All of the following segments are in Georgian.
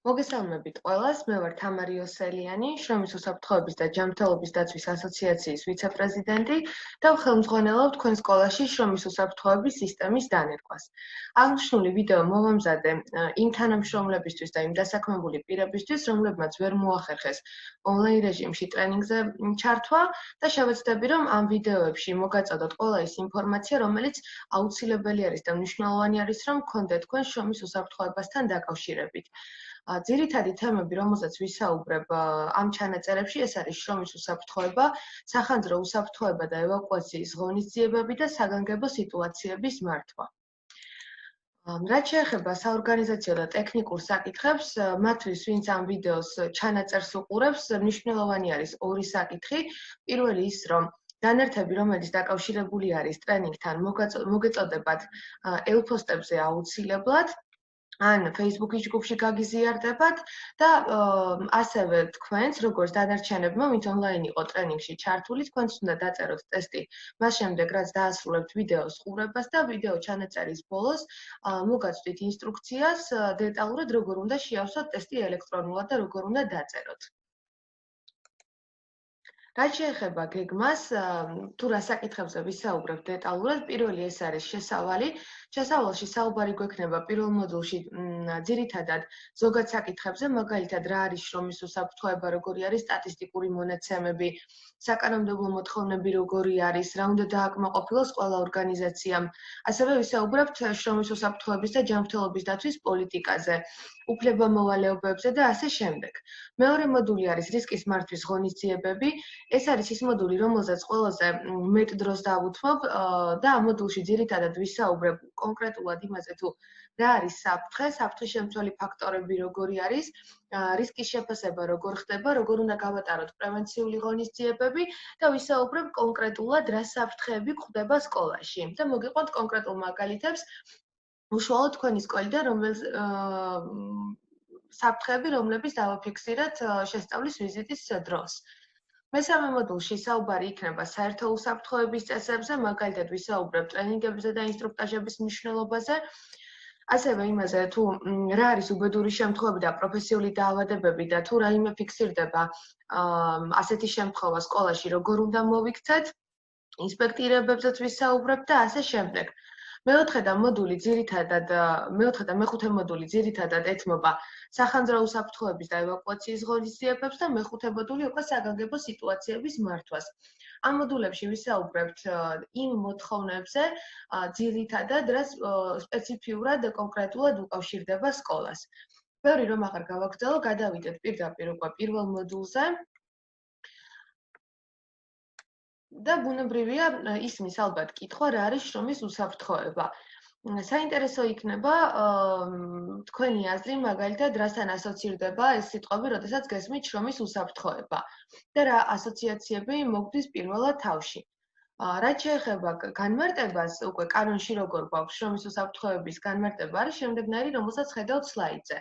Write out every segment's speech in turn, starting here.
მოგესალმებით ყველას, მე ვარ თამარ იოსელიანი, შრომის უსაფრთხოების და ჯანმრთელობის დაცვის ასოციაციის ვიცე-პრეზიდენტი და ხელმძღვანელობ თქვენ სკოლაში შრომის უსაფრთხოების სისტემის დანერგვას. აღნიშნული ვიდეო მოვამზადე იმ თანამშრომლებისთვის და იმ დასაქმებული პირებისთვის, რომლებმაც ვერ მოახერხეს ონლაინ რეჟიმში ტრენინგზე ჩართვა და შევეცდები, რომ ამ ვიდეოებში მოგაწოდოთ ყველა ის ინფორმაცია, რომელიც აუცილებელი არის და მნიშვნელოვანი არის, რომ გქონდეთ თქვენ შრომის უსაფრთხოებასთან დაკავშირებით. ძირითადი თემები, რომელზეც ვისაუბრებ ამ ჩანაწერებში, ეს არის შრომის უსაფრთხოება, სახანძრო უსაფრთხოება და ევაკუაციის ღონისძიებები და საგანგებო სიტუაციების მართვა. რაც შეეხება საორგანიზაციო და ტექნიკურ საკითხებს, მათთვის, ვინც ამ ვიდეოს ჩანაწერს უყურებს, მნიშვნელოვანი არის ორი საკითხი. პირველი ის, რომ დანერთები, რომელიც დაკავშირებული არის ტრენინგთან, მოგეწოდებათ ელფოსტებზე აუცილებლად. ან Facebook-ის ჯგუფში გაგიზიარდებათ და ასევე თქვენს, როგორც დანარჩენებმა, ვინც ონლაინ იყო ტრენინგში ჩართული, თქვენც უნდა დაწეროთ ტესტი. მას შემდეგ, რაც დაასრულებთ ვიდეოს ყურებას და ვიდეო ჩანაწერის ბოლოს მოგაწვდით ინსტრუქციას დეტალურად, როგორ უნდა შეავსოთ ტესტი ელექტრონულად და როგორ უნდა დაწეროთ. რაც შეეხება გეგმას, თუ რა საკითხებზე ვისაუბრებ დეტალურად, პირველი ეს არის შესავალი. შესავალში საუბარი გვექნება პირველ მოდულში ძირითადად ზოგად საკითხებზე, მაგალითად რა არის შრომის უსაფრთხოება, როგორი არის სტატისტიკური მონაცემები, საკანონმდებლო მოთხოვნები როგორი არის, რა უნდა დააკმაყოფილოს ყველა ორგანიზაციამ. ასევე ვისაუბრებთ შრომის უსაფრთხოების და ჯანმრთელობის დაცვის პოლიტიკაზე, უფლებამოვალეობებზე და ასე შემდეგ. მეორე მოდული არის რისკის მართვის ღონისძიებები. ეს არის ის მოდული, რომელზეც ყველაზე მეტ დროს დავუთმობ და ამ მოდულში ძირითადად ვისაუბრებ კონკრეტულად იმაზე, თუ რა არის საფრთხე, საფრთხის შემცველი ფაქტორები როგორი არის, რისკის შეფასება როგორ ხდება, როგორ უნდა გავატაროთ პრევენციული ღონისძიებები და ვისაუბრებ კონკრეტულად რა საფრთხეები გვხვდება სკოლაში. და მოგიყვანთ კონკრეტულ მაგალითებს, უშუალოდ თქვენი სკოლიდან, საფრთხეები, რომლებიც დავაფიქსირეთ შესწავლის ვიზიტის დროს. მესამე მოდულში საუბარი იქნება საერთო უსაფრთხოების წესებზე, მაგალითად ვისაუბრებ ტრენინგებზე და ინსტრუქტაჟების მნიშვნელობაზე, ასევე იმაზე, თუ რა არის უბედური შემთხვევები და პროფესიული დაავადებები და თუ რაიმე ფიქსირდება ასეთი შემთხვევა სკოლაში, როგორ უნდა მოვიქცეთ, ინსპექტირებებზეც ვისაუბრებ და ასე შემდეგ. მეოთხე და მეხუთე მოდული ძირითადად ეთმობა სახანძრო უსაფრთხოების და ევაკუაციის ღონისძიებებს და მეხუთე მოდული უკვე საგანგებო სიტუაციების მართვას. ამ მოდულებში ვისაუბრებთ იმ მოთხოვნებზე, ძირითადად რაც სპეციფიურად კონკრეტულად უკავშირდება სკოლას. ბევრი რომ აღარ გავაგრძელო, გადავიდეთ პირდაპირ უკვე პირველ მოდულზე. და ბუნებრივია ისმის ალბათ კითხვა, რა არის შრომის უსაფრთხოება. საინტერესო იქნება თქვენი აზრი, მაგალითად, რასთან ასოცირდება ეს სიტყვები, როდესაც გესმით შრომის უსაფრთხოება და რა ასოციაციები მოგდის პირველად თავში. რაც შეეხება განმარტებას, უკვე კანონში როგორ გვაქვს შრომის უსაფრთხოების განმარტება არის შემდეგნაირი, რომელსაც ხედავთ სლაიდზე.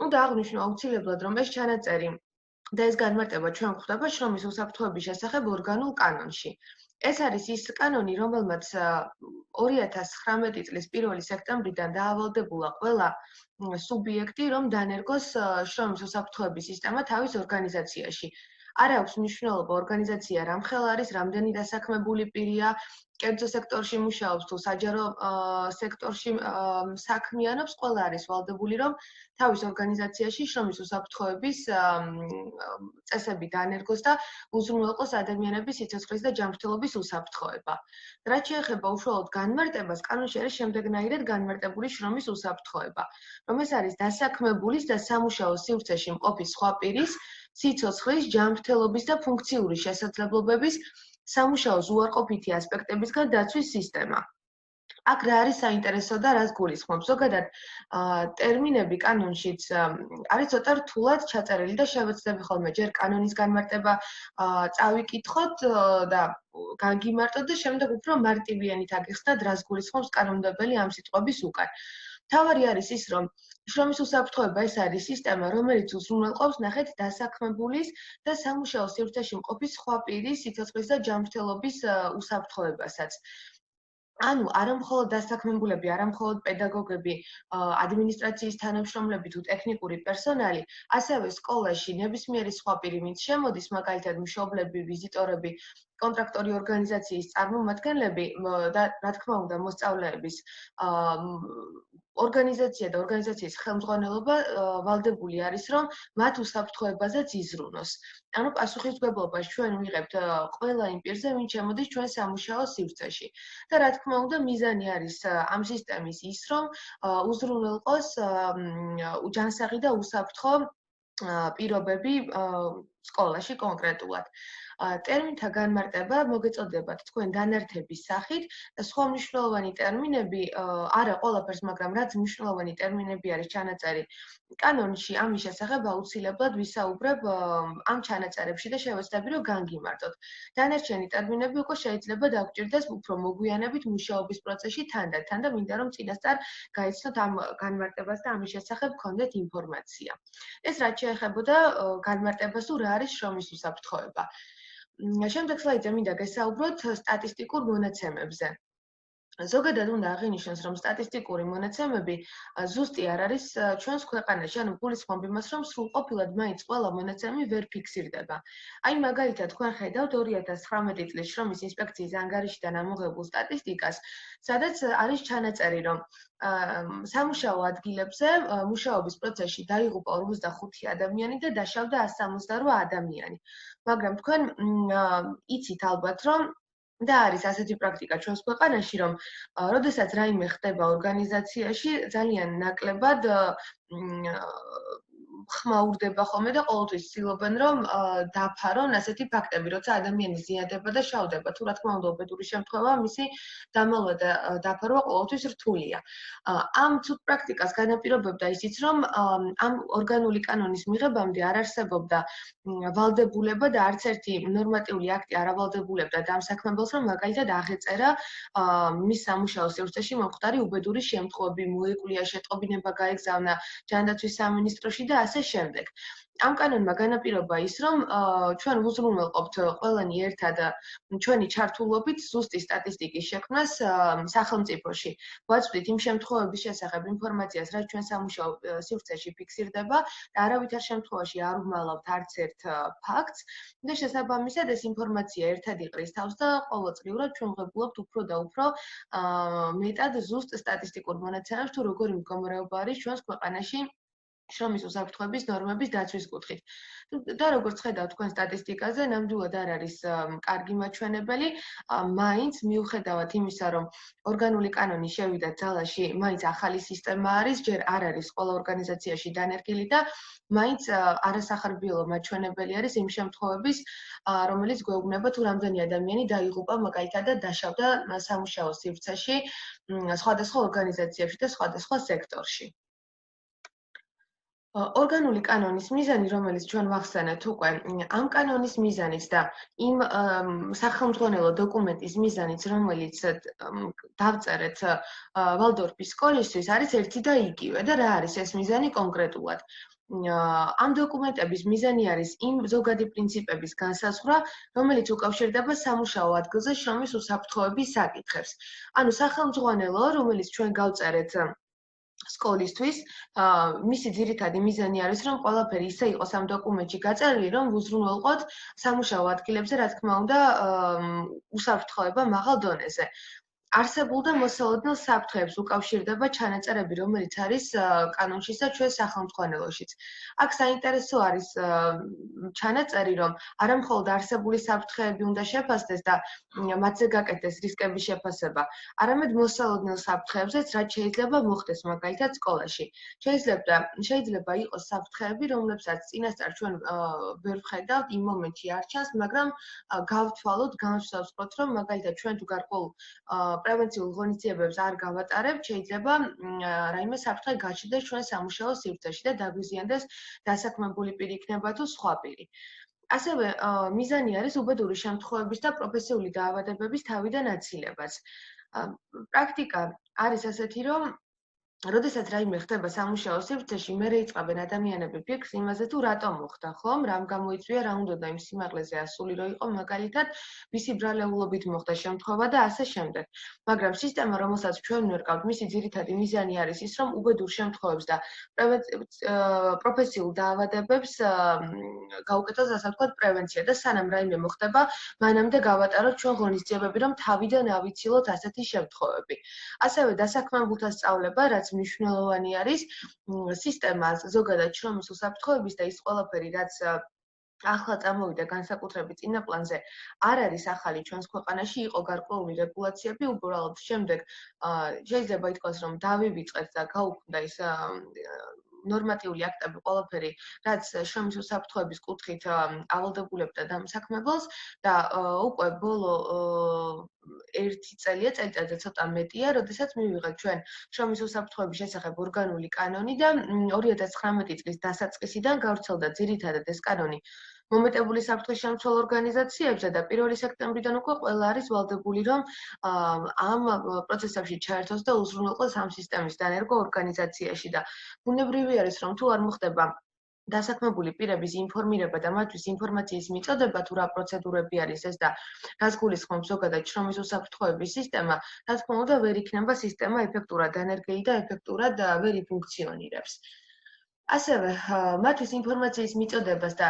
უნდა აღვნიშნო აუცილებლად, რომ ეს ჩანაწერი და ეს განმარტება ჩვენ გვხვდება შრომის უსაფრთხოების შესახებ ორგანულ კანონში. ეს არის ის კანონი, რომელმაც 2019 წლის 1 სექტემბრიდან დაავალდებულა ყველა სუბიექტი, რომ დანერგოს შრომის უსაფრთხოების სისტემა თავის ორგანიზაციაში. არ აქვს მნიშვნელობა ორგანიზაცია რამხელა არის, რამდენი დასაქმებული პირია, კერძო სექტორში მუშაობს თუ საჯარო სექტორში საქმიანობს, ყველა არის ვალდებული, რომ თავის ორგანიზაციაში შრომის უსაფრთხოების წესები დანერგოს და უზრუნველყოს ადამიანების სიცოცხლის და ჯანმრთელობის უსაფრთხოება. რაც შეეხება უშუალოდ განმარტებას, კანონში არის შემდეგნაირად განმარტებული შრომის უსაფრთხოება, რომ ეს არის დასაქმებულის და სამუშაო სივრცეში მყოფი სხვა პირის სიცოცხლის, ჯანმრთელობის და ფუნქციური შესაძლებლობების სამუშაოს უარყოფითი ასპექტებისგან დაცვის სისტემა. აქ რა არის საინტერესო და რას გულისხმობს? ზოგადად ტერმინები კანონშიც არის ცოტა რთულად ჩაწერილი და შევეცდები ხოლმე ჯერ კანონის განმარტება წავიკითხოთ და გაგიმარტოთ და შემდეგ უფრო მარტივიანით აგიხსნათ, რას გულისხმობს კანონმდებელი ამ სიტყვების უკან. მთავარი არის ის, რომ შრომის უსაფრთხოება ეს არის სისტემა, რომელიც უზრუნველყოფს ნახეთ დასაქმებულის და სამუშაო სივრცეში მყოფი სხვა პირის სიცოცხლის და ჯანმრთელობის უსაფრთხოებასაც. ანუ არა მხოლოდ დასაქმებულები, არა მხოლოდ პედაგოგები, ადმინისტრაციის თანამშრომლები თუ ტექნიკური პერსონალი, ასევე სკოლაში ნებისმიერი სხვა პირი, ვინც შემოდის, მაგალითად მშობლები, ვიზიტორები, კონტრაქტორი ორგანიზაციის წარმომადგენლები და რა თქმა უნდა მოსწავლეების ორგანიზაცია და ორგანიზაციის ხელმძღვანელობა ვალდებული არის, რომ მათ უსაფრთხოებაზეც იზრუნოს. ანუ პასუხისმგებლობას ჩვენ ვიღებთ ყველა იმ პირზე, ვინც შემოდის ჩვენ სამუშაო სივრცეში. და რა თქმა უნდა, მიზანი არის ამ სისტემის ის, რომ უზრუნველყოს ჯანსაღი და უსაფრთხო პირობები სკოლაში კონკრეტულად. ტერმინთა განმარტება მოგეწოდებათ თქვენ დანართების სახით და სხვა მნიშვნელოვანი ტერმინები არა ყველაფერს, მაგრამ რაც მნიშვნელოვანი ტერმინები არის ჩანაწერი კანონში, ამის შესახებ აუცილებლად ვისაუბრებ ამ ჩანაწერებში და შევეცდები, რომ განგიმარტოთ. დანარჩენი ტერმინები უკვე შეიძლება დაგჭირდეს უფრო მოგვიანებით მუშაობის პროცესში თანდათან და მინდა რომ წინასწარ გაიცნოთ ამ განმარტებას და ამის შესახებ გქონდეთ ინფორმაცია. ეს რაც შეეხებოდა განმარტებას თუ რა არის შრომის უსაფრთხოება. შემდეგ სლაიდზე მინდა გესაუბროთ სტატისტიკურ მონაცემებზე. ზოგადად უნდა აღინიშნოს, რომ სტატისტიკური მონაცემები ზუსტი არ არის ჩვენს ქვეყანაში, ანუ გულისხმობ იმას, რომ სრულყოფილად მაინც ყველა მონაცემი ვერ ფიქსირდება. აი მაგალითად, თქვენ ხედავთ 2019 წლის შრომის ინსპექციის ანგარიშიდან ამოღებულ სტატისტიკას, სადაც არის ჩანაწერი, რომ სამუშაო ადგილებზე მუშაობის პროცესში დაიღუპა 45 ადამიანი და დაშავდა 168 ადამიანი. მაგრამ თქვენ იცით ალბათ, რომ და არის ასეთი პრაქტიკა ჩვენს ქვეყანაში, რომ როდესაც რაიმე ხდება ორგანიზაციაში, ძალიან ნაკლებად ხმაურდება ხოლმე და ყოველთვის ცდილობენ, რომ დაფარონ ასეთი ფაქტები, როცა ადამიანი ზიანდება და შავდება. თუ რა თქმა უნდა, უბედური შემთხვევა, მისი დამალვა და დაფარვა ყოველთვის რთულია. ამ ცუდ პრაქტიკას განაპირობებდა ისიც, რომ ამ ორგანული კანონის მიღებამდე არ არსებობდა ვალდებულება და არც ერთი ნორმატიული აქტი არ ავალდებულებდა დამსაქმებელს, რომ მაგალითად აღეწერა მის სამუშაო სივრცეში მომხდარი უბედური შემთხვევები, მოეკლია შეტყობინება, გაეგზავნა ჯანდაცვის სამინისტროში და ასე შემდეგ. ამ კანონმა განაპირობა ის, რომ ჩვენ უზრუნველყოფთ ყველანი ერთად ჩვენი ჩართულობით ზუსტი სტატისტიკის შექმნას სახელმწიფოში. ვაწვდით იმ შემთხვევების შესახებ ინფორმაციას, რაც ჩვენ სამუშაო სივრცეში ფიქსირდება და არავითარ შემთხვევაში არ ვმალავთ არც ერთ ფაქტს და შესაბამისად ეს ინფორმაცია ერთად იყრის თავს და ყოველწლიურად ჩვენ ვღებულობთ უფრო და უფრო მეტად ზუსტ სტატისტიკურ მონაცემებს თუ როგორი მდგომარეობა არის ჩვენს ქვეყანაში შრომის უსაფრთხოების ნორმების დაცვის კუთხით. და როგორც ხედავთ თქვენ სტატისტიკაზე, ნამდვილად არ არის კარგი მაჩვენებელი, მაინც მიუხედავად იმისა, რომ ორგანული კანონი შევიდა ძალაში, მაინც ახალი სისტემა არის, ჯერ არ არის ყველა ორგანიზაციაში დანერგილი და მაინც არასახარბიელო მაჩვენებელი არის იმ შემთხვევების, რომელიც გვეუბნება თუ რამდენი ადამიანი დაიღუპა მაგალითად და დაშავდა სამუშაო სივრცეში სხვადასხვა ორგანიზაციებში და სხვადასხვა სექტორში. ორგანული კანონის მიზანი, რომელიც ჩვენ ვახსენეთ უკვე, ამ კანონის მიზანიც და იმ სახელმძღვანელო დოკუმენტის მიზანიც, რომელიც დავწერეთ ვალდორფის სკოლისთვის, არის ერთი და იგივე და რა არის ეს მიზანი კონკრეტულად. ამ დოკუმენტების მიზანი არის იმ ზოგადი პრინციპების განსაზღვრა, რომელიც უკავშირდება სამუშაო ადგილზე შრომის უსაფრთხოების საკითხებს. ანუ სახელმძღვანელო, რომელიც ჩვენ გავწერეთ სკოლისთვის, მისი ძირითადი მიზანი არის, რომ ყველაფერი ისე იყოს ამ დოკუმენტში გაწერილი, რომ უზრუნველყოთ სამუშაო ადგილებზე, რა თქმა უნდა, უსაფრთხოება მაღალ დონეზე. არსებულ და მოსალოდნელ საფრთხეებს უკავშირდება ჩანაწერები, რომელიც არის კანონშიც და ჩვენ სახელმძღვანელოშიც. აქ საინტერესო არის ჩანაწერი, რომ არა მხოლოდ არსებული საფრთხეები უნდა შეფასდეს და მათზე გაკეთდეს რისკების შეფასება, არამედ მოსალოდნელ საფრთხეებზეც, რაც შეიძლება მოხდეს მაგალითად სკოლაში. შეიძლება იყოს საფრთხეები, რომლებსაც წინასწარ ჩვენ ვერ ვხედავთ, იმ მომენტში არ ჩანს, მაგრამ გავთვალოთ, განვსაზღვროთ, რომ მაგალითად ჩვენ თუ გარკვეულ პრევენციულ ღონისძიებებს არ გავატარებთ, შეიძლება რაიმე საფრთხე გაჩნდეს ჩვენ სამუშაო სივრცეში და დაგვიზიანდეს დასაქმებული პირი იქნება თუ სხვა პირი. ასევე მიზანი არის უბედური შემთხვევების და პროფესიული დაავადებების თავიდან აცილებაც. პრაქტიკა არის ასეთი, რომ როდესაც რაიმე ხდება სამუშაო სივრცეში, მე რეიწყებენ ადამიანები ფიქრს იმაზე, თუ რატომ მოხდა, ხომ? რამ გამოიწვია, რა უნდოდა იმ სიმაღლეზე ასული რო იყო, მაგალითად, ვისი ბრალეულობით მოხდა შემთხვევა და ასე შემდეგ. მაგრამ სისტემა, რომელსაც ჩვენ ვერკავთ, მისი ძირითადი მიზანი არის ის, რომ უბედურ შემთხვევებს და პროფესიულ დაავადებებს გაუკეთოს, ასე ვთქვათ, პრევენცია და სანამ რაიმე მოხდება, მანამდე გავატაროთ ჩვენ ღონისძიებები, რომ თავიდან ავიცილოთ ასეთი შემთხვევები. ასევე დასაქმებულთა სწავლება, რაც მნიშვნელოვანი არის სისტემას ზოგადად შრომის უსაფრთხოების და ის ყველაფერი, რაც ახლა წამოვიდა განსაკუთრებით წინა პლანზე, არ არის ახალი ჩვენს ქვეყანაში, იყო გარკვეული რეგულაციები, უბრალოდ შემდეგ შეიძლება ითქვას, რომ დავივიწყეთ და გაუქმდა ის ნორმატიული აქტები ყველაფერი, რაც შრომის უსაფრთხოების კუთხით ავალდებულებდა დამსაქმებელს და უკვე ბოლო 1 წელია, წელიწადზე ცოტა მეტია, როდესაც მივიღეთ ჩვენ შრომის უსაფრთხოების შესახებ ორგანული კანონი და 2019 წლის დასაწყისიდან გავრცელდა ძირითადად ეს კანონი მომეტებული საფრთხის შემცველ ორგანიზაციებზე და 1 სექტემბრიდან უკვე ყველა არის ვალდებული, რომ ამ პროცესებში ჩაერთოს და უზრუნველყოს ამ სისტემის დანერგვა ორგანიზაციაში და ბუნებრივი არის, რომ თუ არ მოხდება დასაქმებული პირების ინფორმირება და მათთვის ინფორმაციის მიწოდება თუ რა პროცედურები არის ეს და რას გულისხმობს ზოგადად შრომის უსაფრთხოების სისტემა, რა თქმა უნდა, ვერ იქნება სისტემა ეფექტურად დანერგილი და ეფექტურად ვერ იფუნქციონირებს. ასევე მათთვის ინფორმაციის მიწოდებას და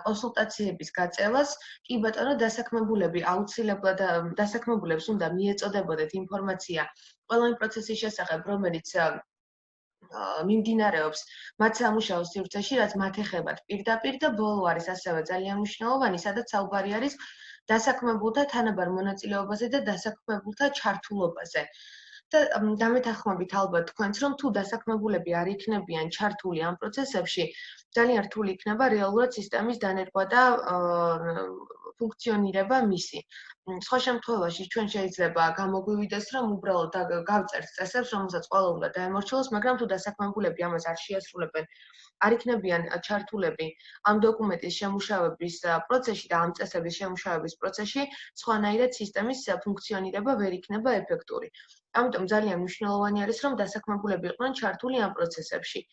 კონსულტაციების გაწევას კი ბატონო დასაქმებულები აუცილებლად დასაქმებულებს უნდა მიეწოდებოდეთ ინფორმაცია ყველა იმ პროცესის შესახებ, რომელიც მიმდინარეობს მათ სამუშაო სივრცეში, რაც მათ ეხებათ პირდაპირ და ბოლო არის ასევე ძალიან მნიშვნელოვანი, სადაც საუბარი არის დასაქმებულთა თანაბარ მონაწილეობაზე და დასაქმებულთა ჩართულობაზე. და დამეთანხმებით ალბათ თქვენც, რომ თუ დასაქმებულები არ იქნებიან ჩართული ამ პროცესებში, ძალიან რთული იქნება რეალურად სისტემის დანერგვა და ფუნქციონირება მისი. სხვა შემთხვევაში ჩვენ შეიძლება გამოგვივიდეს, რომ უბრალოდ გავწერთ წესებს, რომელსაც ყველა უნდა დაემორჩილოს, მაგრამ თუ დასაქმებულები ამას არ შეასრულებენ, არ იქნებიან ჩართულები ამ დოკუმენტის შემუშავების პროცესში და ამ წესების შემუშავების პროცესში, სხვანაირად სისტემის ფუნქციონირება ვერ იქნება ეფექტური. ამიტომ ძალიან მნიშვნელოვანი არის, რომ დასაქმებულები იყვნენ ჩართული ამ პროცესებში.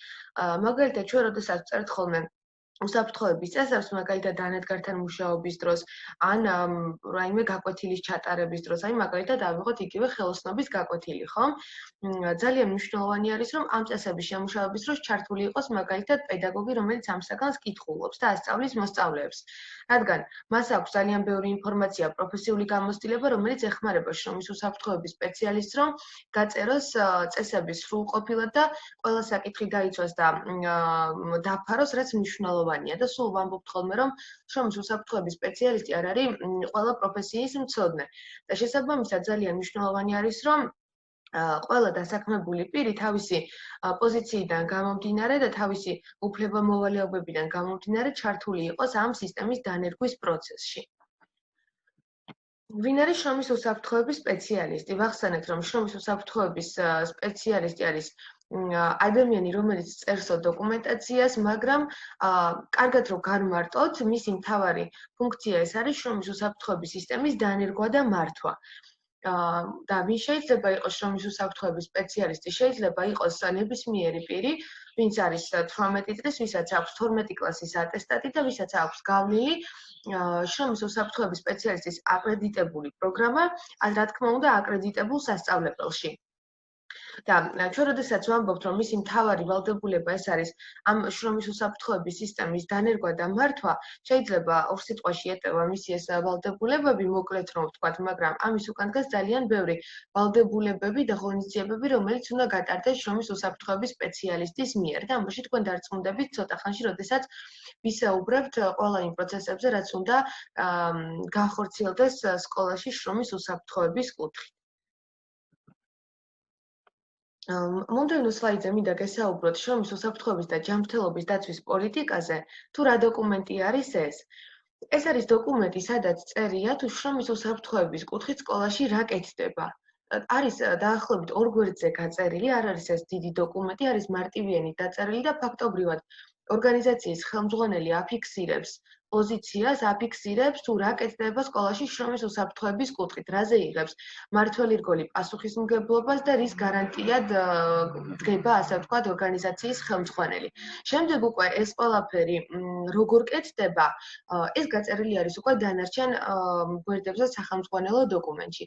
მაგალითად, ჩვენ როდესაც ვწერთ ხოლმე უსაფრთხოების წესებს, მაგალითად დანადგართან მუშაობის დროს, ან რაიმე გაკვეთილის ჩატარების დროს, აი მაგალითად ავიღოთ იგივე ხელოსნობის გაკვეთილი, ხო? ძალიან მნიშვნელოვანი არის, რომ ამ წესების შემუშავების დროს ჩართული იყოს მაგალითად პედაგოგი, რომელიც ამ საგანს კითხულობს და ასწავლის მოსწავლეებს. რადგან მას აქვს ძალიან ბევრი ინფორმაცია, პროფესიული გამოცდილება, რომელიც ეხმარება შრომის უსაფრთხოების სპეციალისტს, რომ გაწეროს წესები სრულყოფილად და ყველა საკითხი დაიცვას და დაფაროს, რაც მნიშვნელოვანია და სულ ვამბობთ ხოლმე, რომ შრომის უსაფრთხოების სპეციალისტი არ არის ყველა პროფესიის მცოდნე. და შესაბამისად ძალიან მნიშვნელოვანი არის, რომ ყველა დასაქმებული პირი თავისი პოზიციიდან გამომდინარე და თავისი უფლება-მოვალეობებიდან გამომდინარე ჩართული იყოს ამ სისტემის დანერგვის პროცესში. ვინ არის შრომის უსაფრთხოების სპეციალისტი? ვახსენეთ, რომ შრომის უსაფრთხოების სპეციალისტი არის ადამიანი, რომელიც წერს დოკუმენტაციას, მაგრამ კარგად რომ განმარტოთ, მისი მთავარი ფუნქცია ეს არის შრომის უსაფრთხოების სისტემის დანერგვა და მართვა. და ვინ შეიძლება იყოს შრომის უსაფრთხოების სპეციალისტი? შეიძლება იყოს ნებისმიერი პირი, ვინც არის 18 წლის, ვისაც აქვს 12 კლასის ატესტატი და ვისაც აქვს გავლილი შრომის უსაფრთხოების სპეციალისტის აკრედიტებული პროგრამა, ან რა თქმა უნდა, აკრედიტებულ სასწავლებელში. და ჩვენ როდესაც ვამბობთ, რომ მისი მთავარი ვალდებულება ეს არის ამ შრომის უსაფრთხოების სისტემის დანერგვა და მართვა, შეიძლება ორ სიტყვაში ეტევა მისი ეს ვალდებულებები, მოკლედ რომ ვთქვათ, მაგრამ ამის უკან დგას ძალიან ბევრი ვალდებულებები და ღონისძიებები, რომელიც უნდა გატარდეს შრომის უსაფრთხოების სპეციალისტის მიერ. და ამაში თქვენ დარწმუნდებით ცოტა ხანში, როდესაც ვისაუბრებთ ყველა იმ პროცესებზე, რაც უნდა განხორციელდეს სკოლაში შრომის უსაფრთხოების კუთხით. მომდევნო სლაიდზე მინდა გესაუბროთ შრომის უსაფრთხოების და ჯანმრთელობის დაცვის პოლიტიკაზე, თუ რა დოკუმენტი არის ეს. ეს არის დოკუმენტი, სადაც წერია, თუ შრომის უსაფრთხოების კუთხით სკოლაში რა კეთდება. არის დაახლოებით 2 გვერდზე გაწერილი, არ არის ეს დიდი დოკუმენტი, არის მარტივიანით დაწერილი და ფაქტობრივად ორგანიზაციის ხელმძღვანელი აფიქსირებს პოზიციას, აფიქსირებს თუ რა კეთდება სკოლაში შრომის უსაფრთხოების კუთხით, რაზე იღებს მართველი რგოლი პასუხისმგებლობას და რის გარანტიად დგება, ასე ვთქვათ, ორგანიზაციის ხელმძღვანელი. შემდეგ უკვე ეს ყველაფერი როგორ კეთდება, ეს გაწერილი არის უკვე დანარჩენ გვერდებზე სახელმძღვანელო დოკუმენტში.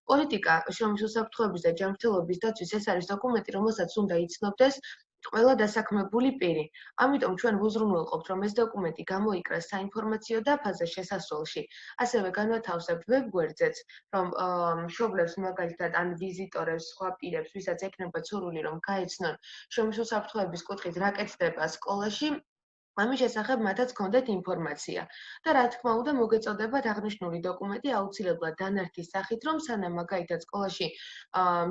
პოლიტიკა შრომის უსაფრთხოების და ჯანმრთელობის დაცვის ეს არის დოკუმენტი, რომელსაც უნდა იცნობდეს ყველა დასაქმებული პირი. ამიტომ ჩვენ ვუზრუნველყოფთ, რომ ეს დოკუმენტი გამოიკრას საინფორმაციო დაფაზე შესასვლელში. ასევე განვათავსებთ ვებ-გვერდზეც, რომ მშობლებს მაგალითად ან ვიზიტორებს, სხვა პირებს, ვისაც ექნება ცურვილი, რომ გაეცნონ შრომის უსაფრთხოების კუთხით რა კეთდება სკოლაში, ამის შესახებ მათაც გქონდეთ ინფორმაცია. და რა თქმა უნდა, მოგეწოდებათ აღნიშნული დოკუმენტი აუცილებლად დანართის სახით, რომ სანამ მაგალითად სკოლაში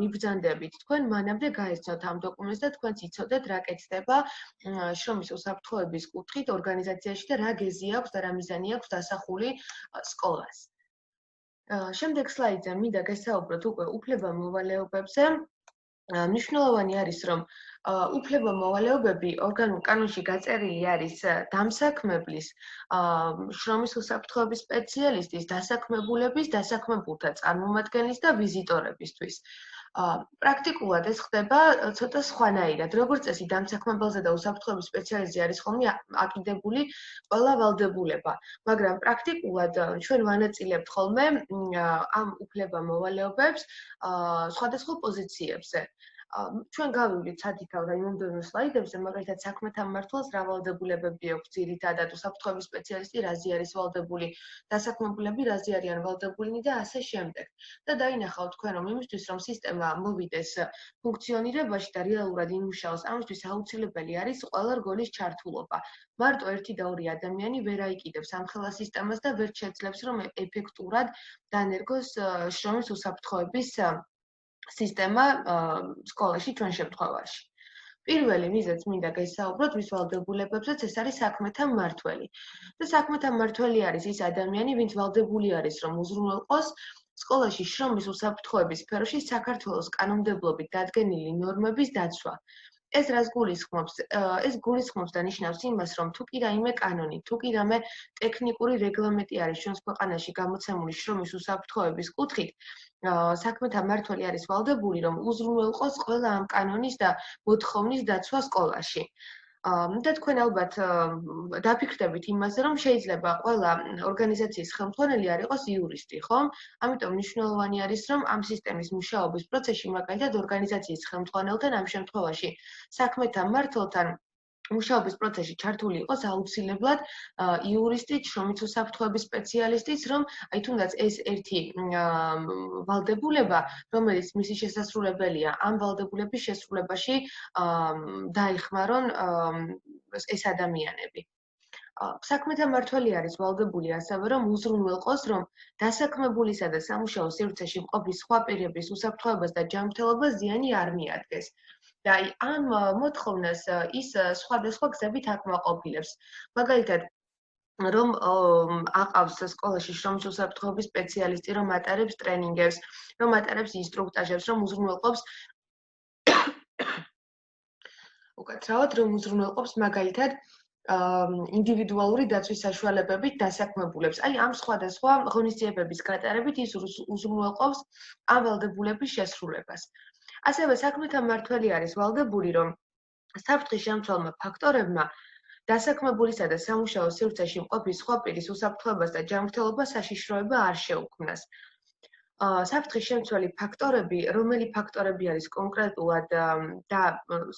მიბრძანდებით თქვენ, მანამდე გაეცნოთ ამ დოკუმენტს და თქვენც იცოდეთ რა კეთდება შრომის უსაფრთხოების კუთხით ორგანიზაციაში და რა გეზი აქვს და რა მიზანი აქვს დასახული სკოლას. შემდეგ სლაიდზე მინდა გესაუბროთ უკვე უფლება-მოვალეობებზე. მნიშვნელოვანი არის, რომ უფლება-მოვალეობები ორგანულ კანონში გაწერილი არის დამსაქმებლის, შრომის უსაფრთხოების სპეციალისტის, დასაქმებულების, დასაქმებულთა წარმომადგენლის და ვიზიტორებისთვის. პრაქტიკულად ეს ხდება ცოტა სხვანაირად. როგორც წესი, დამსაქმებელზე და უსაფრთხოების სპეციალისტზე არის ხოლმე აკიდებული ყველა ვალდებულება, მაგრამ პრაქტიკულად ჩვენ ვანაწილებთ ხოლმე ამ უფლება-მოვალეობებს სხვადასხვა პოზიციებზე. ჩვენ გავივლით სადითაო და იმომდევნო სლაიდებზე, მაგალითად საქმეთა მმართველს რა ვალდებულებები აქვს ძირითადად, უსაფრთხოების სპეციალისტი რაზე არის ვალდებული, დასაქმებულები რაზე არიან ვალდებულნი და ასე შემდეგ. და დაინახავთ თქვენ, რომ იმისთვის, რომ სისტემა მოვიდეს ფუნქციონირებაში და რეალურად იმუშაოს, ამისთვის აუცილებელი არის ყველა რგოლის ჩართულობა. მარტო 1 და 2 ადამიანი ვერ აიკიდებს ამ ხელა სისტემას და ვერ შეძლებს, რომ ეფექტურად დაანერგოს შრომის უსაფრთხოების სისტემა სკოლაში ჩვენ შემთხვევაში. პირველი ვიზაც მინდა გესაუბროთ მის ვალდებულებებზეც, ეს არის საქმეთა მმართველი. და საქმეთა მმართველი არის ის ადამიანი, ვინც ვალდებული არის, რომ უზრუნველყოს სკოლაში შრომის უსაფრთხოების სფეროში საქართველოს კანონმდებლობით დადგენილი ნორმების დაცვა. ეს რას გულისხმობს? ეს გულისხმობს და ნიშნავს იმას, რომ თუ კი რაიმე კანონი, თუ კი რამე ტექნიკური რეგლამენტი არის ჩვენს ქვეყანაში გამოცემული შრომის უსაფრთხოების კუთხით, საქმეთა მმართველი არის ვალდებული, რომ უზრუნველყოს ყველა ამ კანონის და მოთხოვნის დაცვა სკოლაში. და თქვენ ალბათ დაფიქრდებით იმაზე, რომ შეიძლება ყველა ორგანიზაციის ხელმძღვანელი არ იყოს იურისტი, ხო? ამიტომ მნიშვნელოვანი არის, რომ ამ სისტემის მუშაობის პროცესში მაგალითად ორგანიზაციის ხელმძღვანელთან, ამ შემთხვევაში საქმეთა მმართველთან მუშაობის პროცესში ჩართული იყოს აუცილებლად იურისტი, შრომის უსაფრთხოების სპეციალისტიც, რომ აი თუნდაც ეს ერთი ვალდებულება, რომელიც მისი შესასრულებელია, ამ ვალდებულების შესრულებაში დაეხმარონ ეს ადამიანები. საქმეთა მმართველი არის ვალდებული ასევე, რომ უზრუნველყოს, რომ დასაქმებულისა და სამუშაო სივრცეში მყოფი სხვა პირების უსაფრთხოებას და ჯანმრთელობას ზიანი არ მიადგეს. და ამ მოთხოვნას ის სხვადასხვა გზებით აკმაყოფილებს. მაგალითად, რომ აყავს სკოლაში შრომის უსაფრთხოების სპეციალისტი, რომ ატარებს ტრენინგებს, რომ ატარებს ინსტრუქტაჟებს, რომ უზრუნველყოფს უკაცრავად, რომ უზრუნველყოფს მაგალითად ინდივიდუალური დაცვის საშუალებებით დასაქმებულებს. აი ამ სხვადასხვა ღონისძიებების გატარებით ის უზრუნველყოფს ამ ვალდებულების შესრულებას. ასევე საქმეთა მმართველი არის ვალდებული, რომ საფრთხის შემცველმა ფაქტორებმა დასაქმებულისა და სამუშაო სივრცეში მყოფი სხვა პირის უსაფრთხოებას და ჯანმრთელობას საშიშროება არ შეუქმნას. საფრთხის შემცველი ფაქტორები, რომელი ფაქტორები არის კონკრეტულად და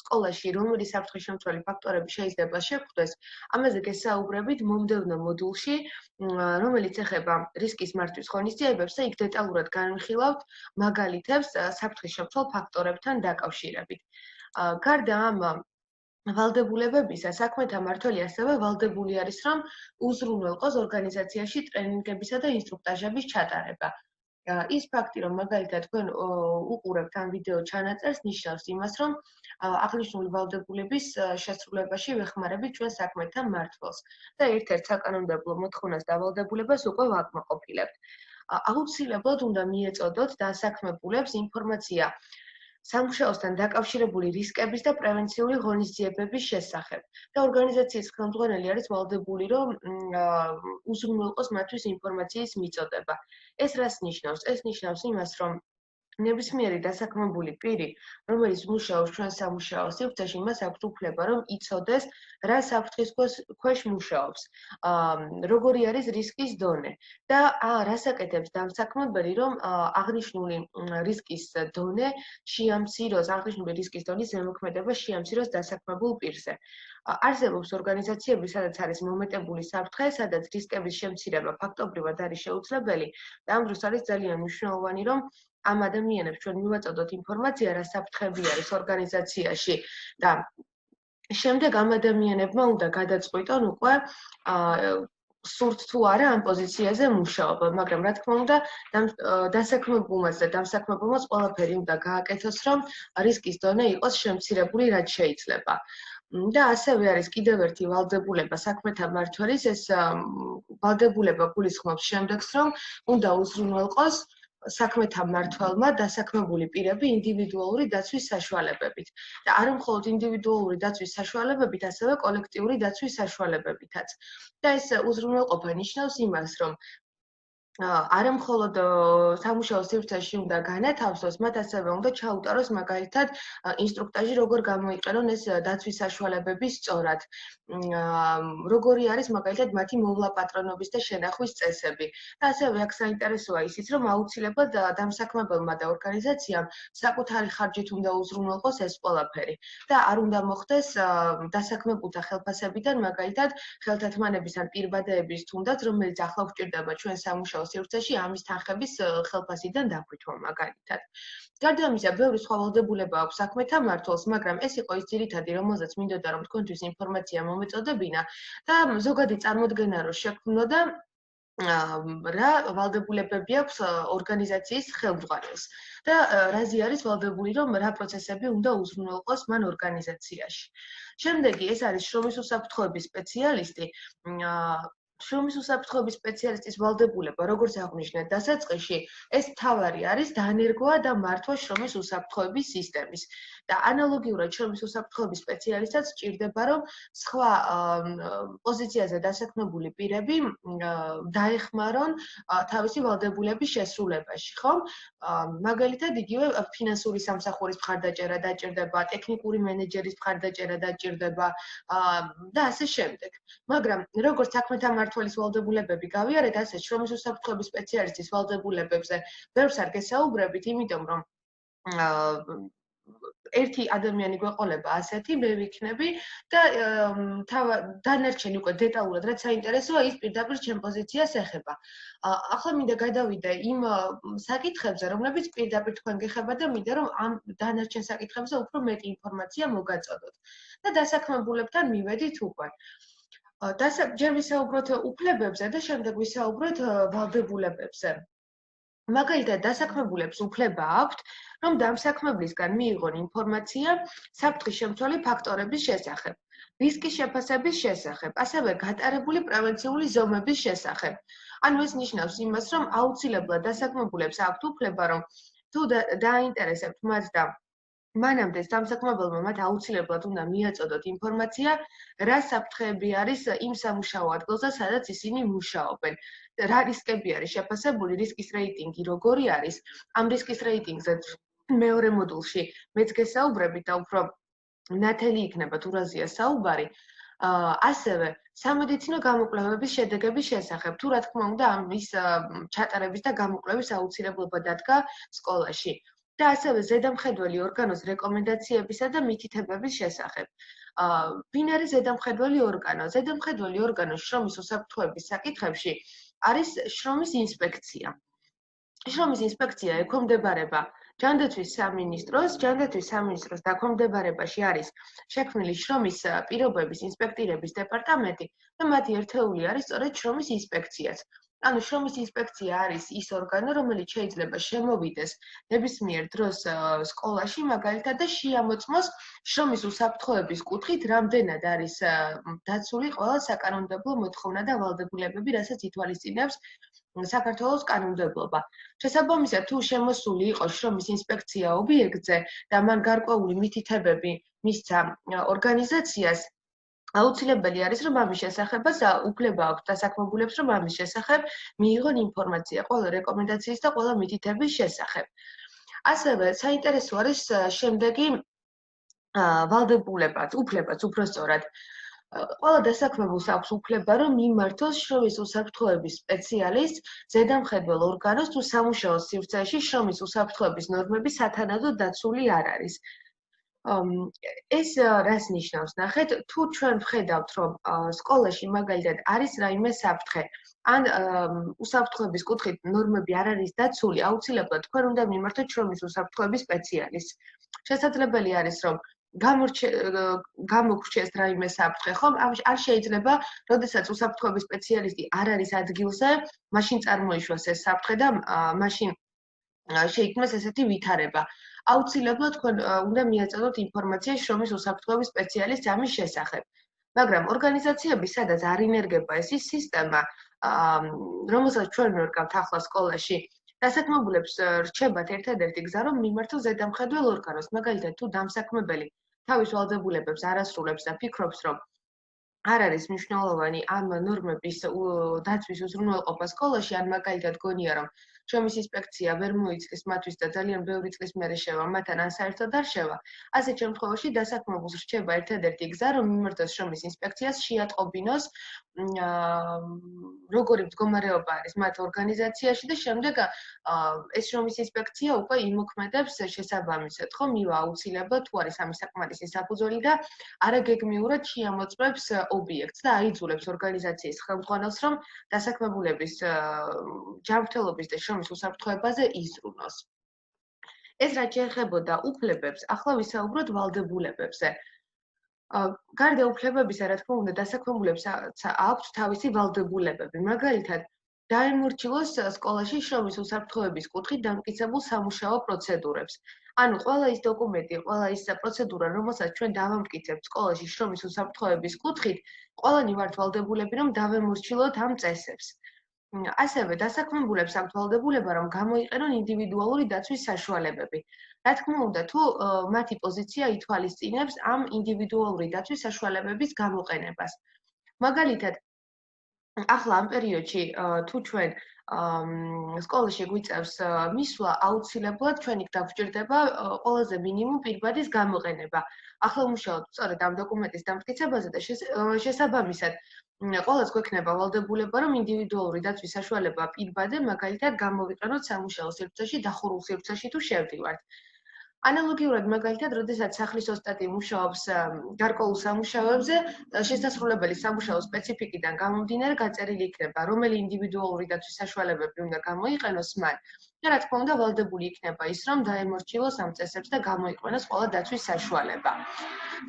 სკოლაში რომელი საფრთხის შემცველი ფაქტორები შეიძლება შეგვხვდეს, ამაზე გესაუბრებით მომდევნო მოდულში, რომელიც ეხება რისკის მართვის ღონისძიებებს და იქ დეტალურად განვიხილავთ მაგალითებს საფრთხის შემცველ ფაქტორებთან დაკავშირებით. გარდა ამ ვალდებულებებისა, საქმეთა მმართველი ასევე ვალდებული არის, რომ უზრუნველყოს ორგანიზაციაში ტრენინგებისა და ინსტრუქტაჟების ჩატარება. ის ფაქტი, რომ მაგალითად თქვენ უყურებთ ამ ვიდეო ჩანაწერს, ნიშნავს იმას, რომ აღნიშნული ვალდებულების შესრულებაში ვეხმარებით ჩვენ საქმეთა მმართველს და ერთ-ერთ საკანონმდებლო მოთხოვნას და ვალდებულებას უკვე ვაკმაყოფილებთ. აუცილებლად უნდა მიეწოდოთ დასაქმებულებს ინფორმაცია სამუშაოსთან დაკავშირებული რისკების და პრევენციული ღონისძიებების შესახებ. და ორგანიზაციის ხელმძღვანელი არის ვალდებული, რომ უზრუნველყოს მათთვის ინფორმაციის მიწოდება. ეს რას ნიშნავს? ეს ნიშნავს იმას, რომ ნებისმიერი დასაქმებული პირი, რომელიც მუშაობს ჩვენ სამუშაო სივრცეში, მას აქვს უფლება, რომ იცოდეს, რა საფრთხის ქვეშ მუშაობს, როგორი არის რისკის დონე და რას აკეთებს დამსაქმებელი, რომ აღნიშნული რისკის დონე შეამციროს, აღნიშნული რისკის დონის ზემოქმედება შეამციროს დასაქმებულ პირზე. არსებობს ორგანიზაციები, სადაც არის მომეტებული საფრთხე, სადაც რისკების შემცირება ფაქტობრივად არის შეუძლებელი და ამ დროს არის ძალიან მნიშვნელოვანი, რომ ამ ადამიანებს ჩვენ მივაწოდოთ ინფორმაცია, რა საფრთხეები არის ორგანიზაციაში და შემდეგ ამ ადამიანებმა უნდა გადაწყვიტონ უკვე სურთ თუ არა ამ პოზიციაზე მუშაობა, მაგრამ რა თქმა უნდა დასაქმებულმაც და დამსაქმებულმაც ყველაფერი უნდა გააკეთოს, რომ რისკის დონე იყოს შემცირებული, რაც შეიძლება. და ასევე არის კიდევ ერთი ვალდებულება საქმეთა მმართველის, ეს ვალდებულება გულისხმობს შემდეგს, რომ უნდა უზრუნველყოს საქმეთა მმართველმა დასაქმებული პირები ინდივიდუალური დაცვის საშუალებებით და არა მხოლოდ ინდივიდუალური დაცვის საშუალებებით, ასევე კოლექტიური დაცვის საშუალებებითაც. და ეს უზრუნველყოფა ნიშნავს იმას, რომ არა მხოლოდ სამუშაო სივრცეში უნდა განათავსოს, მათ ასევე უნდა ჩაუტაროს მაგალითად ინსტრუქტაჟი, როგორ გამოიყენონ ეს დაცვის საშუალებები სწორად. როგორი არის მაგალითად მათი მოვლაპატრონობის და შენახვის წესები. და ასევე აქ საინტერესოა ისიც, რომ აუცილებლად დამსაქმებელმა და ორგანიზაციამ საკუთარი ხარჯით უნდა უზრუნველყოს ეს ყველაფერი და არ უნდა მოხდეს დასაქმებულთა ხელფასებიდან მაგალითად ხელთათმანების ან პირბადეების თუნდაც, რომელიც ახლა გვჭირდება ჩვენ სამუშაო სივრცეში ამის თანხების ხელფასიდან დაფრთხვა მაგალითად. გარდა ამისა, ბევრი სხვა ვალდებულება აქვს საქმეთა მმართველს, მაგრამ ეს იყო ის ძირითადი, რომელზეც მინდოდა რომ თქვენთვის ინფორმაცია მომეწოდებინა და ზოგადი წარმოდგენა რო შექმნოდა რა ვალდებულებები აქვს ორგანიზაციის ხელმძღვანელს და რაზი არის ვალდებული, რომ რა პროცესები უნდა უზრუნველყოს მან ორგანიზაციაში. შემდეგი ეს არის შრომის უსაფრთხოების სპეციალისტი. შრომის უსაფრთხოების სპეციალისტის ვალდებულება, როგორც აღვნიშნეთ დასაწყისში, ეს მთავარი არის დანერგვა და მართვა შრომის უსაფრთხოების სისტემის. და ანალოგიურად შრომის უსაფრთხოების სპეციალისტად სჭირდება, რომ სხვა პოზიციაზე დასაქმებული პირები დაეხმარონ თავისი ვალდებულების შესრულებაში, ხო? მაგალითად, იგივე ფინანსური სამსახურის მხარდაჭერა დაჭირდება, ტექნიკური მენეჯერის მხარდაჭერა დაჭირდება და ასე შემდეგ. მაგრამ როგორც საქმეთა მმართველის ვალდებულებები გავიარეთ, ასე შრომის უსაფრთხოების სპეციალისტის ვალდებულებებზე ბევრს არ გესაუბრებით, იმიტომ რომ ერთი ადამიანი გვეყოლება ასეთი, მე ვიქნები და დანარჩენი უკვე დეტალურად რაც საინტერესოა, ის პირდაპირ ჩემ პოზიციას ეხება. ახლა მინდა გადავიდე იმ საკითხებზე, რომლებიც პირდაპირ თქვენ გეხება და მინდა რომ ამ დანარჩენ საკითხებზე უფრო მეტი ინფორმაცია მოგაწოდოთ. და დასაქმებულებთან მივედით უკვე. ჯერ ვისაუბროთ უფლებებზე და შემდეგ ვისაუბროთ ვალდებულებებზე. მაგალითად, დასაქმებულებს უფლება აქვთ, რომ დამსაქმებლისგან მიიღონ ინფორმაცია საფრთხის შემცველი ფაქტორების შესახებ, რისკის შეფასების შესახებ, ასევე გატარებული პრევენციული ზომების შესახებ. ანუ ეს ნიშნავს იმას, რომ აუცილებლად დასაქმებულებს აქვთ უფლება, რომ თუ დააინტერესებთ მათ და მანამდე დამსაქმებელმა მათ აუცილებლად უნდა მიაწოდოთ ინფორმაცია, რა საფრთხეები არის იმ სამუშაო ადგილზე, სადაც ისინი მუშაობენ. რა რისკები არის შეფასებული, რისკის რეიტინგი როგორი არის. ამ რისკის რეიტინგზე მეორე მოდულში მეც გესაუბრებით და უფრო ნათელი იქნება თუ რაზეა საუბარი. ასევე სამედიცინო გამოკვლევების შედეგების შესახებ, თუ რა თქმა უნდა ამის ჩატარების და გამოკვლევის აუცილებლობა დადგა სკოლაში. და ასევე ზედამხედველი ორგანოს რეკომენდაციებისა და მითითებების შესახებ. ვინ არის ზედამხედველი ორგანო? ზედამხედველი ორგანო შრომის უსაფრთხოების საკითხებში არის შრომის ინსპექცია. შრომის ინსპექცია ექვემდებარება ჯანდაცვის სამინისტროს, ჯანდაცვის სამინისტროს დაქვემდებარებაში არის შექმნილი შრომის პირობების ინსპექტირების დეპარტამენტი და მათი ერთეული არის სწორედ შრომის ინსპექციაც. ანუ შრომის ინსპექცია არის ის ორგანო, რომელიც შეიძლება შემოვიდეს ნებისმიერ დროს სკოლაში მაგალითად და შეამოწმოს შრომის უსაფრთხოების კუთხით რამდენად არის დაცული ყველა საკანონმდებლო მოთხოვნა და ვალდებულებები, რასაც ითვალისწინებს საქართველოს კანონმდებლობა. შესაბამისად, თუ შემოსული იყო შრომის ინსპექცია ობიექტზე და მან გარკვეული მითითებები მისცა ორგანიზაციას, აუცილებელი არის, რომ ამის შესახებაც უფლება აქვს დასაქმებულებს, რომ ამის შესახებ მიიღონ ინფორმაცია ყველა რეკომენდაციის და ყველა მითითების შესახებ. ასევე საინტერესო არის შემდეგი ვალდებულებაც, უფლებაც უბრალოდ. ყველა დასაქმებულს აქვს უფლება, რომ მიმართოს შრომის უსაფრთხოების სპეციალისტს, ზედამხედველ ორგანოს თუ სამუშაო სივრცეში შრომის უსაფრთხოების ნორმები სათანადოდ დაცული არ არის. ეს რას ნიშნავს? ნახეთ, თუ ჩვენ ვხედავთ, რომ სკოლაში მაგალითად არის რაიმე საფრთხე, ან უსაფრთხოების კუთხით ნორმები არ არის დაცული, აუცილებლად თქვენ უნდა მიმართოთ შრომის უსაფრთხოების სპეციალისტს. შესაძლებელი არის, რომ გამოგრჩეს რაიმე საფრთხე, ხომ? არ შეიძლება, როდესაც უსაფრთხოების სპეციალისტი არ არის ადგილზე, მაშინ წარმოიშვას ეს საფრთხე და მაშინ შეიქმნას ესეთი ვითარება. აუცილებლად თქვენ უნდა მიაწოდოთ ინფორმაცია შრომის უსაფრთხოების სპეციალისტს ამის შესახებ. მაგრამ ორგანიზაციები, სადაც არ ინერგება ეს სისტემა, რომელსაც ჩვენ ვერგავთ ახლა სკოლაში, დასაქმებულებს რჩებათ ერთადერთი გზა, რომ მიმართოს ზედამხედველ ორგანოს. მაგალითად, თუ დამსაქმებელი თავის ვალდებულებებს არ ასრულებს და ფიქრობს, რომ არ არის მნიშვნელოვანი ამ ნორმების დაცვის უზრუნველყოფა სკოლაში, ან მაგალითად გონია, რომ შრომის ინსპექცია ვერ მოიწლის მათთვის და ძალიან ბევრი წლის მერე შევა მათთან, ან საერთოდ არ შევა. ასეთ შემთხვევაში დასაქმებულს რჩება ერთადერთი გზა, რომ მიმართოს შრომის ინსპექციას, შეატყობინოს როგორი მდგომარეობა არის მათ ორგანიზაციაში და შემდეგ ეს შრომის ინსპექცია უკვე იმოქმედებს შესაბამისად, ხო, მივა აუცილებლად თუ არის ამის საკმარისი საფუძველი და არაგეგმიურად შეამოწმებს ობიექტს და აიძულებს ორგანიზაციის ხელმძღვანელს, რომ დასაქმებულების ჯანმრთელობის და შრომის უსაფრთხოებაზე იზრუნოს. ეს რაც შეეხებოდა უფლებებს, ახლა ვისაუბროთ ვალდებულებებზე. გარდა უფლებებისა, რა თქმა უნდა, დასაქმებულებს აქვთ თავისი ვალდებულებები. მაგალითად, დაემორჩილოს სკოლაში შრომის უსაფრთხოების კუთხით დამტკიცებულ სამუშაო პროცედურებს. ანუ ყველა ის დოკუმენტი, ყველა ის პროცედურა, რომელსაც ჩვენ დავამტკიცებთ სკოლაში შრომის უსაფრთხოების კუთხით, ყველანი ვართ ვალდებულები, რომ დავემორჩილოთ ამ წესებს. ასევე დასაქმებულებს აქვთ ვალდებულება, რომ გამოიყენონ ინდივიდუალური დაცვის საშუალებები. რა თქმა უნდა, თუ მათი პოზიცია ითვალისწინებს ამ ინდივიდუალური დაცვის საშუალებების გამოყენებას. მაგალითად, ახლა ამ პერიოდში თუ ჩვენ სკოლაში გვიწევს მისვლა, აუცილებლად ჩვენ იქ დაგვჭირდება ყველაზე მინიმუმ პირბადის გამოყენება. ახლა ვმუშაობთ სწორედ ამ დოკუმენტის დამტკიცებაზე და შესაბამისად ყველას გვექნება ვალდებულება, რომ ინდივიდუალური დაცვის საშუალება პირბადე მაგალითად გამოვიყენოთ სამუშაო სივრცეში, დახურულ სივრცეში თუ შევდივართ. ანალოგიურად მაგალითად, როდესაც სახლის ოსტატი მუშაობს გარკვეულ სამუშაოებზე, შესასრულებელი სამუშაო სპეციფიკიდან გამომდინარე გაწერილი იქნება, რომელი ინდივიდუალური დაცვის საშუალებები უნდა გამოიყენოს მან. და რა თქმა უნდა, ვალდებული იქნება ის, რომ დაემორჩილოს ამ წესებს და გამოიყენოს ყველა დაცვის საშუალება.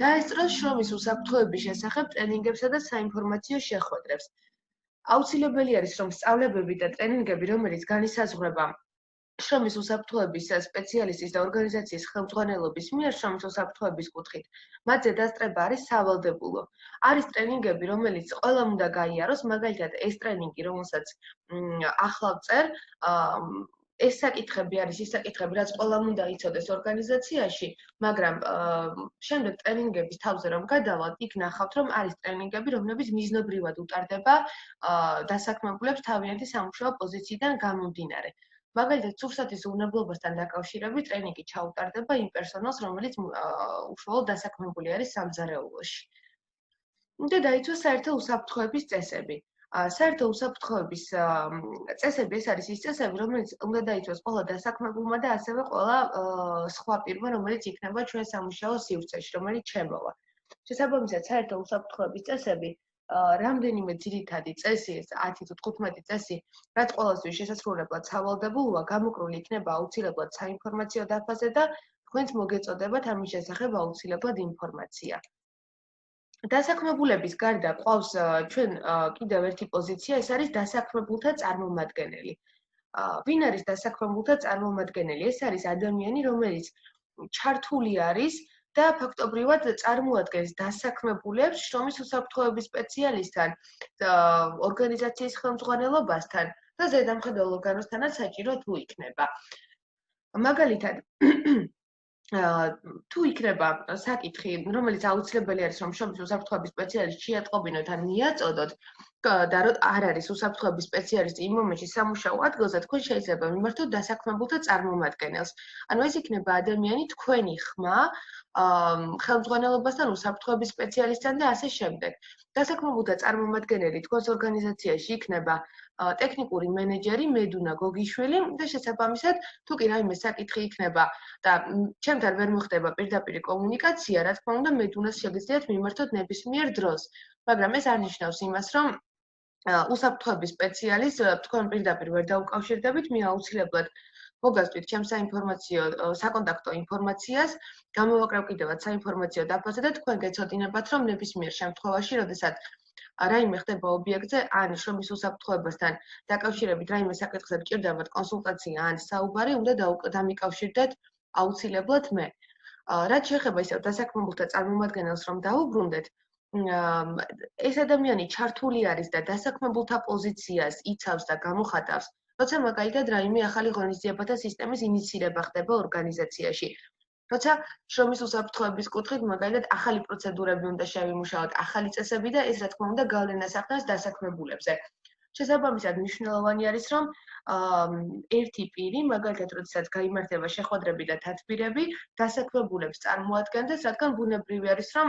დაესწროს შრომის უსაფრთხოების შესახებ ტრენინგებსა და საინფორმაციო შეხვედრებს. აუცილებელი არის, რომ სწავლებები და ტრენინგები, რომელიც განისაზღვრება შრომის უსაფრთხოების სპეციალისტის და ორგანიზაციის ხელმძღვანელობის მიერ შრომის უსაფრთხოების კუთხით, მათზე დასწრება არის სავალდებულო. არის ტრენინგები, რომელიც ყველამ უნდა გაიაროს, მაგალითად ეს ტრენინგი, რომელსაც ახლა ვწერ, ეს საკითხები არის ის საკითხები, რაც ყველამ უნდა იცოდეს ორგანიზაციაში, მაგრამ შემდეგ ტრენინგების თავზე რომ გადავალთ, იქ ნახავთ, რომ არის ტრენინგები, რომლებიც მიზნობრივად უტარდება დასაქმებულებს თავიანთი სამუშაო პოზიციიდან გამომდინარე. მაგალითად, სურსათის უვნებლობასთან დაკავშირებით ტრენინგი ჩაუტარდება იმ პერსონალს, რომელიც უშუალოდ დასაქმებული არის სამზარეულოში. და დაიცვა საერთო უსაფრთხოების წესები. საერთო უსაფრთხოების წესები ეს არის ის წესები, რომელიც უნდა დაიცვას ყველა დასაქმებულმა და ასევე ყველა სხვა პირმა, რომელიც იქნება ჩვენ სამუშაო სივრცეში, რომელიც შემოვა. შესაბამისად, საერთო უსაფრთხოების წესები რამდენიმე ძირითადი წესი, 10 თუ 15 წესი, რაც ყველასთვის შესაძლებლად სავალდებულოა, გამოკრული იქნება აუცილებლად საინფორმაციო დაფაზე და თქვენც მოგეწოდებათ ამის შესახებ აუცილებლად ინფორმაცია. დასაქმებულების გარდა ყავს ჩვენ კიდევ ერთი პოზიცია, ეს არის დასაქმებულთა წარმომადგენელი. ვინ არის დასაქმებულთა წარმომადგენელი? ეს არის ადამიანი, რომელიც ჩართული არის და ფაქტობრივად წარმოადგენს დასაქმებულებს შრომის უსაფრთხოების სპეციალისტთან, ორგანიზაციის ხელმძღვანელობასთან და ზედამხედველ ორგანოსთანაც საჭირო თუ იქნება. მაგალითად, თუ იქნება საკითხი, რომელიც აუცილებელი არის, რომ შრომის უსაფრთხოების სპეციალისტს შეატყობინოთ ან მიაწოდოთ და არ არის უსაფრთხოების სპეციალისტი იმ მომენტში სამუშაო ადგილზე, თქვენ შეიძლება მიმართოთ დასაქმებულთა წარმომადგენელს. ანუ ეს იქნება ადამიანი თქვენი ხმა, ხელმძღვანელობასთან, უსაფრთხოების სპეციალისტთან და ასე შემდეგ. დასაქმებულთა წარმომადგენელი თქვენს ორგანიზაციაში იქნება ტექნიკური მენეჯერი, მედუნა გოგიშვილი და შესაბამისად, თუ კი რაიმე საკითხი იქნება და ჩემთან ვერ მოხდება პირდაპირ კომუნიკაცია, რა თქმა უნდა, მედუნას შეგიძლიათ მიმართოთ ნებისმიერ დროს. მაგრამ ეს არ ნიშნავს იმას, რომ უსაფრთხოების სპეციალისტს თქვენ პირდაპირ ვერ დაუკავშირდებით, მე აუცილებლად მოგასწრით ჩემს საკონტაქტო ინფორმაციას, გამოვაკრავ კიდევაც საინფორმაციო დაფაზე და თქვენ გეცოდინებათ, რომ ნებისმიერ შემთხვევაში, როდესაც რაიმე ხდება ობიექტზე, ან შრომის უსაფრთხოებასთან დაკავშირებით რაიმე საკითხზე გჭირდებათ კონსულტაცია ან საუბარი, უნდა დამიკავშირდეთ აუცილებლად მე. რაც შეეხება ისევ დასაქმებულთა წარმომადგენელს რომ დაუბრუნდეთ, ეს ადამიანი ჩართული არის და დასაქმებულთა პოზიციას იცავს და გამოხატავს, როცა მაგალითად რაიმე ახალი ღონისძიებათა სისტემის ინიცირება ხდება ორგანიზაციაში. როცა შრომის უსაფრთხოების კუთხით მაგალითად ახალი პროცედურები უნდა შევიმუშაოთ, ახალი წესები და ეს რა თქმა უნდა გავლენას ახდენს დასაქმებულებზე. შესაბამისად მნიშვნელოვანი არის, რომ ერთი პირი, მაგალითად, როდესაც გაიმართება შეხვედრები და თათბირები, დასაქმებულებს წარმოადგენდეს, რადგან ბუნებრივი არის, რომ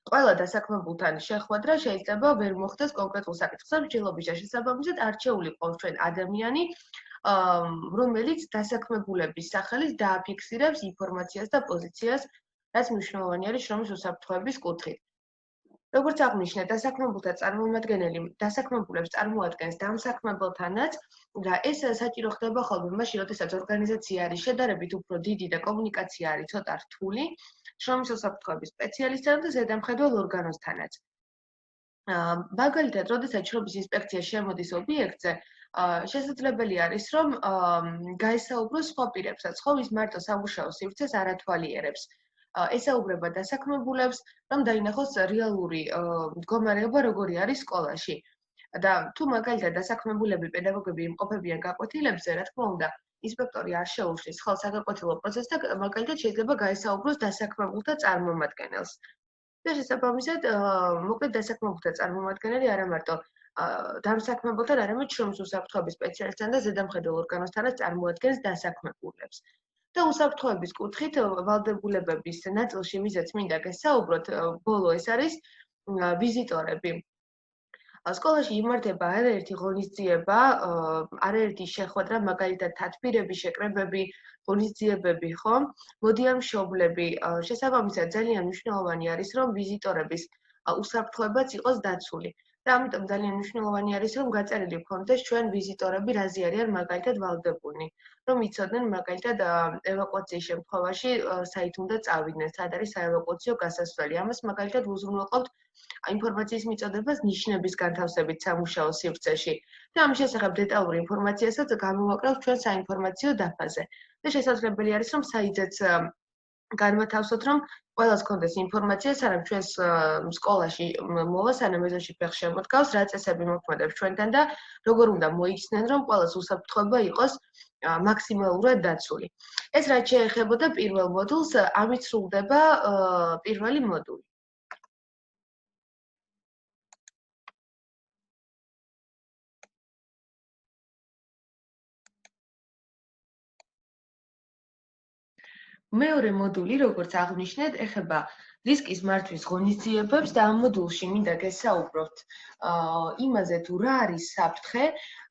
ყველა დასაქმებულთან შეხვედრა შეიძლება ვერ მოხდეს კონკრეტულ საკითხზე მსჯელობის და შესაბამისად არჩეული ყავს ჩვენ ადამიანი, რომელიც დასაქმებულების სახელით დააფიქსირებს ინფორმაციას და პოზიციას, რაც მნიშვნელოვანი არის შრომის უსაფრთხოების კუთხით. როგორც აღნიშნეთ, დასაქმებულთა წარმომადგენელი დასაქმებულებს წარმოადგენს დამსაქმებელთანაც და ეს საჭირო ხდება ხოლმე მაშინ, როდესაც ორგანიზაცია არის შედარებით უფრო დიდი და კომუნიკაცია არის ცოტა რთული, შრომის უსაფრთხოების სპეციალისტთან და ზედამხედველ ორგანოსთანაც. მაგალითად, როდესაც შრომის ინსპექცია შემოდის ობიექტზე, შესაძლებელი არის, რომ გაესაუბროს სხვა პირებსაც, ხო, ის მარტო სამუშაო სივრცეს არ ათვალიერებს. ესაუბრება დასაქმებულებს, რომ დაინახოს რეალური მდგომარეობა როგორი არის სკოლაში. და თუ მაგალითად დასაქმებულები პედაგოგები იმყოფებიან გაკვეთილებზე, რა თქმა უნდა, ინსპექტორი არ შეუშლის ხელს საგაკვეთილო პროცესს და მაგალითად შეიძლება გაესაუბროს დასაქმებულთა წარმომადგენელს. და შესაბამისად, მოკლედ დასაქმებულთა წარმომადგენელი არა მარტო დამსაქმებელთან, არამედ შრომის უსაფრთხოების სპეციალისტთან და ზედამხედველ ორგანოსთანაც წარმოადგენს დასაქმებულებს. და უსაფრთხოების კუთხით ვალდებულებების ნაწილში, ვიზაც მინდა გესაუბროთ, ბოლო ეს არის ვიზიტორები. სკოლაში იმართება არაერთი ღონისძიება, არაერთი შეხვედრა, მაგალითად თათბირები, შეკრებები, ღონისძიებები, ხო? მოდიან მშობლები. შესაბამისად, ძალიან მნიშვნელოვანი არის, რომ ვიზიტორების უსაფრთხოებაც იყოს დაცული. და ამიტომ ძალიან მნიშვნელოვანი არის, რომ გაწერილი ვქონდეს ჩვენ ვიზიტორები რაზე არიან მაგალითად ვალდებულნი, რომ იცოდნენ მაგალითად ევაკუაციის შემთხვევაში საით უნდა წავიდნენ, სად არის საევაკუაციო გასასვლელი. ამას მაგალითად უზრუნველყოფთ ინფორმაციის მიწოდებას ნიშნების განთავსებით სამუშაო სივრცეში და ამ შესახებ დეტალური ინფორმაციასაც გამოვაკრავთ ჩვენ საინფორმაციო დაფაზე. და შესაძლებელი არის, რომ საიძეც განვათავსოთ, რომ ყველას კონდეს ინფორმაცია, სანამ ჩვენს სკოლაში მოვა, სანამ ეზოში ფეხ შემოდგავს, რა წესები მოქმედებს ჩვენთან და როგორ უნდა მოიხსნენ, რომ ყველას უსაფრთხოება იყოს მაქსიმალურად დაცული. ეს რაც შეეხებოდა პირველ მოდულს, ამით სრულდება პირველი მოდული. მეორე მოდული, როგორც აღნიშნეთ, ეხება რისკის მართვის ღონისძიებებს და ამ მოდულში მინდა გესაუბროთ იმაზე, თუ რა არის საფრთხე,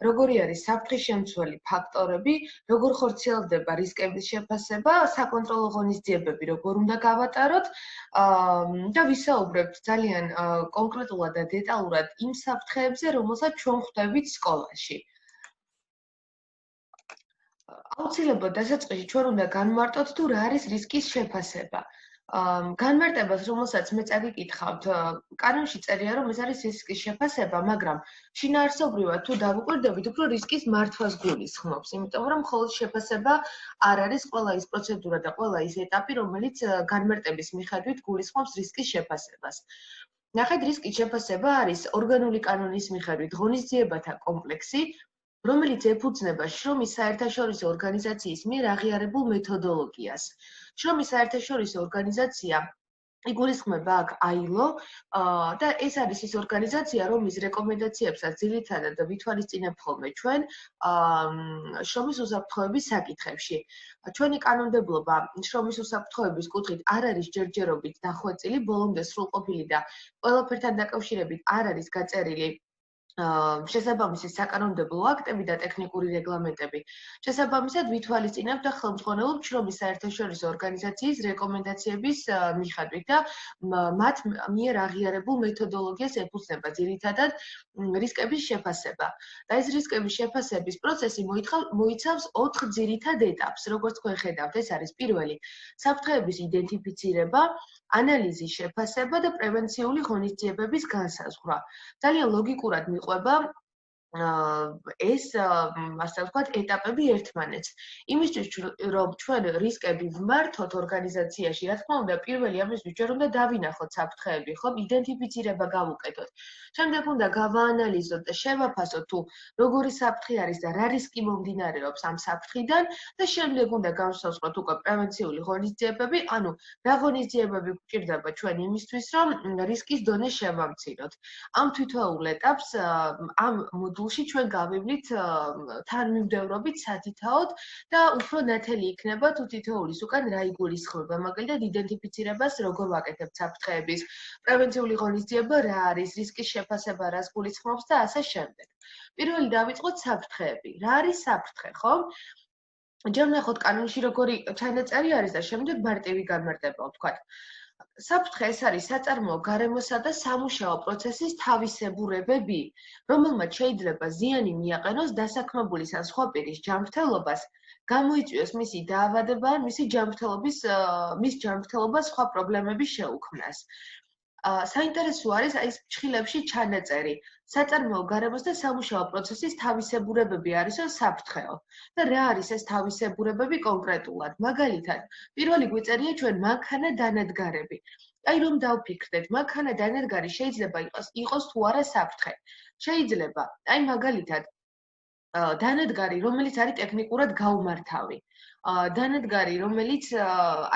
როგორი არის საფრთხის შემცველი ფაქტორები, როგორ ხორციელდება რისკების შეფასება, საკონტროლო ღონისძიებები როგორ უნდა გავატაროთ და ვისაუბრებთ ძალიან კონკრეტულად და დეტალურად იმ საფრთხეებზე, რომელსაც ჩვენ ხვდებით სკოლაში. აუცილებლად დასაწყისში ჩვენ უნდა განმარტოთ თუ რა არის რისკის შეფასება. განმარტებას, რომელსაც მე წაგიკითხავთ, კანონში წერია, რომ ეს არის რისკის შეფასება, მაგრამ შინაარსობრივად თუ დავუკვირდებით, უფრო რისკის მართვას გულისხმობს, იმიტომ რომ მხოლოდ შეფასება არ არის ყველა ის პროცედურა და ყველა ის ეტაპი, რომელიც განმარტების მიხედვით გულისხმობს რისკის შეფასებას. ნახეთ, რისკის შეფასება არის ორგანული კანონის მიხედვით ღონისძიებათა კომპლექსი, რომელიც ეფუძნება შრომის საერთაშორისო ორგანიზაციის მიერ აღიარებულ მეთოდოლოგიას. შრომის საერთაშორისო ორგანიზაცია იგულისხმება აქ ILO და ეს არის ის ორგანიზაცია, რომლის რეკომენდაციებსაც ძირითადად ვითვალისწინებ ხოლმე ჩვენ შრომის უსაფრთხოების საკითხებში. ჩვენი კანონმდებლობა შრომის უსაფრთხოების კუთხით არ არის ჯერჯერობით დახვეწილი, ბოლომდე სრულყოფილი და ყველაფერთან დაკავშირებით არ არის გაწერილი შესაბამისი საკანონმდებლო აქტები და ტექნიკური რეგლამენტები. შესაბამისად ვითვალისწინებთ და ხელმძღვანელობთ შრომის საერთაშორისო ორგანიზაციის რეკომენდაციების მიხედვით და მათ მიერ აღიარებულ მეთოდოლოგიას ეფუძნება ძირითადად რისკების შეფასება. და ეს რისკების შეფასების პროცესი მოიცავს 4 ძირითად ეტაპს. როგორც თქვენ ხედავთ, ეს არის პირველი საფრთხეების იდენტიფიცირება, ანალიზი, შეფასება და პრევენციული ღონისძიებების განსაზღვრა. ძალიან ლოგიკურად მიყვება ეს ასე ვთქვათ ეტაპები ერთმანეთს. იმისთვის რომ ჩვენ რისკები ვმართოთ ორგანიზაციაში, რა თქმა უნდა, პირველი ამისთვის ჩვენ უნდა დავინახოთ საფრთხეები, ხო, იდენტიფიცირება გავუკეთოთ. შემდეგ უნდა გავაანალიზოთ და შევაფასოთ თუ როგორი საფრთხე არის და რა რისკი მომდინარეობს ამ საფრთხიდან და შემდეგ უნდა გავსაზღვროთ უკვე პრევენციული ღონისძიებები, ანუ რა ღონისძიებები გვჭირდება ჩვენ იმისთვის, რომ რისკის დონე შევამციროთ. ამ თითოეულ ეტაპს ამ მოდულში ჩვენ გავივლით თანმიმდევრობით სათითაოდ და უფრო ნათელი იქნება თუ თითოეულის უკან რა იგულისხმება. მაგალითად, იდენტიფიცირებას როგორ ვაკეთებთ საფრთხეების, პრევენციული ღონისძიება რა არის, რისკის შეფასება რას გულისხმობს და ასე შემდეგ. პირველი დავიწყოთ საფრთხეები. რა არის საფრთხე, ხო? ჯერ ვნახოთ კანონში როგორი ჩანაწერი არის და შემდეგ მარტივი განმარტება ვთქვათ. საფრთხე ეს არის საწარმოო გარემოსა და სამუშაო პროცესის თავისებურებები, რომელმაც შეიძლება ზიანი მიაყენოს დასაქმებულის ან სხვა პირის ჯანმრთელობას, გამოიწვიოს მისი დაავადება ან მის ჯანმრთელობას სხვა პრობლემების შეუქმნას. საინტერესო არის ეს ფრჩხილებში ჩანაწერი. საწარმოო გარემოს და სამუშაო პროცესის თავისებურებები არისო საფრთხეო. და რა არის ეს თავისებურებები კონკრეტულად? მაგალითად, პირველი გვიწერია ჩვენ მანქანა დანადგარები. აი რომ დავფიქრდეთ, მანქანა დანადგარი შეიძლება იყოს თუ არა საფრთხე. შეიძლება, აი მაგალითად, დანადგარი, რომელიც არის ტექნიკურად გაუმართავი. დანადგარი, რომელიც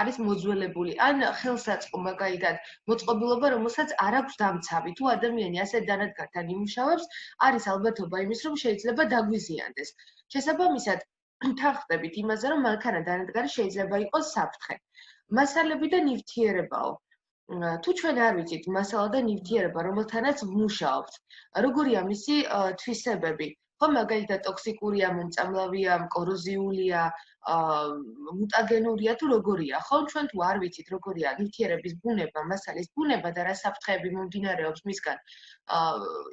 არის მოძველებული, ან ხელსაწყო, მაგალითად, მოწყობილობა, რომელსაც არ აქვს დამცავი. თუ ადამიანი ასე დანადგართან იმუშავებს, არის ალბათობა იმის, რომ შეიძლება დაგვიზიანდეს. შესაბამისად, თანხმდებით იმაზე, რომ მანქანა დანადგარი შეიძლება იყოს საფრთხე. მასალები და ნივთიერებაო. თუ ჩვენ არ ვიცით მასალა და ნივთიერება, რომელთანაც ვმუშაობთ, როგორია მისი თვისებები? ხო, მაგალითად, ტოქსიკურია, მომწამლავია, კოროზიულია, მუტაგენურია თუ როგორია, ხო? ჩვენ თუ არ ვიცით როგორია ნივთიერების ბუნება, მასალის ბუნება და რა საფრთხეები მომდინარეობს მისგან,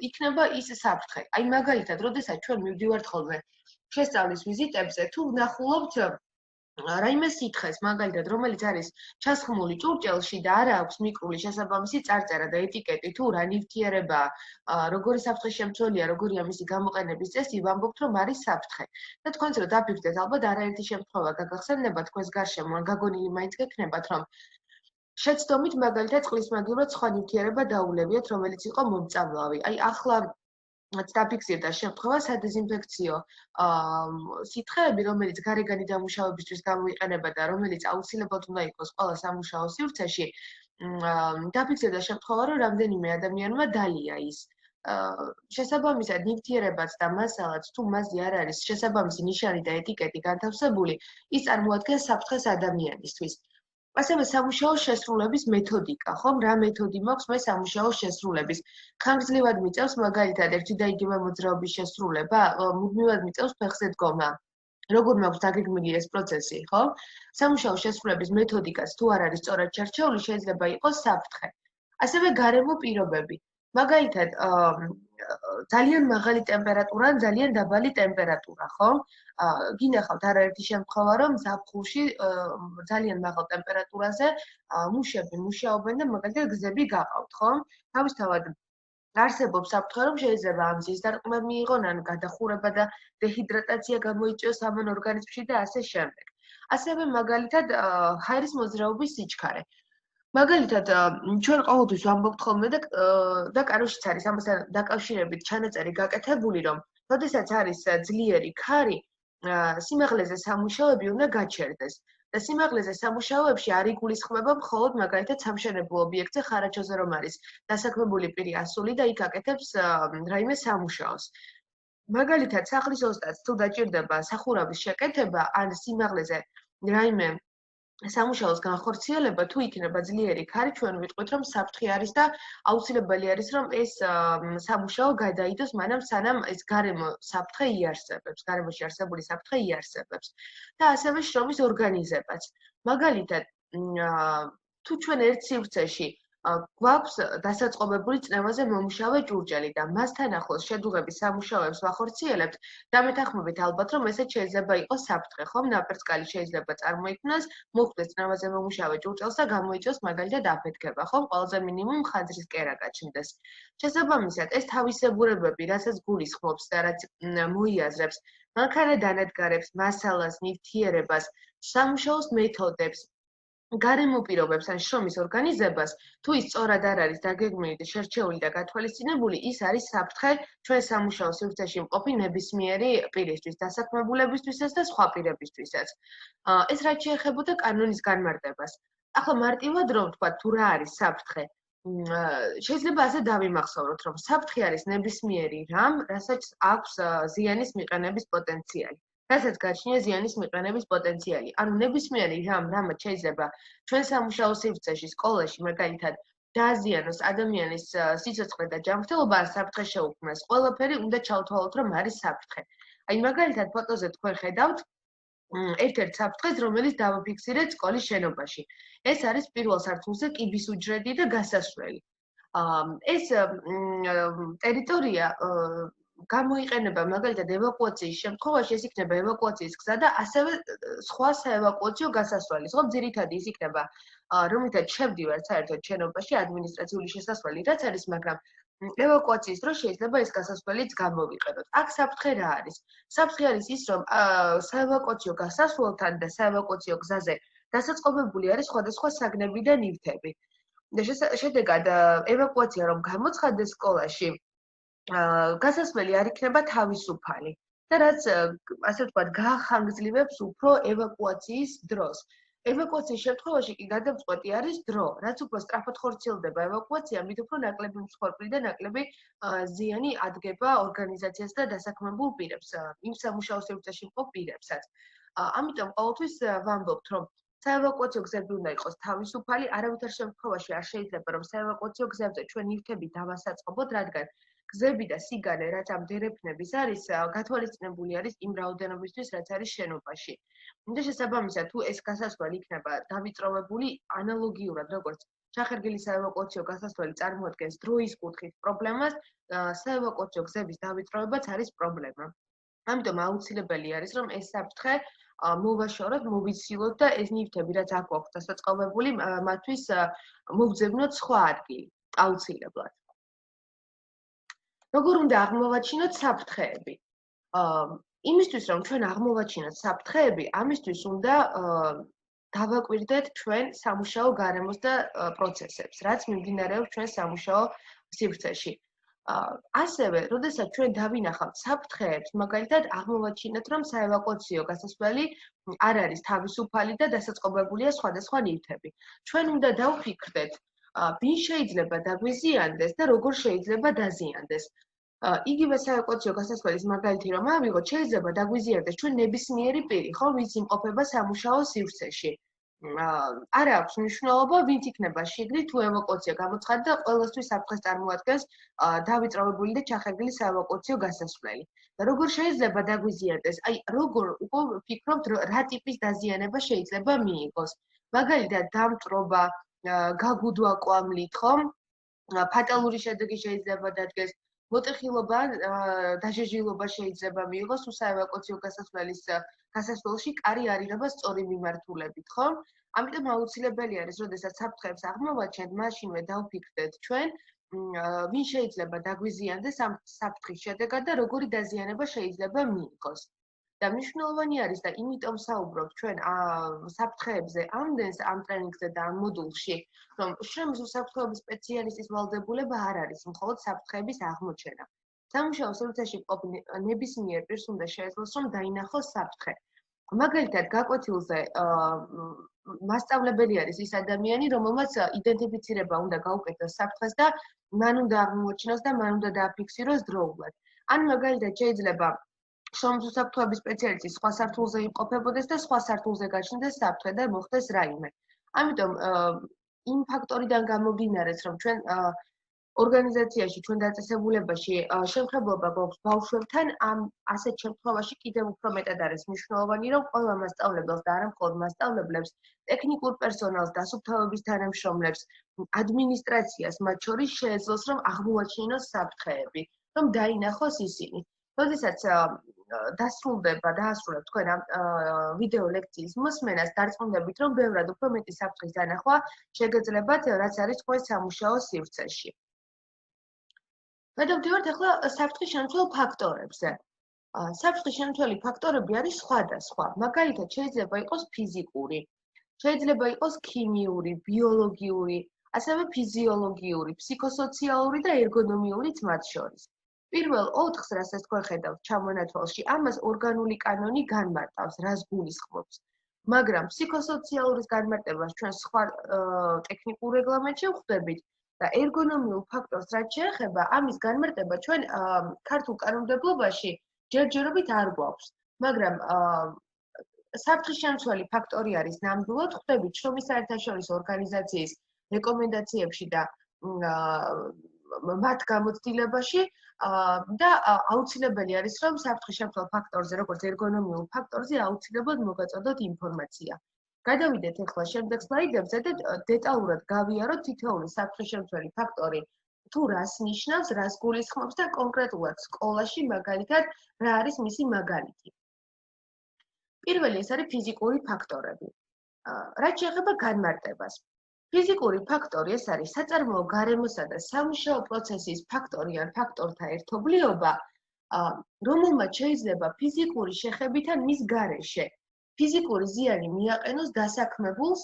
იქნება ის საფრთხე. აი მაგალითად, როდესაც ჩვენ მივდივართ ხოლმე შესწავლის ვიზიტებზე, თუ ვნახულობთ რაიმე სითხეს, მაგალითად, რომელიც არის ჩასხმული ჭურჭელში და არა აქვს მიკრული შესაბამისი წარწერა და ეტიკეტი, თუ რა ნივთიერებაა, როგორი საფრთხე შემცველია, როგორია მისი გამოყენების წესი, ვამბობთ, რომ არის საფრთხე. და თქვენც რო დაფიქრდეთ, ალბათ არაერთი შემთხვევა გაგახსენებათ თქვენს გარშემო, ან გაგონილი მაინც გექნებათ, რომ შეცდომით მაგალითად წყლის მაგივრად სხვა ნივთიერება დაულებიათ, რომელიც იყო მომწამლავი. აი ახლა დაფიქსირდა შემთხვევა სადეზინფექციო სითხეები, რომელიც გარეგანი დამუშავებისთვის გამოიყენება და რომელიც აუცილებლად უნდა იყოს ყველა სამუშაო სივრცეში, დაფიქსირდა შემთხვევა, რომ რამდენიმე ადამიანმა დალია ის. შესაბამისად, ნივთიერებაც და მასალაც თუ მასზე არ არის შესაბამისი ნიშანი და ეტიკეტი განთავსებული, ის წარმოადგენს საფრთხეს ადამიანისთვის. ასევე სამუშაო შესრულების მეთოდიკა, ხომ? რა მეთოდი მაქვს მე სამუშაო შესრულების? ხანგრძლივად მიწევს მაგალითად ერთი და იგივე მოძრაობის შესრულება, მუდმივად მიწევს ფეხზე დგომა. როგორ მაქვს დაგეგმილი ეს პროცესი, ხო? სამუშაო შესრულების მეთოდიკაც თუ არ არის სწორად შერჩეული, შეიძლება იყოს საფრთხე. ასევე გარემო პირობები. მაგალითად, ძალიან მაღალი ტემპერატურა ან ძალიან დაბალი ტემპერატურა, ხო? გინახავთ არაერთი შემთხვევა, რომ ზაფხულში ძალიან მაღალ ტემპერატურაზე მუშები მუშაობენ და მაგალითად გზები გაყავთ, ხო? თავისთავად არსებობს საფრთხე, რომ შეიძლება ამ მზის დარტყმა მიიღონ, ან გადახურება და დეჰიდრატაცია გამოიწვიოს ამან ორგანიზმში და ასე შემდეგ. ასევე მაგალითად ჰაერის მოძრაობის სიჩქარე. მაგალითად, ჩვენ ყოველთვის ვამბობთ ხოლმე და კანონშიც არის ამასთან დაკავშირებით ჩანაწერი გაკეთებული, რომ როდესაც არის ძლიერი ქარი, სიმაღლეზე სამუშაოები უნდა გაჩერდეს. და სიმაღლეზე სამუშაოებში არ იგულისხმება მხოლოდ მაგალითად სამშენებლო ობიექტზე ხარაჩოზე რომ არის დასაქმებული პირი ასული და იქ აკეთებს რაიმე სამუშაოს. მაგალითად, სახლის ოსტატს თუ დაჭირდება სახურავის შეკეთება ან სიმაღლეზე რაიმე სამუშაოს განხორციელება, თუ იქნება ძლიერი ქარი, ჩვენ ვიტყვით, რომ საფრთხე არის და აუცილებელი არის, რომ ეს სამუშაო გადაიდოს მანამ, სანამ ეს გარემო საფრთხე იარსებებს, გარემოში არსებული საფრთხე იარსებებს. და ასევე შრომის ორგანიზებაც. მაგალითად, თუ ჩვენ ერთ სივრცეში გვაქვს დასაწყობებული წნევაზე მომუშავე ჭურჭელი და მასთან ახლოს შედუღების სამუშაოებს ვახორციელებთ, დამეთანხმებით ალბათ, რომ ესეც შეიძლება იყოს საფრთხე, ხომ? ნაპერწკალი შეიძლება წარმოიქმნას, მოხვდეს წნევაზე მომუშავე ჭურჭელს და გამოიწვიოს მაგალითად აფეთქება, ხომ? ყველაზე მინიმუმ ხანძრის კერა გაჩნდეს. შესაბამისად, ეს თავისებურებები, რასაც გულისხმობს და რაც მოიაზრებს მანქანადანადგარებს, მასალას, ნივთიერებას, სამუშაოს მეთოდებს, გარემო პირობებს ან შრომის ორგანიზებას, თუ ის სწორად არ არის დაგეგმილი და შერჩეული და გათვალისწინებული, ის არის საფრთხე ჩვენ სამუშაო სივრცეში მყოფი ნებისმიერი პირისთვის, დასაქმებულებისთვისაც და სხვა პირებისთვისაც. ეს რაც შეეხებოდა კანონის განმარტებას. ახლა მარტივად რომ ვთქვა, თუ რა არის საფრთხე, შეიძლება ასე დავიმახსოვროთ, რომ საფრთხე არის ნებისმიერი რამ, რასაც აქვს ზიანის მიყენების პოტენციალი. რასაც გააჩნია ზიანის მიყენების პოტენციალი. ანუ ნებისმიერი რამ, რამაც შეიძლება ჩვენ სამუშაო სივრცეში, სკოლაში, მაგალითად, დააზიანოს ადამიანის სიცოცხლე და ჯანმრთელობა, ან საფრთხე შეუქმნას, ყველაფერი უნდა ჩავთვალოთ, რომ არის საფრთხე. აი, მაგალითად, ფოტოზე თქვენ ხედავთ ერთ-ერთ საფრთხეს, რომელიც დავაფიქსირეთ სკოლის შენობაში. ეს არის პირველ სართულზე კიბის უჯრედი და გასასვლელი. ეს ტერიტორია გამოიყენება მაგალითად ევაკუაციის შემთხვევაში, ეს იქნება ევაკუაციის გზა და ასევე სხვა საევაკუაციო გასასვლელი. ხო, ძირითადად ის იქნება, რომლითაც შევდივართ საერთოდ შენობაში ადმინისტრაციული შესასვლელი, რაც არის, მაგრამ ევაკუაციის დროს შეიძლება ეს გასასვლელიც გამოვიყენოთ. აქ საფრთხე რა არის? საფრთხე არის ის, რომ საევაკუაციო გასასვლელთან და საევაკუაციო გზაზე დასაწყობებული არის სხვადასხვა საგნები და ნივთები. და შედეგად ევაკუაცია რომ გამოცხადდეს სკოლაში, გასასვლელი არ იქნება თავისუფალი და რაც ასე ვთქვათ, გაახანგრძლივებს უფრო ევაკუაციის დროს. ევაკუაციის შემთხვევაში კი გადამწყვეტი არის დრო, რაც უფრო სწრაფად ხორციელდება ევაკუაცია, მით უფრო ნაკლები მსხვერპლი და ნაკლები ზიანი ადგება ორგანიზაციას და დასაქმებულ პირებს, იმ სამუშაო სივრცეში მყოფ პირებსაც. ამიტომ ყოველთვის ვამბობთ, რომ საევაკუაციო გზები უნდა იყოს თავისუფალი, არავითარ შემთხვევაში არ შეიძლება რომ საევაკუაციო გზებზე ჩვენ ნივთები დავასაწყობოთ, რადგან გზები და სიგანე, რაც ამ დერეფნების არის, გათვალისწინებული არის იმ რაოდენობისთვის, რაც არის შენობაში. და შესაბამისად, თუ ეს გასასვლელი იქნება დავიწროვებული ანალოგიურად, როგორც ჩახერგილი საევაკუაციო გასასვლელი წარმოადგენს დროის კუთხით პრობლემას, საევაკუაციო გზების დავიწროვებაც არის პრობლემა. ამიტომ აუცილებელი არის, რომ ეს საფრთხე მოვაშოროთ, მოვიცილოთ და ეს ნივთები, რაც აქ გვაქვს დასაწყობებული, მათთვის მოვძებნოთ სხვა ადგილი, აუცილებლად. როგორ უნდა აღმოვაჩინოთ საფრთხეები? იმისთვის, რომ ჩვენ აღმოვაჩინოთ საფრთხეები, ამისთვის უნდა დავაკვირდეთ ჩვენ სამუშაო გარემოს და პროცესებს, რაც მიმდინარეობს ჩვენ სამუშაო სივრცეში. ასევე, როდესაც ჩვენ დავინახავთ საფრთხეებს, მაგალითად, აღმოვაჩინოთ, რომ საევაკუაციო გასასვლელი არ არის თავისუფალი და დასაწყობებულია სხვადასხვა ნივთები. ჩვენ უნდა დავფიქრდეთ, ვინ შეიძლება დაგვიზიანდეს და როგორ შეიძლება დაზიანდეს. იგივე საევაკუაციო გასასვლელის მაგალითი რომ ავიღოთ, შეიძლება დაგვიზიანდეს ჩვენ ნებისმიერი პირი, ხო, ვინც იმყოფება სამუშაო სივრცეში. არ აქვს მნიშვნელობა, ვინც იქნება შიგნით, თუ ევაკუაცია გამოცხადდა და ყველასთვის საფრთხეს წარმოადგენს დავიწროვებული და ჩახერგილი საევაკუაციო გასასვლელი. და როგორ შეიძლება დაგვიზიანდეს? აი, როგორ ვფიქრობთ, რა ტიპის დაზიანება შეიძლება მიიღოს? მაგალითად, დამტრობა, გაგუდვა კვამლით, ხო? ფატალური შედეგი შეიძლება დადგეს, მოტეხილობა, დაჟეჟილობა შეიძლება მიიღოს თუ საევაკუაციო გასასვლელში კარი არ იღება სწორი მიმართულებით, ხო? ამიტომ აუცილებელი არის, როდესაც საფრთხეებს აღმოვაჩენთ, მაშინვე დავფიქრდეთ ჩვენ, ვინ შეიძლება დაგვიზიანდეს ამ საფრთხის შედეგად და როგორი დაზიანება შეიძლება მიიღოს. და მნიშვნელოვანი არის და იმიტომ საუბრობთ ჩვენ საფრთხეებზე ამდენს ამ ტრენინგზე და ამ მოდულში, რომ შრომის უსაფრთხოების სპეციალისტის ვალდებულება არ არის მხოლოდ საფრთხეების აღმოჩენა. სამუშაო სივრცეში მყოფ ნებისმიერ პირს უნდა შეეძლოს, რომ დაინახოს საფრთხე. მაგალითად, გაკვეთილზე მასწავლებელი არის ის ადამიანი, რომელმაც იდენტიფიცირება უნდა გაუკეთოს საფრთხეს და მან უნდა აღმოაჩინოს და მან უნდა დააფიქსიროს დროულად. ან მაგალითად შეიძლება შრომის უსაფრთხოების სპეციალისტი სხვა სართულზე იმყოფებოდეს და სხვა სართულზე გაჩნდეს საფრთხე და მოხდეს რაიმე. ამიტომ იმ ფაქტორიდან გამომდინარე, რომ ჩვენ ორგანიზაციაში, ჩვენ დაწესებულებაში შემხებლობა გვაქვს ბავშვებთან, ამ ასეთ შემთხვევაში კიდევ უფრო მეტად არის მნიშვნელოვანი, რომ ყველა მასწავლებელს და არა მხოლოდ მასწავლებლებს, ტექნიკურ პერსონალს, დასუფთავების თანამშრომლებს, ადმინისტრაციას მათ შორის შეეძლოს, რომ აღმოაჩინოს საფრთხეები, რომ დაინახოს ისინი. როდესაც დაასრულებთ თქვენ ამ ვიდეო ლექციის მოსმენას, დარწმუნდებით, რომ ბევრად უფრო მეტი საფრთხის დანახვა შეგეძლებათ, რაც არის თქვენ სამუშაო სივრცეში. გადავდივართ ახლა საფრთხის შემცველ ფაქტორებზე. საფრთხის შემცველი ფაქტორები არის სხვადასხვა. მაგალითად, შეიძლება იყოს ფიზიკური, შეიძლება იყოს ქიმიური, ბიოლოგიური, ასევე ფიზიოლოგიური, ფსიქოსოციალური და ერგონომიურიც მათ შორის. პირველ 4-ს, რასაც თქვენ ხედავთ ჩამონათვალში, ამას ორგანული კანონი განმარტავს, რას გულისხმობს. მაგრამ ფსიქოსოციალურის განმარტებას ჩვენ სხვა ტექნიკურ რეგლამენტში ვხვდებით და ერგონომიულ ფაქტორს რაც შეეხება, ამის განმარტება ჩვენ ქართულ კანონმდებლობაში ჯერჯერობით არ გვაქვს. მაგრამ საფრთხის შემცველი ფაქტორი არის ნამდვილად, ხვდებით შრომის საერთაშორისო ორგანიზაციის რეკომენდაციებში და მათ გამოცდილებაში და აუცილებელი არის, რომ საფრთხის შემცველ ფაქტორზე, როგორც ერგონომიულ ფაქტორზე, აუცილებლად მოგაწოდოთ ინფორმაცია. გადავიდეთ ახლა შემდეგ სლაიდებზე და დეტალურად გავიაროთ თითოეული საფრთხის შემცველი ფაქტორი, თუ რას ნიშნავს, რას გულისხმობს და კონკრეტულად სკოლაში მაგალითად რა არის მისი მაგალითი. პირველი ეს არის ფიზიკური ფაქტორები. რაც შეეხება განმარტებას. ფიზიკური ფაქტორი ეს არის საწარმოო გარემოსა და სამუშაო პროცესის ფაქტორი ან ფაქტორთა ერთობლიობა, რომელმაც შეიძლება ფიზიკური შეხებიდან მის გარეშე ფიზიკური ზიანი მიაყენოს დასაქმებულს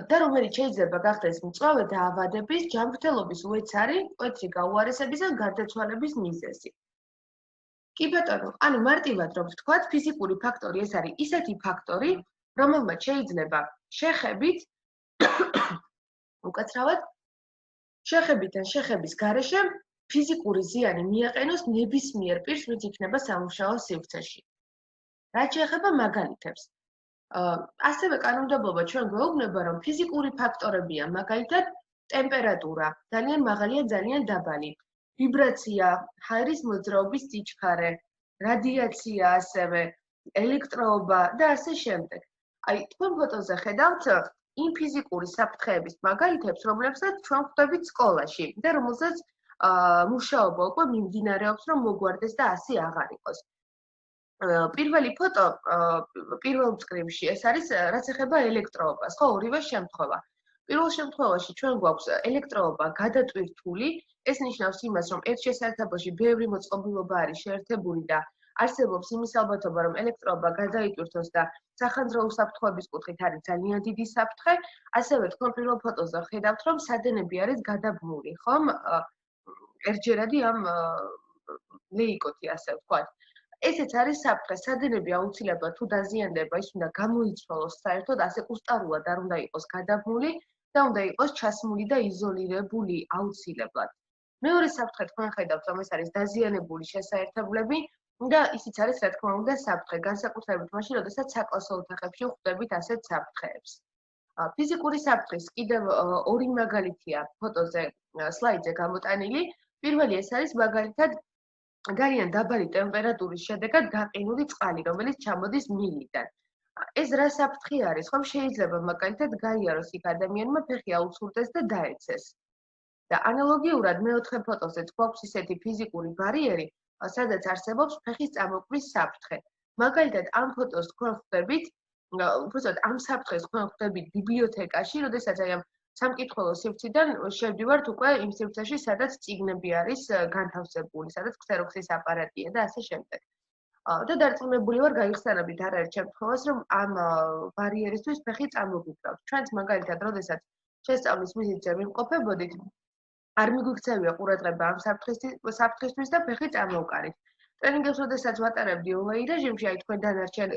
და რომელიც შეიძლება გახდეს მწვავე დაავადების, ჯანმრთელობის უეცარი, მკვეთრი გაუარესების ან გარდაცვალების მიზეზი. კი ბატონო, ანუ მარტივად რომ ვთქვათ, ფიზიკური ფაქტორი ეს არის ისეთი ფაქტორი, რომელმაც შეიძლება შეხებით უკაცრავად შეხებით ან შეხების გარეშე ფიზიკური ზიანი მიაყენოს ნებისმიერ პირს, ვინც იქნება სამუშაო სივრცეში. რაც შეეხება მაგალითებს. ასევე კანონმდებლობა ჩვენ გვეუბნება, რომ ფიზიკური ფაქტორებია მაგალითად ტემპერატურა, ძალიან მაღალი ან ძალიან დაბალი, ვიბრაცია, ჰაერის მოძრაობის სიჩქარე, რადიაცია ასევე, ელექტროობა და ასე შემდეგ. აი, თქვენ ფოტოზე ხედავთ იმ ფიზიკური საფრთხეების მაგალითებს, რომლებსაც ჩვენ ხვდებით სკოლაში და რომელსაც მუშაობა უკვე მიმდინარეობს, რომ მოგვარდეს და ასე აღარ იყოს. პირველი ფოტო პირველ მწკრივში ეს არის რაც ეხება ელექტროობას, ხო, ორივე შემთხვევა. პირველ შემთხვევაში ჩვენ გვაქვს ელექტროობა გადატვირთული, ეს ნიშნავს იმას, რომ ერთ შესაერთებაში ბევრი მოწყობილობა არის შეერთებული და არსებობს იმის ალბათობა, რომ ელექტროობა გადაიტვირთოს და სახანძრო უსაფრთხოების კუთხით არის ძალიან დიდი საფრთხე. ასევე თქვენ პირველ ფოტოზე ხედავთ, რომ სადენები არის გადაბმული, ხომ? ერთჯერადი ამ ლეიკოთი, ასე ვთქვათ. ესეც არის საფრთხე, სადენები აუცილებლად თუ დაზიანდება, ის უნდა გამოიცვალოს საერთოდ, ასე კუსტარულად არ უნდა იყოს გადაბმული და უნდა იყოს ჩასმული და იზოლირებული აუცილებლად. მეორე საფრთხე თქვენ ხედავთ, რომ ეს არის დაზიანებული შესაერთებლები და ისიც არის, რა თქმა უნდა, საფრთხე, განსაკუთრებით მაშინ, როდესაც საკლასო ოთახებში ვხვდებით ასეთ საფრთხეებს. ფიზიკური საფრთხის კიდევ ორი მაგალითია ფოტოზე, სლაიდზე გამოტანილი. პირველი ეს არის მაგალითად ძალიან დაბალი ტემპერატურის შედეგად გაყინული წყალი, რომელიც ჩამოდის მილიდან. ეს რა საფრთხე არის, ხომ შეიძლება მაგალითად გაიაროს იქ ადამიანმა, ფეხი აუცურდეს და დაეცეს. და ანალოგიურად მეოთხე ფოტოზეც გვაქვს ისეთი ფიზიკური ბარიერი, სადაც არსებობს ფეხის წამოკვრის საფრთხე. მაგალითად, ამ ფოტოს თქვენ ხვდებით, უბრალოდ ამ საფრთხეს თქვენ ხვდებით ბიბლიოთეკაში, როდესაც აი ამ სამკითხველო სივრციდან შევდივართ უკვე იმ სივრცეში, სადაც წიგნები არის განთავსებული, სადაც ქსეროქსის აპარატია და ასე შემდეგ. და დარწმუნებული ვარ, გაიხსენებით არაერთ შემთხვევას, რომ ამ ბარიერისთვის ფეხი წამოგუკლავთ. ჩვენც მაგალითად, როდესაც შესწავლის ვიზიტზე ვიმყოფებოდით, არ მიგვიქცევია ყურადღება ამ საფრთხისთვის და ფეხი წამოვკარით. ტრენინგებს როდესაც ვატარებდი online რეჟიმში, აი თქვენ დანარჩენ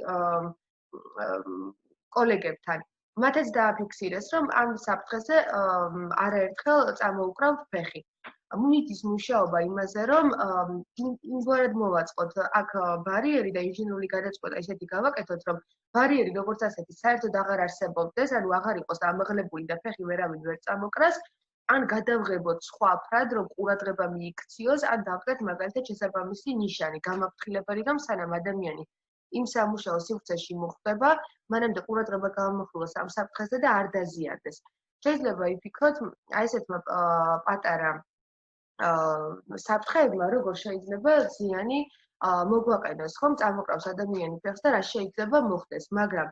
კოლეგებთან, მათაც დააფიქსირეს, რომ ამ საფრთხეზე არაერთხელ წამოუკრავთ ფეხი. მითის მუშაობა იმაზე, რომ იმგვარად მოვაწყოთ აქ ბარიერი და ინჟინერული გადაწყვეტა ისეთი გავაკეთოთ, რომ ბარიერი როგორც ასეთი საერთოდ აღარ არსებობდეს, ანუ აღარ იყოს ამაღლებული და ფეხი ვერავინ ვერ წამოკრას, ან გადავღებოთ სხვა ფრად, რომ ყურადღება მიიქციოს, ან დავდგეთ მაგალითად შესაბამისი ნიშანი, გამაფრთხილებელი, რომ სანამ ადამიანი იმ სამუშაო სივრცეში მოხვდება, მანამდე ყურადღება გამომხილოს ამ საფრთხეზე და არ დაზიანდეს. შეიძლება იფიქროთ, აი ესეთმა პატარა საფრთხეებმა როგორ შეიძლება ზიანი მოგვაყენოს, ხომ წამოყრავს ადამიანი ფეხს და რა შეიძლება მოხდეს, მაგრამ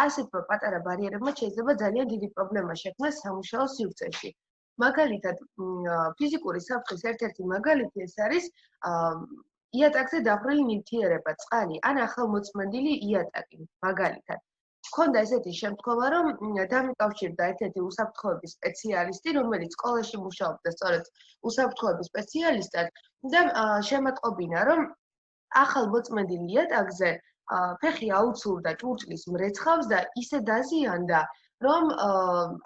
ასეთმა პატარა ბარიერებმა შეიძლება ძალიან დიდი პრობლემა შექმნას სამუშაო სივრცეში. მაგალითად, ფიზიკური საფრთხის ერთ-ერთი მაგალითი ეს არის იატაკზე დახრილი ნივთიერება, წყალი ან ახალმოწმენდილი იატაკი, მაგალითად. Ქონდა ესეთი შემთხვევა, რომ დამიკავშირდა ერთ-ერთი უსაფრთხოების სპეციალისტი, რომელიც სკოლაში მუშაობდა სწორედ უსაფრთხოების სპეციალისტად და შემატყობინა, რომ ახალმოწმენდილ იატაკზე ფეხი აუცურდა ჭურჭლის მრეცხავს და ისე დაზიანდა, რომ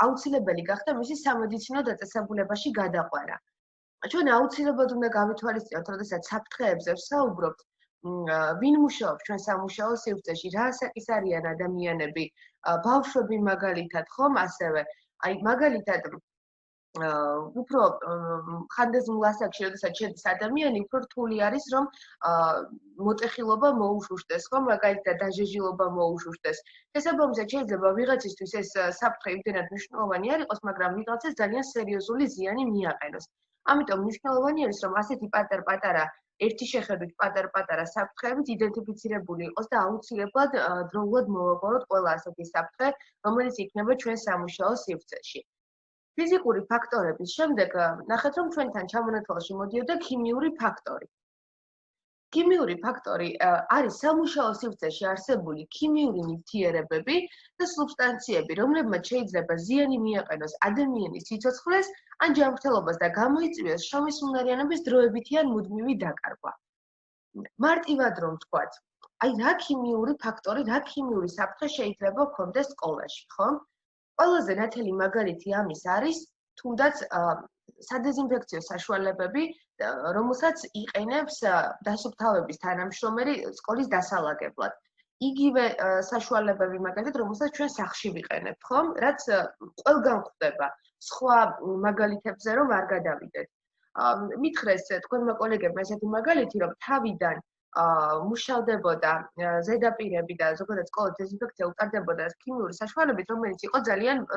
აუცილებელი გახდა მისი სამედიცინო დაწესებულებაში გადაყვანა. ჩვენ აუცილებლად უნდა გავითვალისწინოთ, როდესაც საფრთხეებზე ვსაუბრობთ, ვინ მუშაობს ჩვენ სამუშაო სივრცეში, რა ასაკის არიან ადამიანები, ბავშვები მაგალითად, ხომ ასევე. აი მაგალითად უფრო ხანდაზმულ ასაკში, როდესაც შედის ადამიანი, უფრო რთული არის, რომ მოტეხილობა მოუშუშდეს, ხომ მაგალითად დაჟეჟილობა მოუშუშდეს. შესაბამისად შეიძლება ვიღაცისთვის ეს საფრთხე იმდენად მნიშვნელოვანი არ იყოს, მაგრამ ვიღაცას ძალიან სერიოზული ზიანი მიაყენოს. ამიტომ მნიშვნელოვანი არის, რომ ასეთი პატარ-პატარა ერთი შეხედვით პატარ-პატარა საფრთხეებით იდენტიფიცირებული იყოს და აუცილებლად დროულად მოვაგვაროთ ყველა ასეთი საფრთხე, რომელიც იქნება ჩვენ სამუშაო სივრცეში. ფიზიკური ფაქტორების შემდეგ ნახეთ, რომ ჩვენთან ჩამონათვალში მოდიოდა ქიმიური ფაქტორი. ქიმიური ფაქტორი არის სამუშაო სივრცეში არსებული ქიმიური ნივთიერებები და სუბსტანციები, რომლებმაც შეიძლება ზიანი მიაყენოს ადამიანის სიცოცხლეს ან ჯანმრთელობას და გამოიწვიოს შრომის უნარიანობის დროებითი ან მუდმივი დაკარგვა. მარტივად რომ ვთქვათ, აი რა ქიმიური ფაქტორი, რა ქიმიური საფრთხე შეიძლება გქონდეს სკოლაში, ხო? ყველაზე ნათელი მაგალითი ამის არის თუნდაც სადეზინფექციო საშუალებები, რომელსაც იყენებს დასუფთავების თანამშრომელი სკოლის დასალაგებლად. იგივე საშუალებები მაგალითად, რომელსაც ჩვენ სახლში ვიყენებთ, ხომ? რაც ყველგან გვხვდება. სხვა მაგალითებზე რომ არ გადავიდეთ. მითხრეს თქვენმა კოლეგებმა ესეთი მაგალითი, რომ თავიდან მუშავდებოდა ზედაპირები და ზოგადად სკოლის დეზინფექცია utარდებოდა ქიმიური საშუალებით,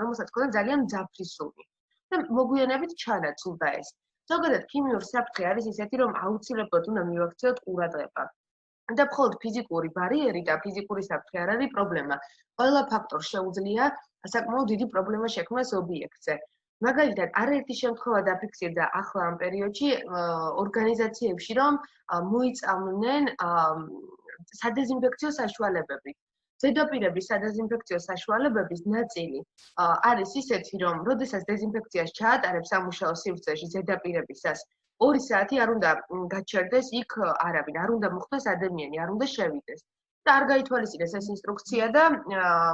რომელსაც ჰქონდა ძალიან მძაფრი სუნი. და მოგვიანებით ჩანაცვლდა ეს. ზოგადად ქიმიური საფრთხე არის ისეთი, რომ აუცილებლად უნდა მივაქციოთ ყურადღება. და მხოლოდ ფიზიკური ბარიერი და ფიზიკური საფრთხე არ არის პრობლემა. ყველა ფაქტორს შეუძლია საკმაოდ დიდი პრობლემა შექმნას ობიექტზე. მაგალითად, არაერთი შემთხვევა დაფიქსირდა ახლა ამ პერიოდში ორგანიზაციებში, რომ მოიწამნენ სადეზინფექციო საშუალებები. ზედაპირების სადეზინფექციო საშუალებების ნაწილი არის ისეთი, რომ როდესაც დეზინფექციას ჩაატარებს სამუშაო სივრცეში ზედაპირებისას, 2 საათი არ უნდა გაჩერდეს იქ არავინ, არ უნდა მოხდეს ადამიანი, არ უნდა შევიდეს. და არ გაითვალისწინეს ეს ინსტრუქცია და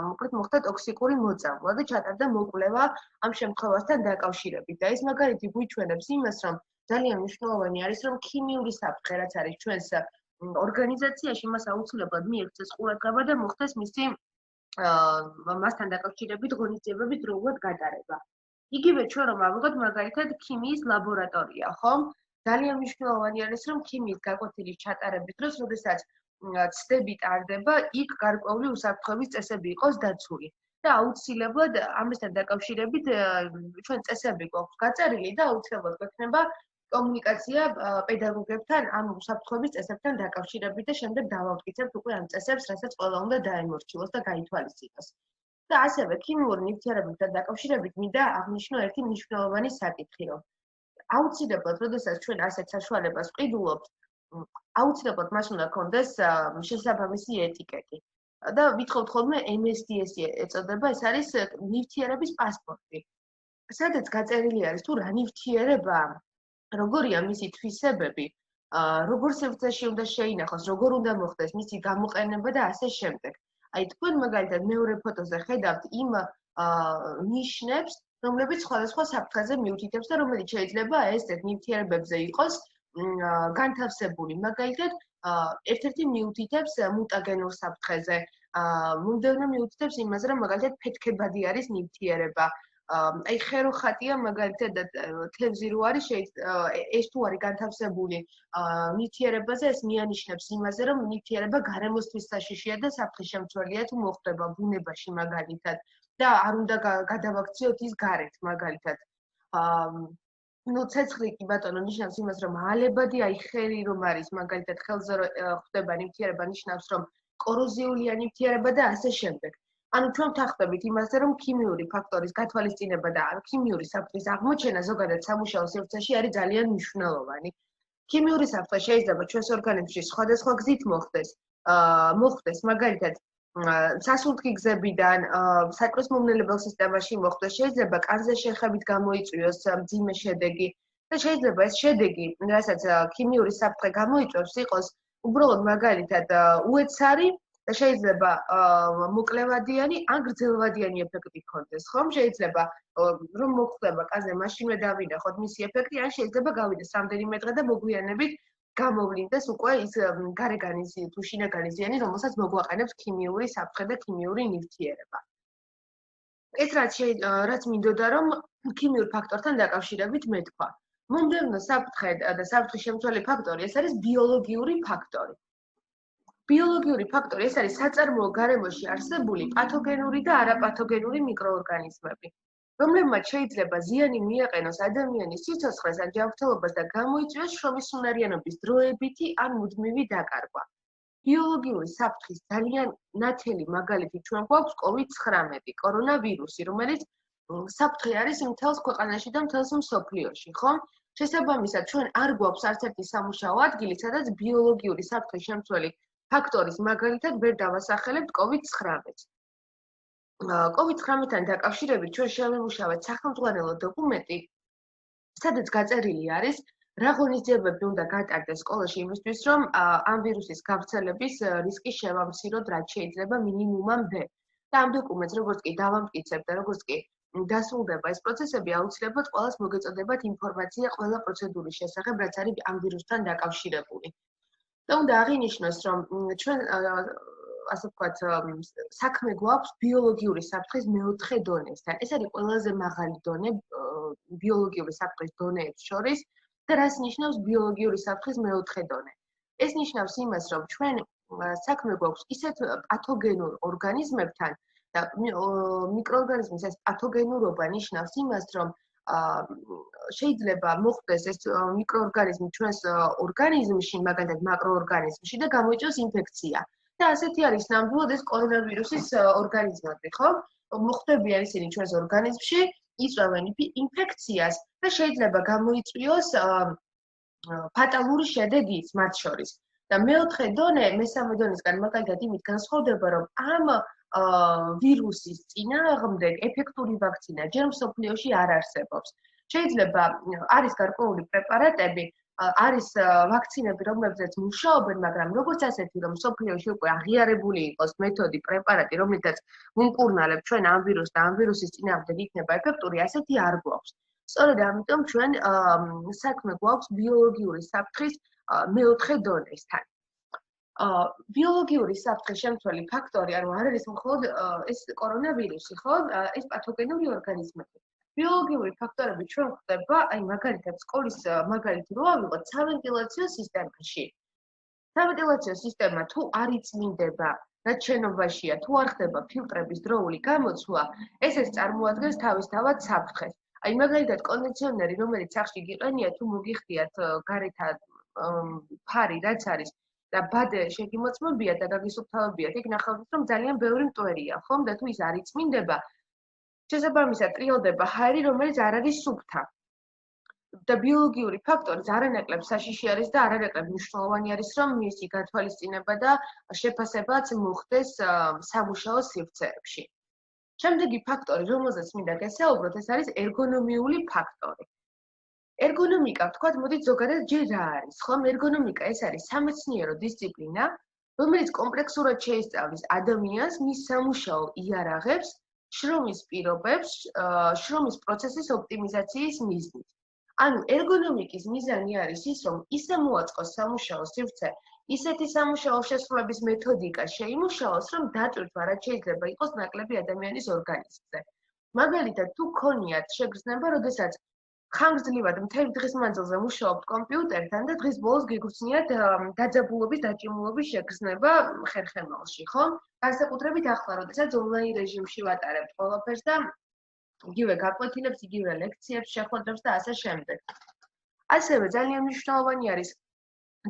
მოკლედ მოხდა ტოქსიკური მოწამვლა და ჩატარდა მოკვლევა ამ შემთხვევასთან დაკავშირებით. და ეს მაგალითი გვიჩვენებს იმას, რომ ძალიან მნიშვნელოვანი არის, რომ ქიმიური საფრთხე, რაც არის ჩვენს ორგანიზაციაში, მას აუცილებლად მიექცეს ყურადღება და მოხდეს მისი მასთან დაკავშირებით ღონისძიებების დროულად გატარება. იგივე ჩვენ რომ ავიღოთ მაგალითად ქიმიის ლაბორატორია, ხომ? ძალიან მნიშვნელოვანი არის, რომ ქიმიის გაკვეთილის ჩატარების დროს, როდესაც ცდები ტარდება, იქ გარკვეული უსაფრთხოების წესები იყოს დაცული. და აუცილებლად ამასთან დაკავშირებით ჩვენ წესები გვაქვს გაწერილი და აუცილებლად გვექნება კომუნიკაცია პედაგოგებთან ამ უსაფრთხოების წესებთან დაკავშირებით და შემდეგ დავამტკიცებთ უკვე ამ წესებს, რასაც ყველა უნდა დაემორჩილოს და გაითვალისწინოს. და ასევე ქიმიური ნივთიერებებთან დაკავშირებით მინდა აღნიშნო ერთი მნიშვნელოვანი საკითხი, რომ აუცილებლად, როდესაც ჩვენ ასეთ საშუალებას ვყიდულობთ, აუცილებლად მას უნდა გქონდეს შესაბამისი ეტიკეტი. და ვითხოვთ ხოლმე MSDS ეწოდება, ეს არის ნივთიერების პასპორტი. სადაც გაწერილი არის თუ რა ნივთიერებაა, როგორია მისი თვისებები, როგორ სივრცეში უნდა შეინახოს, როგორ უნდა მოხდეს მისი გამოყენება და ასე შემდეგ. აი თქვენ მაგალითად მეორე ფოტოზე ხედავთ იმ ნიშნებს, რომლებიც სხვადასხვა საფრთხეზე მიუთითებს და რომელიც შეიძლება ესეთ ნივთიერებებზე იყოს განთავსებული. მაგალითად, ერთ-ერთი მიუთითებს მუტაგენურ საფრთხეზე, მომდევნო მიუთითებს იმაზე, რომ მაგალითად ფეთქებადი არის ნივთიერება. აი ხერო ხატია მაგალითად თევზი რო არის ეს თუ არის განთავსებული ნივთიერებაზე ეს მიანიშნებს იმაზე რომ ნივთიერება გარემოსთვის საშიშია და საფრთხის შემცველია თუ მოხდება ბუნებაში მაგალითად და არ უნდა გადავაქციოთ ის გარეთ მაგალითად ну ცეცხლი კი ბატონო ნიშნავს იმას რომ ალებადი აი ხერი რომ არის მაგალითად ხელზე ხდება ნივთიერება ნიშნავს რომ კოროზიულია ნივთიერება და ასე შემდეგ ანუ ჩვენ ვთანხმდებით იმაზე, რომ ქიმიური ფაქტორის გათვალისწინება და ქიმიური საფრთხის აღმოჩენა ზოგადად სამუშაო სივრცეში არის ძალიან მნიშვნელოვანი. ქიმიური საფრთხე შეიძლება ჩვენს ორგანიზმში სხვადასხვა გზით მოხდეს, მაგალითად, სასუნთქი გზებიდან, საკვრის მომნელებელ სისტემაში მოხდეს, შეიძლება კანზე შეხებით გამოიწვიოს მძიმე შედეგი და შეიძლება ეს შედეგი, რასაც ქიმიური საფრთხე გამოიწვევს, იყოს უბრალოდ მაგალითად უეცარი და შეიძლება მოკლევადიანი ან გრძელვადიანი ეფექტი ჰქონდეს, ხომ? შეიძლება რომ მოხდება კანზე მაშინვე დავინახოთ მისი ეფექტი, ან შეიძლება გავიდეს რამდენიმე დღე და მოგვიანებით გამოვლინდეს უკვე ის გარეგანი თუ შინაგანი ზიანი, რომელსაც მოგვაყენებს ქიმიური საფრთხე და ქიმიური ნივთიერება. ეს რაც მინდოდა რომ ქიმიურ ფაქტორთან დაკავშირებით მეთქვა. მომდევნო საფრთხე და საფრთხის შემცველი ფაქტორი ეს არის ბიოლოგიური ფაქტორი. ბიოლოგიური ფაქტორი ეს არის საწარმოო გარემოში არსებული პათოგენური და არაპათოგენური მიკროორგანიზმები, რომლებმაც შეიძლება ზიანი მიაყენოს ადამიანის სიცოცხლეს ან ჯანმრთელობას და გამოიწვიოს შრომის უნარიანობის დროებითი ან მუდმივი დაკარგვა. ბიოლოგიური საფრთხის ძალიან ნათელი მაგალითი ჩვენ გვაქვს COVID-19, კორონავირუსი, რომელიც საფრთხე არის მთელს ქვეყანაში და მთელს მსოფლიოში, ხომ? შესაბამისად, ჩვენ არ გვაქვს არც ერთი სამუშაო ადგილი, სადაც ბიოლოგიური საფრთხის შემცველი ფაქტორის მაგალითად ვერ დავასახელებთ COVID-19-ს. COVID-19-თან დაკავშირებით ჩვენ შევიმუშავეთ სახელმძღვანელო დოკუმენტი, სადაც გაწერილი არის, რა ღონისძიებები უნდა გატარდეს სკოლაში იმისთვის, რომ ამ ვირუსის გავრცელების რისკი შევამციროთ, რაც შეიძლება მინიმუმამდე. და ამ დოკუმენტს როგორც კი დავამტკიცებთ და როგორც კი დასრულდება ეს პროცესები, აუცილებლად ყველას მოგეწოდებათ ინფორმაცია ყველა პროცედურის შესახებ, რაც არის ამ ვირუსთან დაკავშირებული. და უნდა აღინიშნოს, რომ ჩვენ ასე ვთქვათ, საქმე გვაქვს ბიოლოგიური საფრთხის მეოთხე დონესთან. ეს არის ყველაზე მაღალი დონე ბიოლოგიური საფრთხის დონეებს შორის და რას ნიშნავს ბიოლოგიური საფრთხის მეოთხე დონე? ეს ნიშნავს იმას, რომ ჩვენ საქმე გვაქვს ისეთ პათოგენურ ორგანიზმებთან და მიკროორგანიზმის ეს პათოგენურობა ნიშნავს იმას, რომ შეიძლება მოხდეს ეს მიკროორგანიზმი ჩვენს ორგანიზმში, მაგალითად მაკროორგანიზმში და გამოიწვიოს ინფექცია. და ასეთი არის ნამდვილად ეს კორონავირუსის ორგანიზმები, ხო? მოხდებიან ისინი ჩვენს ორგანიზმში, იწვევენ ინფექციას და შეიძლება გამოიწვიოს ფატალური შედეგიც მათ შორის. და მეოთხე დონე, მესამე დონისგან მაგალითად იმით განსხვავდება, რომ ამ ვირუსის წინააღმდეგ ეფექტური ვაქცინა ჯერ მსოფლიოში არ არსებობს. შეიძლება არის გარკვეული პრეპარატები, არის ვაქცინები, რომლებზეც მუშაობენ, მაგრამ როგორც ასეთი, რომ მსოფლიოში უკვე აღიარებული იყოს მეთოდი, პრეპარატი, რომლითაც ვიმკურნალებ ჩვენ ამ ვირუსს და ამ ვირუსის წინააღმდეგ იქნება ეფექტური, ასეთი არ გვაქვს. სწორედ ამიტომ ჩვენ საქმე გვაქვს ბიოლოგიური საფრთხის მეოთხე დონესთან. ბიოლოგიური საფრთხის შემცველი ფაქტორი, ანუ არ არის მხოლოდ ეს კორონავირუსი, ხო? ეს პათოგენური ორგანიზმები. ბიოლოგიური ფაქტორები ჩვენ ხდება, აი მაგალითად სკოლის მაგალითი რო ავიღოთ სავენტილაციო სისტემაში. სავენტილაციო სისტემა თუ არ იწმინდება, რაც შენობაშია, თუ არ ხდება ფილტრების დროული გამოცვლა, ეს წარმოადგენს თავისთავად საფრთხეს. აი მაგალითად კონდიციონერი, რომელიც სახში გიყენია, თუ მოგიხდიათ გარეთ ფარი, რაც არის და ბადე შეგიმოწმებიათ და გაგისუფთავებიათ, იქ ნახავთ, რომ ძალიან ბევრი მტვერია, ხომ? და თუ ის არ იწმინდება, შესაბამისად ტრიალდება ჰაერი, რომელიც არ არის სუფთა. და ბიოლოგიური ფაქტორიც არანაკლებ საშიში არის და არანაკლებ მნიშვნელოვანი არის, რომ მისი გათვალისწინება და შეფასებაც მოხდეს სამუშაო სივრცეებში. შემდეგი ფაქტორი, რომელზეც მინდა გესაუბროთ, ეს არის ერგონომიული ფაქტორი. ერგონომიკა, ვთქვათ, მოდით ზოგადად ჯერ რა არის, ხომ? ერგონომიკა ეს არის სამეცნიერო დისციპლინა, რომელიც კომპლექსურად შეისწავლის ადამიანს, მის სამუშაო იარაღებს, შრომის პირობებს, შრომის პროცესის ოპტიმიზაციის მიზნით. ანუ ერგონომიკის მიზანი არის ის, რომ ისე მოაწყოს სამუშაო სივრცე, ისეთი სამუშაო შესრულების მეთოდიკა შეიმუშაოს, რომ დატვირთვა რაც შეიძლება იყოს ნაკლები ადამიანის ორგანიზმზე. მაგალითად, თუ გქონიათ შეგრძნება, როდესაც ხანგრძლივად მთელი დღის მანძილზე მუშაობთ კომპიუტერთან და დღის ბოლოს გიგრძნიათ დაძაბულობის, დაჭიმულობის შეგრძნება ხერხემალში, ხო? განსაკუთრებით ახლა, როდესაც ონლაინ რეჟიმში ვატარებთ ყველაფერს და იგივე გაკვეთილებს, იგივე ლექციებს, შეხვედრებს და ასე შემდეგ. ასევე ძალიან მნიშვნელოვანი არის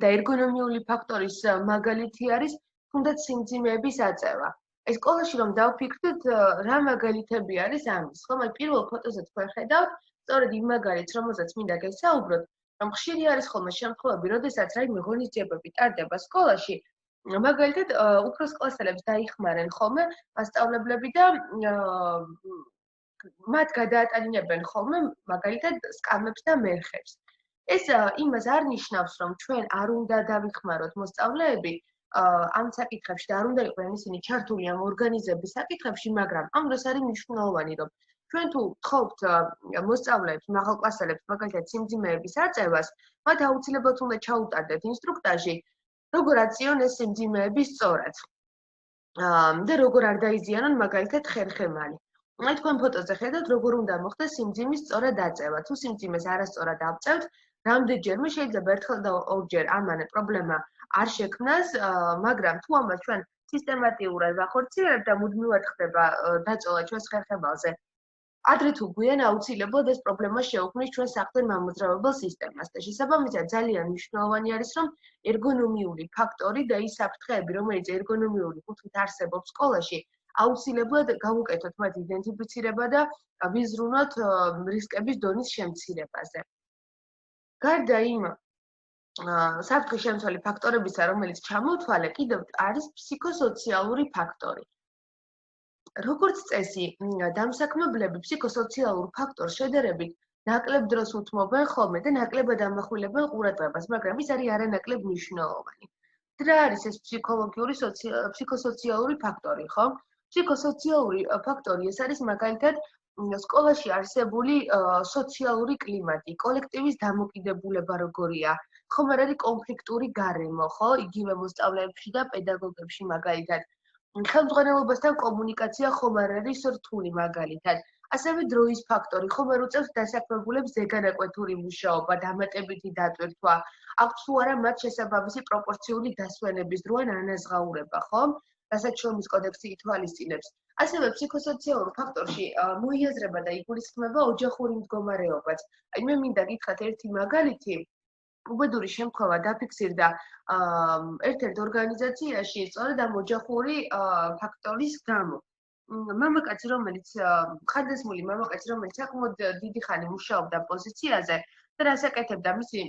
და ერგონომიული ფაქტორის მაგალითი არის თუნდაც სიმძიმეების აწევა. ეს სკოლაში რომ დავფიქრდეთ, რა მაგალითები არის ამის, ხო? პირველ ფოტოზე თქვენ ხედავთ სწორედ იმ მაგალითს, რომელზეც მინდა გესაუბროთ, რომ ხშირი არის ხოლმე შემთხვევები, როდესაც რაიმე ღონისძიებები ტარდება სკოლაში, მაგალითად, უფროს კლასელებს დაიხმარენ ხოლმე მასწავლებლები და მათ გადაატანინებენ ხოლმე მაგალითად სკამებს და მერხებს. ეს იმას არ ნიშნავს, რომ ჩვენ არ უნდა დავიხმაროთ მოსწავლეები ამ საკითხებში და არ უნდა იყვნენ ისინი ჩართული ამ ორგანიზების საკითხებში, მაგრამ ამ დროს არის მნიშვნელოვანი, რომ ჩვენ თუ გთხოვთ მოსწავლეებს, მაღალკლასელებს, მაგალითად სიმძიმეების აწევას, მათ აუცილებლად უნდა ჩაუტარდეთ ინსტრუქტაჟი, როგორ აწიონ ეს სიმძიმეები სწორად და როგორ არ დაიზიანონ მაგალითად ხერხემალი. აი თქვენ ფოტოზე ხედავთ, როგორ უნდა მოხდეს სიმძიმის სწორად აწევა. თუ სიმძიმეს არასწორად ავწევთ, რამდენჯერმე შეიძლება ერთხელ და ორჯერ ამან პრობლემა არ შექმნას, მაგრამ თუ ამას ჩვენ სისტემატიურად ვახორციელებთ და მუდმივად ხდება დაწოლა ჩვენს ხერხემალზე, ადრე თუ გვიან აუცილებლად ეს პრობლემა შეუქმნის ჩვენ საყრდენ მამოძრავებელ სისტემას და შესაბამისად ძალიან მნიშვნელოვანი არის, რომ ერგონომიული ფაქტორი და ის საფრთხეები, რომელიც ერგონომიული კუთხით არსებობს სკოლაში, აუცილებლად გავუკეთოთ მათ იდენტიფიცირება და ვიზრუნოთ რისკების დონის შემცირებაზე. გარდა იმ საფრთხის შემცველი ფაქტორებისა, რომელიც ჩამოვთვალე, კიდევ არის ფსიქოსოციალური ფაქტორი. როგორც წესი, დამსაქმებლები ფსიქოსოციალურ ფაქტორს შედარებით ნაკლებ დროს უთმობენ ხოლმე და ნაკლებად ამახვილებენ ყურადღებას, მაგრამ ის არის არანაკლებ მნიშვნელოვანი. რა არის ეს ფსიქოსოციალური ფაქტორი, ხო? ფსიქოსოციალური ფაქტორი ეს არის მაგალითად სკოლაში არსებული სოციალური კლიმატი, კოლექტივის დამოკიდებულება როგორია, ხომ არ არის კონფლიქტური გარემო, ხო? იგივე მოსწავლეებში და პედაგოგებში მაგალითად. ხელმძღვანელობასთან კომუნიკაცია ხომ არ არის რთული მაგალითად. ასევე დროის ფაქტორი, ხომ არ უწევს დასაქმებულებს ზეგანაკვეთური მუშაობა, დამატებითი დატვირთვა, აქვთ თუ არა მათ შესაბამისი პროპორციული დასვენების დრო ან ანაზღაურება, ხო? რასაც შრომის კოდექსი ითვალისწინებს. ასევე ფსიქოსოციალურ ფაქტორში მოიაზრება და იგულისხმება ოჯახური მდგომარეობაც. აი მე მინდა გითხრათ ერთი მაგალითი. უბედური შემთხვევა დაფიქსირდა ერთ-ერთ ორგანიზაციაში სწორედ ამ ოჯახური ფაქტორის გამო. მამაკაცი, რომელიც ხანდაზმული მამაკაცი, რომელიც საკმაოდ დიდი ხანი მუშაობდა პოზიციაზე და რასაკეთებდა მისი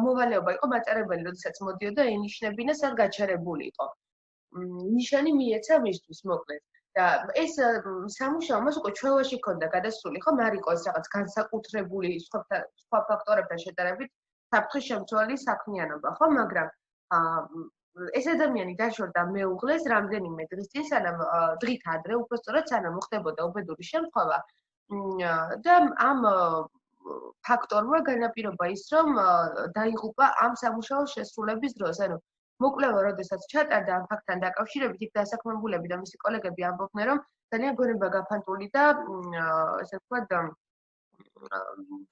მოვალეობა იყო მაწარებელი, როდესაც მოდიოდა ენიშნებინა, სად გაჩერებული იყო. ნიშანი მიეცა მისთვის მოკლედ. და ეს სამუშაო მას უკვე ჩვევაში ჰქონდა გადასული, ხომ არ იყო ეს რაღაც განსაკუთრებული სხვა ფაქტორებთან შედარებით საფრთხის შემცველი საქმიანობა, ხო, მაგრამ ეს ადამიანი დაშორდა მეუღლეს რამდენიმე დღის წინ, სანამ დღით ადრე, უბრალოდ სანამ მოხდებოდა უბედური შემთხვევა და ამ ფაქტორმა განაპირობა ის, რომ დაიღუპა ამ სამუშაოს შესრულების დროს, ანუ მოკვლევა, როდესაც ჩატარდა ამ ფაქტთან დაკავშირებით, იქ დასაქმებულები და მისი კოლეგები ამბობდნენ, რომ ძალიან გონება გაფანტული და ესე ვთქვათ,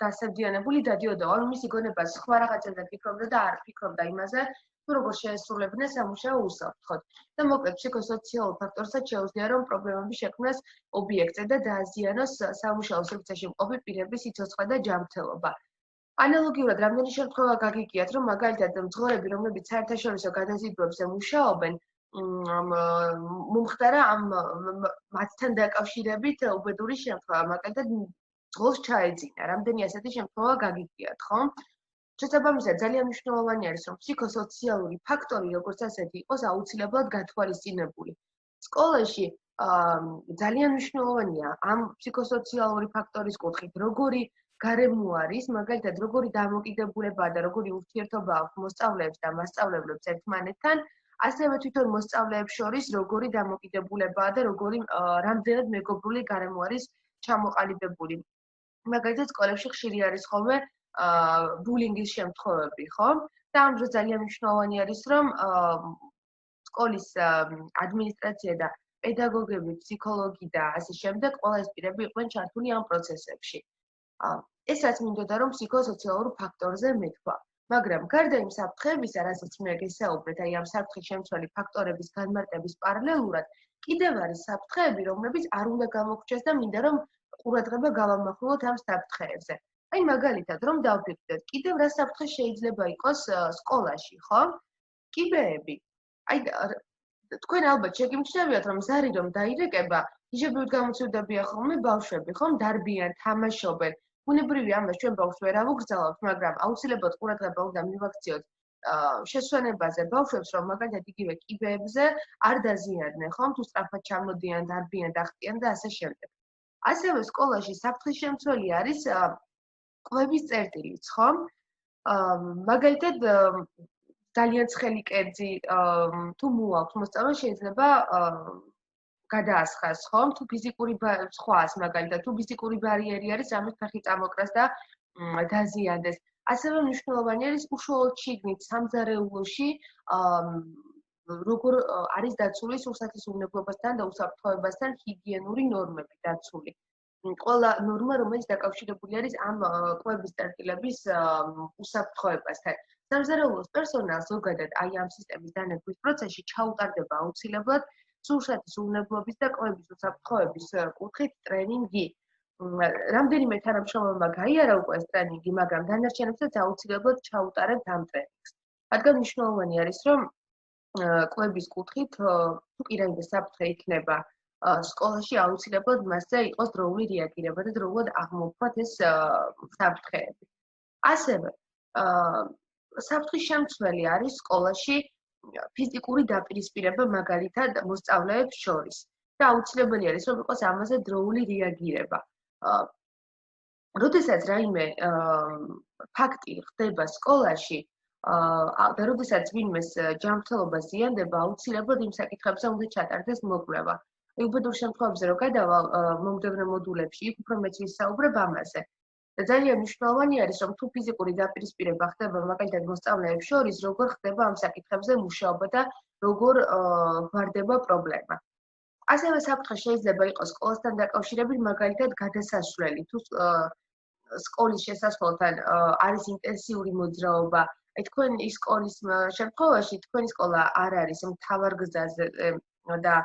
დასაბდიანებული დადიოდა, ანუ მისი გონება სხვა რაღაცებზე ფიქრობდა და არ ფიქრობდა იმაზე, თუ როგორ შეესრულებდნენ სამუშაო უსაფრთხოდ. და მოკლედ ფსიქოსოციალურ ფაქტორსაც შეუძლია, რომ პრობლემები შექმნას ობიექტზე და დააზიანოს სამუშაო სივრცეში მყოფი პირების სიცოცხლე და ჯანმრთელობა. ანალოგიურად რამდენი შემთხვევა გაგიგიათ, რომ მაგალითად მძღოლები, რომლებიც საერთაშორისო გადაზიდვებზე მუშაობენ, მომხდარა ამ მათთან დაკავშირებით უბედური შემთხვევა, მაგალითად მძღოლს ჩაეძინა. რამდენი ასეთი შემთხვევა გაგიგიათ, ხო? შესაბამისად, ძალიან მნიშვნელოვანი არის, რომ ფსიქოსოციალური ფაქტორი, როგორც ასეთი, იყოს აუცილებლად გათვალისწინებული. სკოლაში ძალიან მნიშვნელოვანია ამ ფსიქოსოციალური ფაქტორის კუთხით, როგორი გარემო არის, მაგალითად, როგორი დამოკიდებულებაა და როგორი ურთიერთობა აქვს მოსწავლეებს და მასწავლებლებს ერთმანეთთან, ასევე თვითონ მოსწავლეებს შორის როგორი დამოკიდებულებაა და როგორი რამდენად მეგობრული გარემო არის ჩამოყალიბებული. მაგალითად, სკოლებში ხშირი არის ხოლმე ბულინგის შემთხვევები, ხო? და ამ დროს ძალიან მნიშვნელოვანი არის, რომ სკოლის ადმინისტრაცია და პედაგოგები, ფსიქოლოგი და ასე შემდეგ, ყველა ეს პირები იყვნენ ჩართული ამ პროცესებში. ეს რაც მინდოდა რომ ფსიქოსოციალურ ფაქტორზე მეთქვა. მაგრამ გარდა იმ საფრთხეებისა, რასაც მე გესაუბრეთ, აი ამ საფრთხის შემცველი ფაქტორების განმარტების პარალელურად, კიდევ არის საფრთხეები, რომლებიც არ უნდა გამოგვჩეს და მინდა რომ ყურადღება გავამახვილოთ ამ საფრთხეებზე. აი მაგალითად, რომ დავფიქრდეთ, კიდევ რა საფრთხე შეიძლება იყოს სკოლაში, ხო? კიბეები. აი თქვენ ალბათ შეგიმჩნევიათ, რომ ზარი რომ დაირეკება, იჟებივით გამოცდილდებიან ხოლმე ბავშვები, ხომ დარბიან, თამაშობენ. ბუნებრივი ამას ჩვენ ბავშვს ვერ ავუგრძელავთ, მაგრამ აუცილებლად ყურადღება უნდა მივაქციოთ შესვენებაზე ბავშვებს, რომ მაგალითად იგივე კიბეებზე არ დაზიანდნენ, ხომ თუ სწრაფად ჩამოდიან, დარბიან, დახტიან და ასე შემდეგ. ასევე სკოლაში საფრთხის შემცველი არის კვების წერტილიც, ხომ? მაგალითად ძალიან ცხელი კერძი თუ მოაქვს მოსწავლე შეიძლება გადაასხას, ხომ? თუ ფიზიკური სხვას, მაგალითად, თუ ფიზიკური ბარიერი არის, ამით ფეხი წამოკრას და დაზიანდეს. ასევე მნიშვნელოვანი არის უშუალოდ შიგნით სამზარეულოში როგორ არის დაცული სურსათისუნებლობასთან და უსაფრთხოებასთან ჰიგიენური ნორმები დაცული. ყველა ნორმა, რომელიც დაკავშირებული არის ამ კვების წერტილების უსაფრთხოებასთან. სამზარეულოს პერსონალს ზოგადად აი ამ სისტემის დანერგვის პროცესში ჩაუტარდება აუცილებლად სურსათისუნებლობის და კვების უსაფრთხოების კუთხით ტრენინგი. რამდენიმე თანამშრომელმა გაიარა უკვე ეს ტრენინგი, მაგრამ დანარჩენებსაც აუცილებლად ჩაუტარებთ ამ ტრენინგს. რადგან მნიშვნელოვანი არის, რომ კვების კუთხით თუ კი რაიმე საფრთხე იქნება სკოლაში აუცილებლად მასზე იყოს დროული რეაგირება და დროულად აღმოფხვრათ ეს საფრთხეები. ასევე საფრთხის შემცველი არის სკოლაში ფიზიკური დაპირისპირება მაგალითად მოსწავლეებს შორის და აუცილებელი არის რომ იყოს ამაზე დროული რეაგირება. როდესაც რაიმე ფაქტი ხდება სკოლაში და როდესაც ვინმეს ჯანმრთელობა ზიანდება, აუცილებლად იმ საკითხებზე უნდა ჩატარდეს მოკვლევა. უბედურ შემთხვევებზე რომ გადავალ მომდევნო მოდულებში, იქ უფრო მეც ვისაუბრებ ამაზე. და ძალიან მნიშვნელოვანი არის, რომ თუ ფიზიკური დაპირისპირება ხდება მაგალითად მოსწავლეებს შორის, როგორ ხდება ამ საკითხებზე მუშაობა და როგორ ვარდება პრობლემა. ასევე საფრთხე შეიძლება იყოს სკოლასთან დაკავშირებით, მაგალითად გადასასვლელი, თუ სკოლის შესასვლელთან არის ინტენსიური მოძრაობა. აი თქვენ ის სკოლის შემთხვევაში, თქვენი სკოლა არ არის მთავარ გზაზე და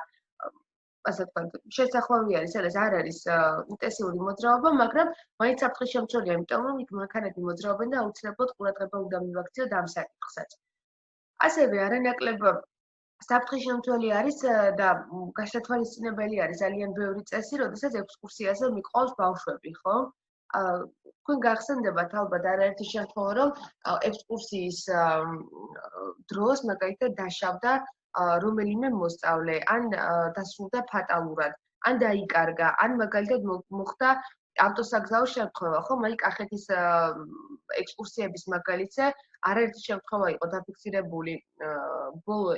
ასე ვთქვათ, შესახვევი არის, სადაც არ არის ინტენსიური მოძრაობა, მაგრამ მაინც საფრთხის შემცველია, იმიტომ რომ იქ მანქანები მოძრაობენ და აუცილებლად ყურადღება უნდა მივაქციოთ ამ საკითხსაც. ასევე არანაკლებ საფრთხის შემცველი არის და გასათვალისწინებელი არის ძალიან ბევრი წესი, როდესაც ექსკურსიაზე მიყვავს ბავშვები, ხო? თქვენ გახსენდებათ ალბათ არაერთი შემთხვევა, რომ ექსკურსიის დროს მაგალითად დაშავდა რომელიმე მოსწავლე, ან დასრულდა ფატალურად, ან დაიკარგა, ან მაგალითად მოხდა ავტოსაგზაო შემთხვევა, ხო? აი კახეთის ექსკურსიების მაგალითზე არაერთი შემთხვევა იყო დაფიქსირებული ბოლო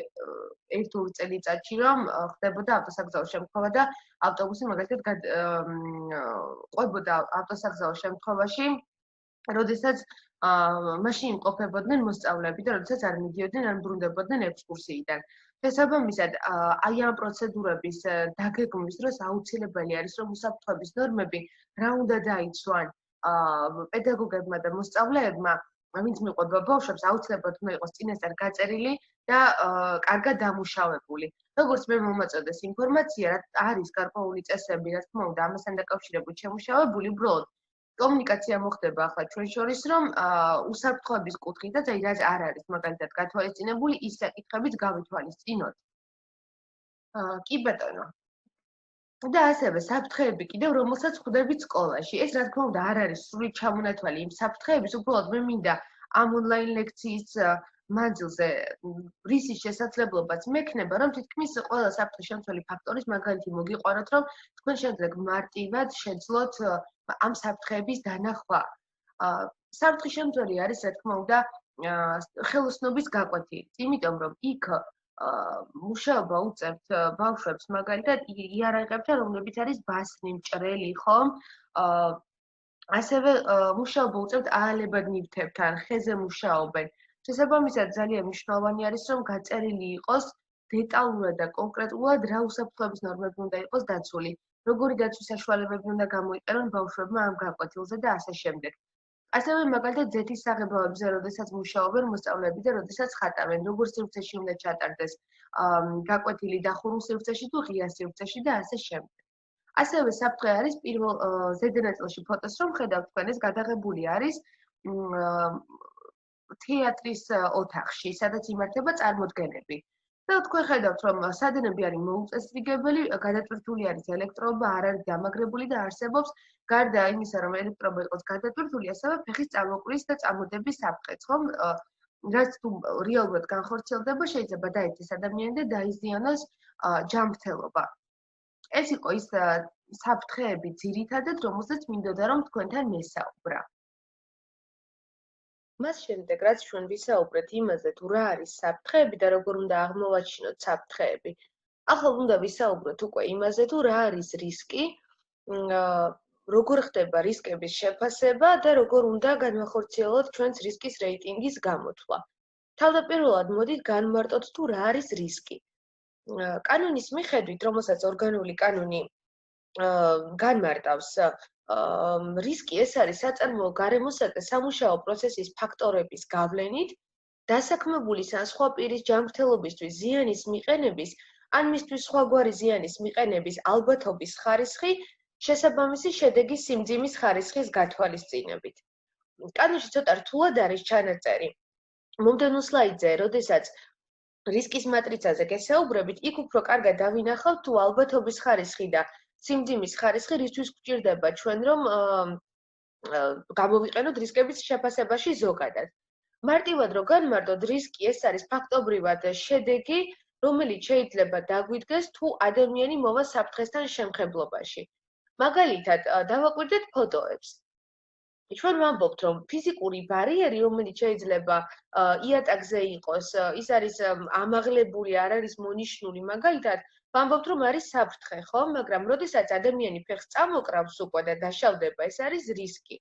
1-2 წელიწადში, რომ ხდებოდა ავტოსაგზაო შემთხვევა და ავტობუსი მაგალითად ყვებოდა ავტოსაგზაო შემთხვევაში, როდესაც მაშინ იმყოფებოდნენ მოსწავლეები და როდესაც არ მიდიოდნენ, არ ბრუნდებოდნენ ექსკურსიიდან. შესაბამისად, აი ამ პროცედურების დაგეგმვის დროს აუცილებელი არის, რომ უსაფრთხოების ნორმები რა უნდა დაიცვან პედაგოგებმა და მოსწავლეებმა, ვინც მიყვება ბავშვებს, აუცილებლად უნდა იყოს წინასწარ გაწერილი და კარგად დამუშავებული. როგორც მე მომაწოდეს ინფორმაცია, არის გარკვეული წესები, რა თქმა უნდა, ამასთან დაკავშირებით შემუშავებული, უბრალოდ კომუნიკაცია მოხდება ახლა ჩვენ შორის, რომ უსაფრთხოების კუთხითაც, აი რაც არ არის მაგალითად გათვალისწინებული, ის საკითხებიც გავითვალისწინოთ. კი ბატონო. და ასევე საფრთხეები კიდევ, რომელსაც ხვდებით სკოლაში. ეს რა თქმა უნდა არ არის სრული ჩამონათვალი იმ საფრთხეების, უბრალოდ მე მინდა ამ ონლაინ ლექციის მანძილზე რისის შესაძლებლობაც მექნება, რომ თითქმის ყველა საფრთხის შემცველი ფაქტორის მაგალითი მოგიყვანოთ, რომ თქვენ შეგიძლიათ მარტივად შეძლოთ ამ საფრთხეების დანახვა. საფრთხის შემცველი არის, რა თქმა უნდა, ხელოსნობის გაკვეთილი. იმიტომ რომ იქ მუშაობა უწევთ ბავშვებს მაგალითად იარაღებთან, რომლებიც არის ბასნი, მჭრელი, ხომ? ასევე მუშაობა უწევთ აალებად ნივთებთან, ხეზე მუშაობენ. შესაბამისად, ძალიან მნიშვნელოვანი არის, რომ გაწერილი იყოს დეტალურად და კონკრეტულად რა უსაფრთხოების ნორმები უნდა იყოს დაცული, როგორი დაცვის საშუალებები უნდა გამოიყენონ ბავშვებმა ამ გაკვეთილზე და ასე შემდეგ. ასევე მაგალითად ზეთის საღებავებზე, როდესაც მუშაობენ მოსწავლეები და როდესაც ხატავენ, როგორ სივრცეში უნდა ჩატარდეს გაკვეთილი დახურულ სივრცეში თუ ღია სივრცეში და ასე შემდეგ. ასევე საფრთხე არის პირველ ზედანაწილში ფოტოს რომ ხედავთ თქვენ ეს გადაღებული არის თეატრის ოთახში, სადაც იმართება წარმოდგენები. და თქვენ ხედავთ რომ სადენები არის მოუწესრიგებელი, გადატვირთული არის ელექტროობა, არ არის დამაგრებული და არსებობს გარდა იმისა რომ ელექტროობა იყოს გადატვირთული, ასევე ფეხის წამოკვლის და წამოდების საფრთხეც, ხომ? რაც თუ რეალურად განხორციელდება, შეიძლება დაეცეს ადამიანი და დაიზიანოს ჯანმრთელობა. ეს იყო ის საფრთხეები ძირითადად, რომელსაც მინდოდა რომ თქვენთან მესაუბრა. მას შემდეგ, რაც ჩვენ ვისაუბრეთ იმაზე, თუ რა არის საფრთხეები და როგორ უნდა აღმოვაჩინოთ საფრთხეები, ახლა უნდა ვისაუბროთ უკვე იმაზე, თუ რა არის რისკი, როგორ ხდება რისკების შეფასება და როგორ უნდა განვახორციელოთ ჩვენს რისკის რეიტინგის გამოთვლა. თავდაპირველად მოდით განმარტოთ თუ რა არის რისკი. კანონის მიხედვით, რომელსაც ორგანული კანონი განმარტავს, რისკი ეს არის საწარმოო გარემოსა და სამუშაო პროცესის ფაქტორების გავლენით, დასაქმებულის ან სხვა პირის ჯანმრთელობისთვის ზიანის მიყენების, ან მისთვის სხვაგვარი ზიანის მიყენების ალბათობის ხარისხი, შესაბამისი შედეგის სიმძიმის ხარისხის გათვალისწინებით. კანონში ცოტა რთულად არის ჩანაწერი. მომდევნო სლაიდზე, როდესაც რისკის მატრიცაზე გესაუბრებით, იქ უფრო კარგად დავინახავთ თუ ალბათობის ხარისხი და სიმძიმის ხარისხი რისთვის გვჭირდება ჩვენ რომ გამოვიყენოთ რისკების შეფასებაში ზოგადად. მარტივად რო განმარტოთ, რისკი ეს არის ფაქტობრივად შედეგი, რომელიც შეიძლება დაგვიდგეს თუ ადამიანი მოვა საფრთხესთან შემხებლობაში. მაგალითად, დავაკვირდეთ ფოტოებს. ჩვენ ვამბობთ, რომ ფიზიკური ბარიერი, რომელიც შეიძლება იატაკზე იყოს, ის არის ამაღლებული, არ არის მონიშნული, მაგალითად, ვამბობთ, რომ არის საფრთხე, ხო? მაგრამ როდესაც ადამიანი ფეხს წამოკრავს უკვე და დაშავდება, ეს არის რისკი.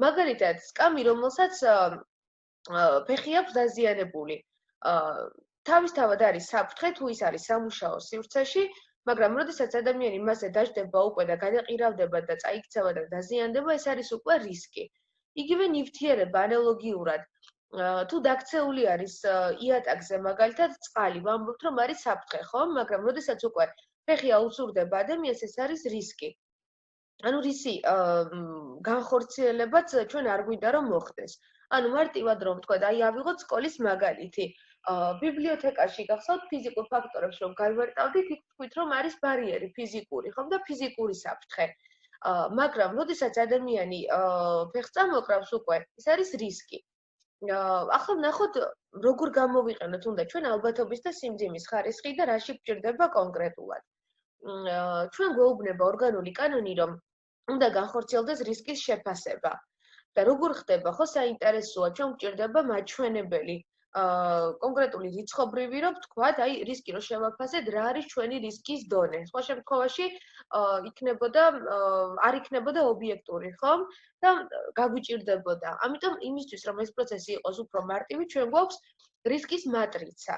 მაგალითად, სკამი, რომელსაც ფეხი აქვს დაზიანებული, თავისთავად არის საფრთხე, თუ ის არის სამუშაო სივრცეში, მაგრამ როდესაც ადამიანი მასზე დაждდება უკვე და გადაყირავდება და წაიქცევა და დაზიანდება, ეს არის უკვე რისკი. იგივე ნივთიერება ანალოგიურად, თუ დაქცეული არის იატაკზე მაგალითად წყალი, ვამბობთ რომ არის საფრთხე, ხო? მაგრამ როდესაც უკვე ფეხი აუცურდება ადამიანს, ეს არის რისკი. ანუ რისი განხორციელებაც ჩვენ არ გვინდა რომ მოხდეს. ანუ მარტივად რომ ვთქვა, აი ავიღოთ სკოლის მაგალითი. ბიბლიოთეკაში გახსოვთ ფიზიკურ ფაქტორებს რომ განვარტავდით, იქ თქვით რომ არის ბარიერი ფიზიკური, ხომ და ფიზიკური საფრთხე. მაგრამ როდესაც ადამიანი ფეხს წამოკრავს უკვე, ეს არის რისკი. ახლა ნახოთ როგორ გამოვიყენოთ უნდა ჩვენ ალბათობის და სიმძიმის ხარისხი და რაში გვჭირდება კონკრეტულად. ჩვენ გვეუბნება ორგანული კანონი რომ უნდა განხორციელდეს რისკის შეფასება. და როგორ ხდება, ხო, საინტერესოა, ჩვენ გვჭირდება მაჩვენებელი კონკრეტული რიცხობრივი, რომ ვთქვათ, აი რისკი რო შევაფასეთ, რა არის ჩვენი რისკის დონე. სხვა შემთხვევაში არ იქნებოდა ობიექტური, ხო? და გაგვიჭირდებოდა. ამიტომ იმისთვის, რომ ეს პროცესი იყოს უფრო მარტივი, ჩვენ გვაქვს რისკის მატრიცა,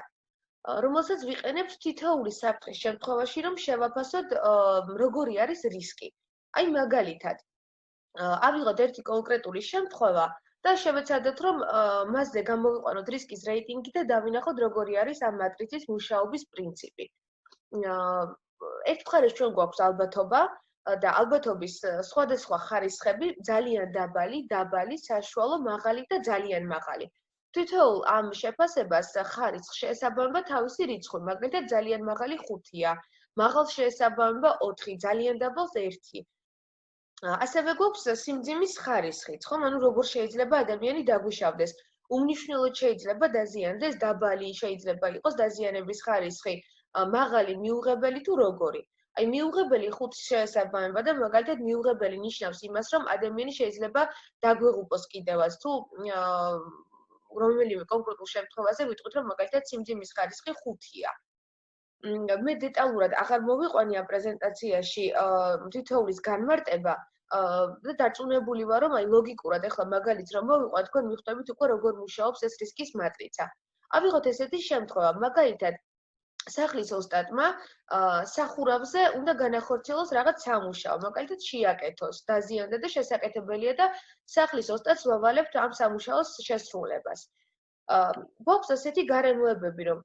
რომელსაც ვიყენებთ თითოეული საფრთხის შემთხვევაში, რომ შევაფასოთ, როგორი არის რისკი. აი მაგალითად, ავიღოთ ერთი კონკრეტული შემთხვევა და შევეცადოთ, რომ მასზე გამოვიყვანოთ რისკის რეიტინგი და დავინახოთ, როგორი არის ამ მატრიცის მუშაობის პრინციპი. ერთ მხარეს ჩვენ გვაქვს ალბათობა და ალბათობის სხვადასხვა ხარისხები, ძალიან დაბალი, საშუალო, მაღალი და ძალიან მაღალი. თითოეულ ამ შეფასებას ხარისხს შეესაბამება თავისი რიცხვი, მაგალითად ძალიან მაღალი 5-ია, მაღალს შეესაბამება 4, ძალიან დაბალს 1. ასევე გვაქვს სიმძიმის ხარისხიც, ხომ? ანუ როგორ შეიძლება ადამიანი დაგვიშავდეს. უმნიშვნელოდ შეიძლება დაზიანდეს, დაბალი შეიძლება იყოს დაზიანების ხარისხი, მაღალი, მიუღებელი თუ როგორი. აი მიუღებელი ხუთს შეესაბამება და მაგალითად მიუღებელი ნიშნავს იმას, რომ ადამიანი შეიძლება დაგვეღუპოს კიდევაც თუ რომელიმე კონკრეტულ შემთხვევაზე ვიტყვით, რომ მაგალითად სიმძიმის ხარისხი 5-ია. მე დეტალურად აღარ მოვიყვანი ამ პრეზენტაციაში თითოეულის განმარტება და დარწმუნებული ვარ, რომ აი ლოგიკურად ახლა მაგალითს რომ მოვიყვან, თქვენ მიხვდებით უკვე როგორ მუშაობს ეს რისკის მატრიცა. ავიღოთ ესეთი შემთხვევა, მაგალითად სახლის ოსტატმა სახურავზე უნდა განახორციელოს რაღაც სამუშაო, მაგალითად შეაკეთოს, დაზიანდა და შესაკეთებელია და სახლის ოსტატს ვავალებთ ამ სამუშაოს შესრულებას. გვაქვს ასეთი გარემოებები, რომ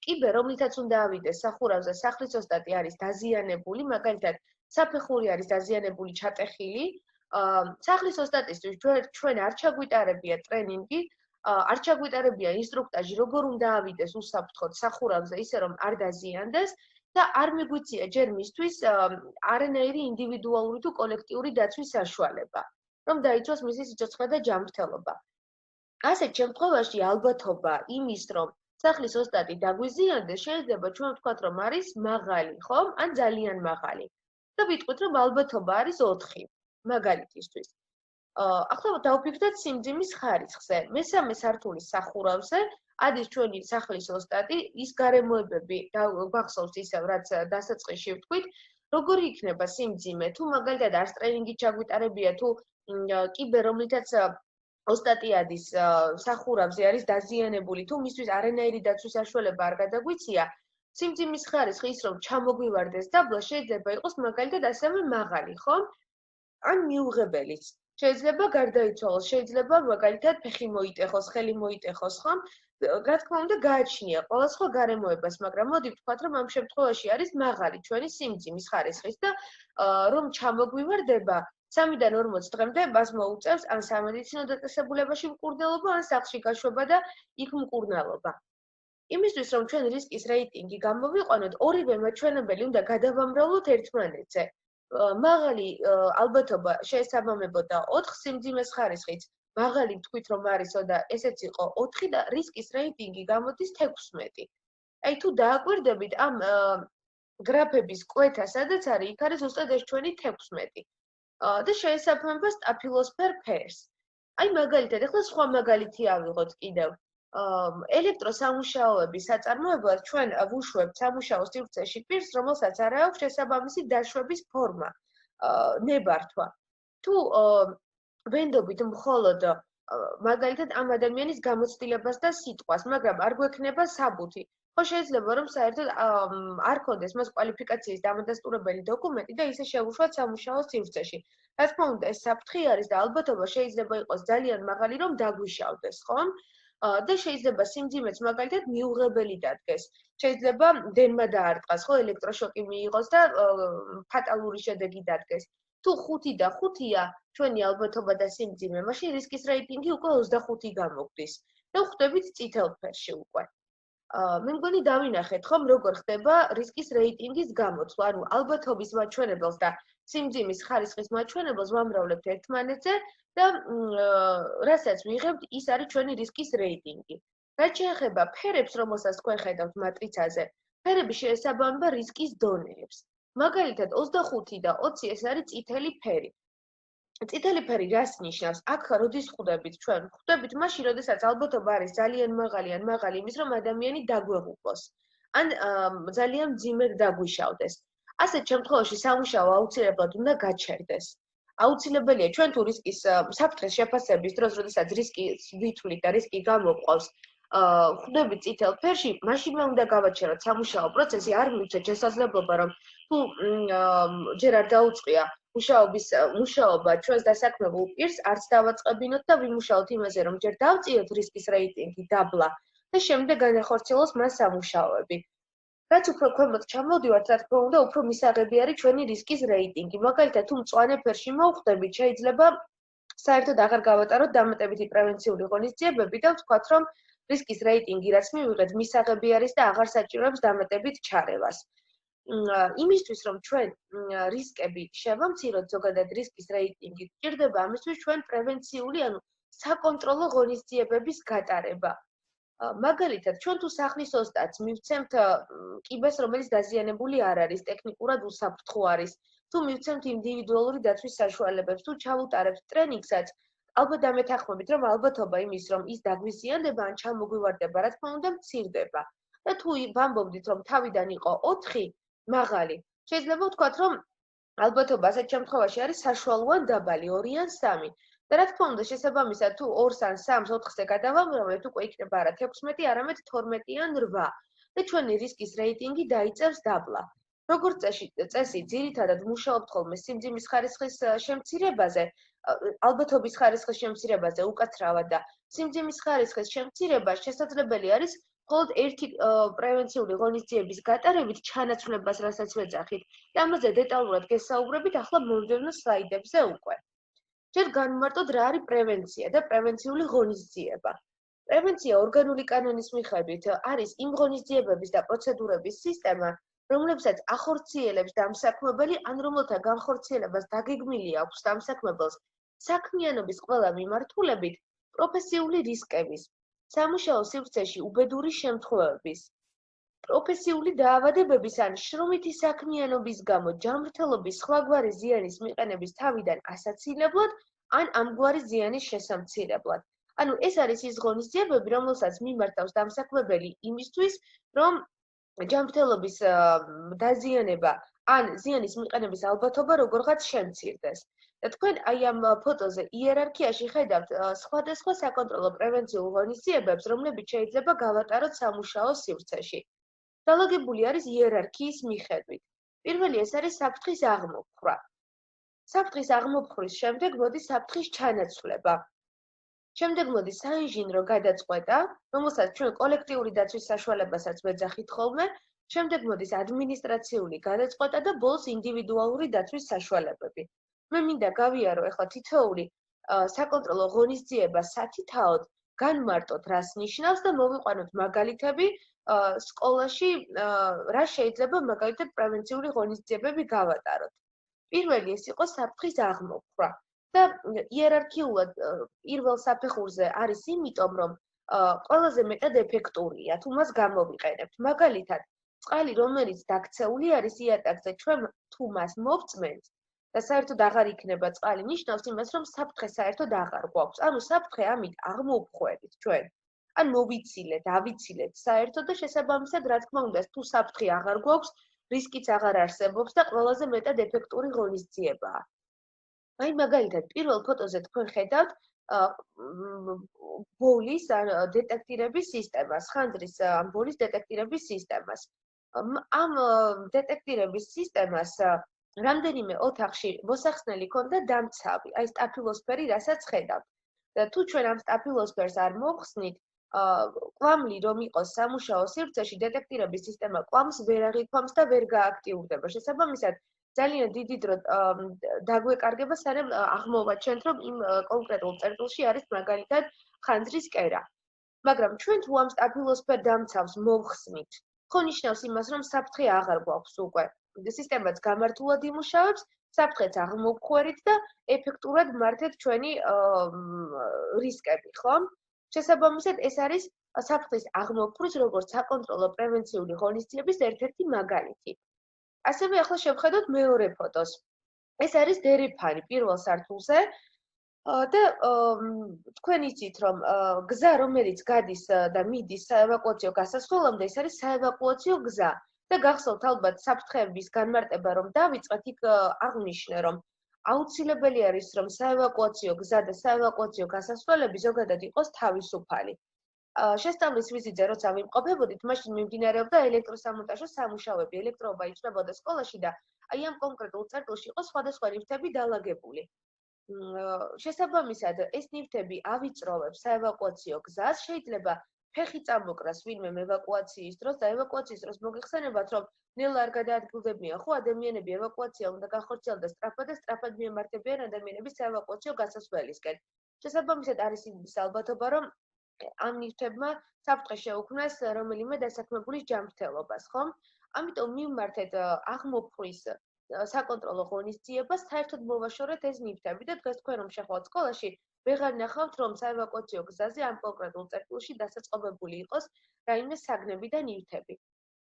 კიბე, რომლითაც უნდა ავიდეს სახურავზე, სახლის ოსტატი არის დაზიანებული, მაგალითად საფეხური არის დაზიანებული, ჩატეხილი. სახლის ოსტატისთვის ჩვენ არ ჩაგვიტარებია ტრენინგი, არ ჩაგვიტარებია ინსტრუქტაჟი, როგორ უნდა ავიდეს უსაფრთხოდ სახურავზე, ისე რომ არ დაზიანდეს და არ მიგვიწია ჯერ მისთვის არანაირი ინდივიდუალური თუ კოლექტიური დაცვის საშუალება, რომ დაიცვას მისი სიცოცხლე და ჯანმრთელობა. ასეთ შემთხვევაში ალბათობა იმის, რომ სახლის ოსტატი დაგვიზიანდეს, შეიძლება ჩვენ ვთქვათ, რომ არის მაღალი, ხომ? ან ძალიან მაღალი. და ვიტყვით, რომ ალბათობა არის 4, მაგალითისთვის. ახლა დავფიქრდეთ სიმძიმის ხარისხზე. მესამე სართულის სახურავზე ადის ჩვენი სახლის ოსტატი, ის გარემოებები გვახსოვს ისევ, რაც დასაწყისში ვთქვით, როგორი იქნება სიმძიმე, თუ მაგალითად არც ტრენინგი ჩაგვიტარებია, თუ კიბე, რომლითაც ოსტატი ადის სახურავზე არის დაზიანებული, თუ მისთვის არანაირი დაცვის საშუალება არ გადაგვიცია, სიმძიმის ხარისხი ის რომ ჩამოგვივარდეს დაბლა, შეიძლება იყოს მაგალითად ასევე მაღალი, ხომ? ან მიუღებელიც. შეიძლება გარდაიცვალოს, შეიძლება მაგალითად ფეხი მოიტეხოს, ხელი მოიტეხოს, ხომ? რა თქმა უნდა, გააჩნია ყველა სხვა გარემოებას, მაგრამ მოდი ვთქვათ, რომ ამ შემთხვევაში არის მაღალი ჩვენი სიმძიმის ხარისხის და რომ ჩამოგვივარდება 3-დან 40 დღემდე მას მოუწევს ან სამედიცინო დაწესებულებაში მკურნალობა, ან სახლში გაშვება და იქ მკურნალობა. იმისთვის, რომ ჩვენ რისკის რეიტინგი გამოვიყვანოთ, ორივე მაჩვენებელი უნდა გადავამრავლოთ ერთმანეთზე. მაღალი ალბათობა შეესაბამებოდა 4 სიმძიმეს ხარისხით. მაღალი ვთქვით, რომ არისო და ესეც იყო 4 და რისკის რეიტინგი გამოდის 16. აი თუ დააკვირდებით ამ გრაფების კვეთა, სადაც არის, იქ არის ზუსტად ეს ჩვენი 16. და შეესაბამება სტაფილოსფერ ფერს. აი მაგალითად, ახლა სხვა მაგალითი ავიღოთ კიდევ. ელექტროსამუშაოების საწარმოებლად ჩვენ ვუშვებთ სამუშაო სივრცეში პირს, რომელსაც არ აქვს შესაბამისი დაშვების ფორმა, ნებართვა. თუ ვენდობით მხოლოდ მაგალითად ამ ადამიანის გამოცდილებას და სიტყვას, მაგრამ არ გვექნება საბუთი. ხო შეიძლება რომ საერთოდ არ ქონდეს მას კვალიფიკაციის დამადასტურებელი დოკუმენტი და ისე შევუშვათ სამუშაო სივრცეში. რა თქმა უნდა, ეს საფრთხე არის და ალბათობა შეიძლება იყოს ძალიან მაღალი, რომ დაგვიშავდეს, ხომ? და შეიძლება სიმძიმეც მაგალითად მიუღებელი დადგეს. შეიძლება დენმა დაარტყას, ხო, ელექტროშოკი მიიღოს და ფატალური შედეგი დადგეს. თუ 5 და 5-ია ჩვენი ალბათობა და სიმძიმე, მაშინ რისკის რეიტინგი უკვე 25 გამოგვდის და ხვდებით წითელ ფერში უკვე. მე მგონი დავინახეთ, ხომ, როგორ ხდება რისკის რეიტინგის გამოცვლა, ანუ ალბათობის მაჩვენებელს და სიმძიმის ხარისხის მაჩვენებელს ვამრავლებთ ერთმანეთზე და რასაც ვიღებთ, ის არის ჩვენი რისკის რეიტინგი. რაც შეეხება ფერებს, რომელსაც თქვენ ხედავთ მატრიცაზე, ფერები შეესაბამება რისკის დონეებს. მაგალითად, 25 და 20 ეს არის წითელი ფერი. წითელი ფერი რას ნიშნავს? აქ როდის ხვდებით ჩვენ? ხვდებით მაშინ, როდესაც ალბათობა არის ძალიან მაღალი ან მაღალი იმის, რომ ადამიანი დაგვეღუპოს ან ძალიან მძიმედ დაგვიშავდეს. ასეთ შემთხვევაში სამუშაო აუცილებლად უნდა გაჩერდეს. აუცილებელია ჩვენ თუ რისკის საფრთხეს შეფასების დროს, როდესაც რისკის ვითვლით და რისკი გამოყვავს, ხვდებით წითელ ფერში, მაშინვე უნდა გავაჩეროთ სამუშაო პროცესი, არ მივცეთ შესაძლებლობა, რომ თუ ჯერ არ დაუწყია მუშაობა ჩვენს დასაქმებულ პირს, არც დავაწყებინოთ და ვიმუშაოთ იმაზე, რომ ჯერ დავწიოთ რისკის რეიტინგი დაბლა და შემდეგ განახორციელოს მას სამუშაოები. რაც უფრო ქვემოთ ჩამოვდივართ, რა თქმა უნდა, უფრო მისაღები არის ჩვენი რისკის რეიტინგი. მაგალითად, თუ მწვანე ფერში მოვხვდებით, შეიძლება საერთოდ აღარ გავატაროთ დამატებითი პრევენციული ღონისძიებები და ვთქვათ, რომ რისკის რეიტინგი, რაც მივიღეთ, მისაღები არის და აღარ საჭიროებს დამატებით ჩარევას. იმისთვის, რომ ჩვენ რისკები შევამციროთ, ზოგადად რისკის რეიტინგი, გვჭირდება ამისთვის ჩვენ პრევენციული, ანუ საკონტროლო ღონისძიებების გატარება. მაგალითად, ჩვენ თუ სახლის ოსტატს მივცემთ კიბეს, რომელიც დაზიანებული არ არის, ტექნიკურად უსაფრთხო არის, თუ მივცემთ ინდივიდუალური დაცვის საშუალებებს, თუ ჩავუტარებთ ტრენინგსაც, ალბათ დამეთანხმებით, რომ ალბათობა იმის, რომ ის დაგვიზიანდება ან ჩამოგვივარდება, რა თქმა უნდა, მცირდება. და თუ ვამბობდით, რომ თავიდან იყო 4 მაღალი, შეიძლება ვთქვათ, რომ ალბათობა ასეთ შემთხვევაში არის საშუალო ან დაბალი, 2 ან 3. და რა თქმა უნდა, შესაბამისად, თუ 2-ს ან 3-ს 4-ზე გადავამრავლებთ, უკვე იქნება არა 16, არამედ 12 ან 8 და ჩვენი რისკის რეიტინგი დაიწევს დაბლა. როგორც წესი, ძირითადად მუშაობთ ხოლმე სიმძიმის ხარისხის შემცირებაზე, ალბათობის ხარისხის შემცირებაზე უკაცრავად და სიმძიმის ხარისხის შემცირება შესაძლებელი არის მხოლოდ ერთი პრევენციული ღონისძიების გატარებით ჩანაცვლებას, რასაც ვეძახით. და ამაზე დეტალურად გესაუბრებით ახლა მომდევნო სლაიდებზე უკვე. ჯერ განვმარტოთ რა არის პრევენცია და პრევენციული ღონისძიება. პრევენცია ორგანული კანონის მიხედვით არის იმ ღონისძიებების და პროცედურების სისტემა, რომლებსაც ახორციელებს დამსაქმებელი ან რომელთა განხორციელებას დაგეგმილი აქვს დამსაქმებელს საქმიანობის ყველა მიმართულებით პროფესიული რისკების, სამუშაო სივრცეში უბედური შემთხვევების, პროფესიული დაავადებების ან შრომითი საქმიანობის გამო ჯანმრთელობის სხვაგვარი ზიანის მიყენების თავიდან ასაცილებლად ან ამგვარი ზიანის შესამცირებლად. ანუ ეს არის ის ღონისძიებები, რომელსაც მიმართავს დამსაქმებელი იმისთვის, რომ ჯანმრთელობის დაზიანება ან ზიანის მიყენების ალბათობა როგორღაც შემცირდეს. და თქვენ აი ამ ფოტოზე იერარქიაში ხედავთ სხვადასხვა საკონტროლო პრევენციულ ღონისძიებებს, რომლებიც შეიძლება გავატაროთ სამუშაო სივრცეში. დალაგებული არის იერარქიის მიხედვით. პირველი ეს არის საფრთხის აღმოფხვრა. საფრთხის აღმოფხვრის შემდეგ მოდის საფრთხის ჩანაცვლება. შემდეგ მოდის საინჟინრო გადაწყვეტა, რომელსაც ჩვენ კოლექტიური დაცვის საშუალებასაც ვეძახით ხოლმე, შემდეგ მოდის ადმინისტრაციული გადაწყვეტა და ბოლოს ინდივიდუალური დაცვის საშუალებები. მე მინდა გავიარო ახლა თითოეული საკონტროლო ღონისძიება სათითაოდ, განმარტოთ რას ნიშნავს და მოვიყვანოთ მაგალითები სკოლაში რა შეიძლება მაგალითად პრევენციული ღონისძიებები გავატაროთ. პირველი ეს იყო საფრთხის აღმოფხვრა და იერარქიულად პირველ საფეხურზე არის იმიტომ, რომ ყველაზე მეტად ეფექტურია, თუ მას გამოვიყენებთ. მაგალითად, წყალი, რომელიც დაქცეული არის იატაკზე, ჩვენ თუ მას მოვწმენთ და საერთოდ აღარ იქნება წყალი, ნიშნავს იმას, რომ საფრთხე საერთოდ აღარ გვაქვს. ანუ საფრთხე ამით აღმოვხვევით ჩვენ. ან მოვიცილეთ, ავიცილეთ საერთოდ და შესაბამისად, რა თქმა უნდა, თუ საფრთხე აღარ გვაქვს, რისკიც აღარ არსებობს და ყველაზე მეტად ეფექტური ღონისძიებაა. აი მაგალითად, პირველ ფოტოზე თქვენ ხედავთ ბოლის დეტექტირების სისტემას, ხანძრის ბოლის დეტექტირების სისტემას. ამ დეტექტირების სისტემას რამდენიმე ოთახში მოსახსნელი ქონდა დამცავი, აი სტაფილოსფერი, რასაც ხედავთ. და თუ ჩვენ ამ სტაფილოსფერს არ მოვხსნით, კვამლი რომ იყოს სამუშაო სივრცეში, დეტექტირების სისტემა კვამს ვერ აღიქვამს და ვერ გააქტიურდება. შესაბამისად, ძალიან დიდი დრო დაგვეკარგება, სანამ აღმოვაჩენთ, რომ იმ კონკრეტულ წერტილში არის მაგალითად ხანძრის კერა. მაგრამ ჩვენ თუ ამ სტაფილოსფერ დამცავს მოვხსნით, ხო ნიშნავს იმას, რომ საფრთხე აღარ გვაქვს უკვე. სისტემაც გამართულად იმუშავებს, საფრთხეც აღმოვხვერით და ეფექტურად მართეთ ჩვენი რისკები, ხო? შესაბამისად, ეს არის საფრთხის აღმოფხვრის როგორც საკონტროლო პრევენციული ღონისძიების ერთ-ერთი მაგალითი. ასევე ახლა შევხედოთ მეორე ფოტოს. ეს არის დერეფანი პირველ სართულზე და თქვენ იცით, რომ გზა, რომელიც გადის და მიდის საევაკუაციო გასასვლელამდე, ეს არის საევაკუაციო გზა. და გახსოვთ ალბათ საფრთხეების განმარტება რომ დავიწყეთ, იქ აღნიშნე, რომ აუცილებელი არის, რომ საევაკუაციო გზა და საევაკუაციო გასასვლელები ზოგადად იყოს თავისუფალი. შესწავლის ვიზიტზე როცა ვიმყოფებოდით, მაშინ მიმდინარეობდა ელექტროსამონტაჟო სამუშაოები, ელექტროობა იცვლებოდა სკოლაში და აი ამ კონკრეტულ წერტილში იყო სხვადასხვა ნივთები დალაგებული. შესაბამისად, ეს ნივთები ავიწროვებს საევაკუაციო გზას, შეიძლება ფეხი წამოკრას ვინმე ევაკუაციის დროს და ევაკუაციის დროს მოგეხსენებათ, რომ ნელა არ გადაადგილდებიან, ხო, ადამიანები ევაკუაცია უნდა განხორციელდეს სწრაფად და სწრაფად მიემართებიან ადამიანების საევაკუაციო გასასვლელისკენ. შესაბამისად, არის იმის ალბათობა, რომ ამ ნივთებმა საფრთხე შეუქმნას რომელიმე დასაქმებულის ჯანმრთელობას, ხო? ამიტომ მივმართეთ აღმოფხვის საკონტროლო ღონისძიებას, საერთოდ მოვაშორეთ ეს ნივთები და დღეს თქვენ რომ შეხვალთ სკოლაში, ვეღარ ნახავთ, რომ საევაკუაციო გზაზე ამ კონკრეტულ წერტილში დასაწყობებული იყოს რაიმე საგნები და ნივთები.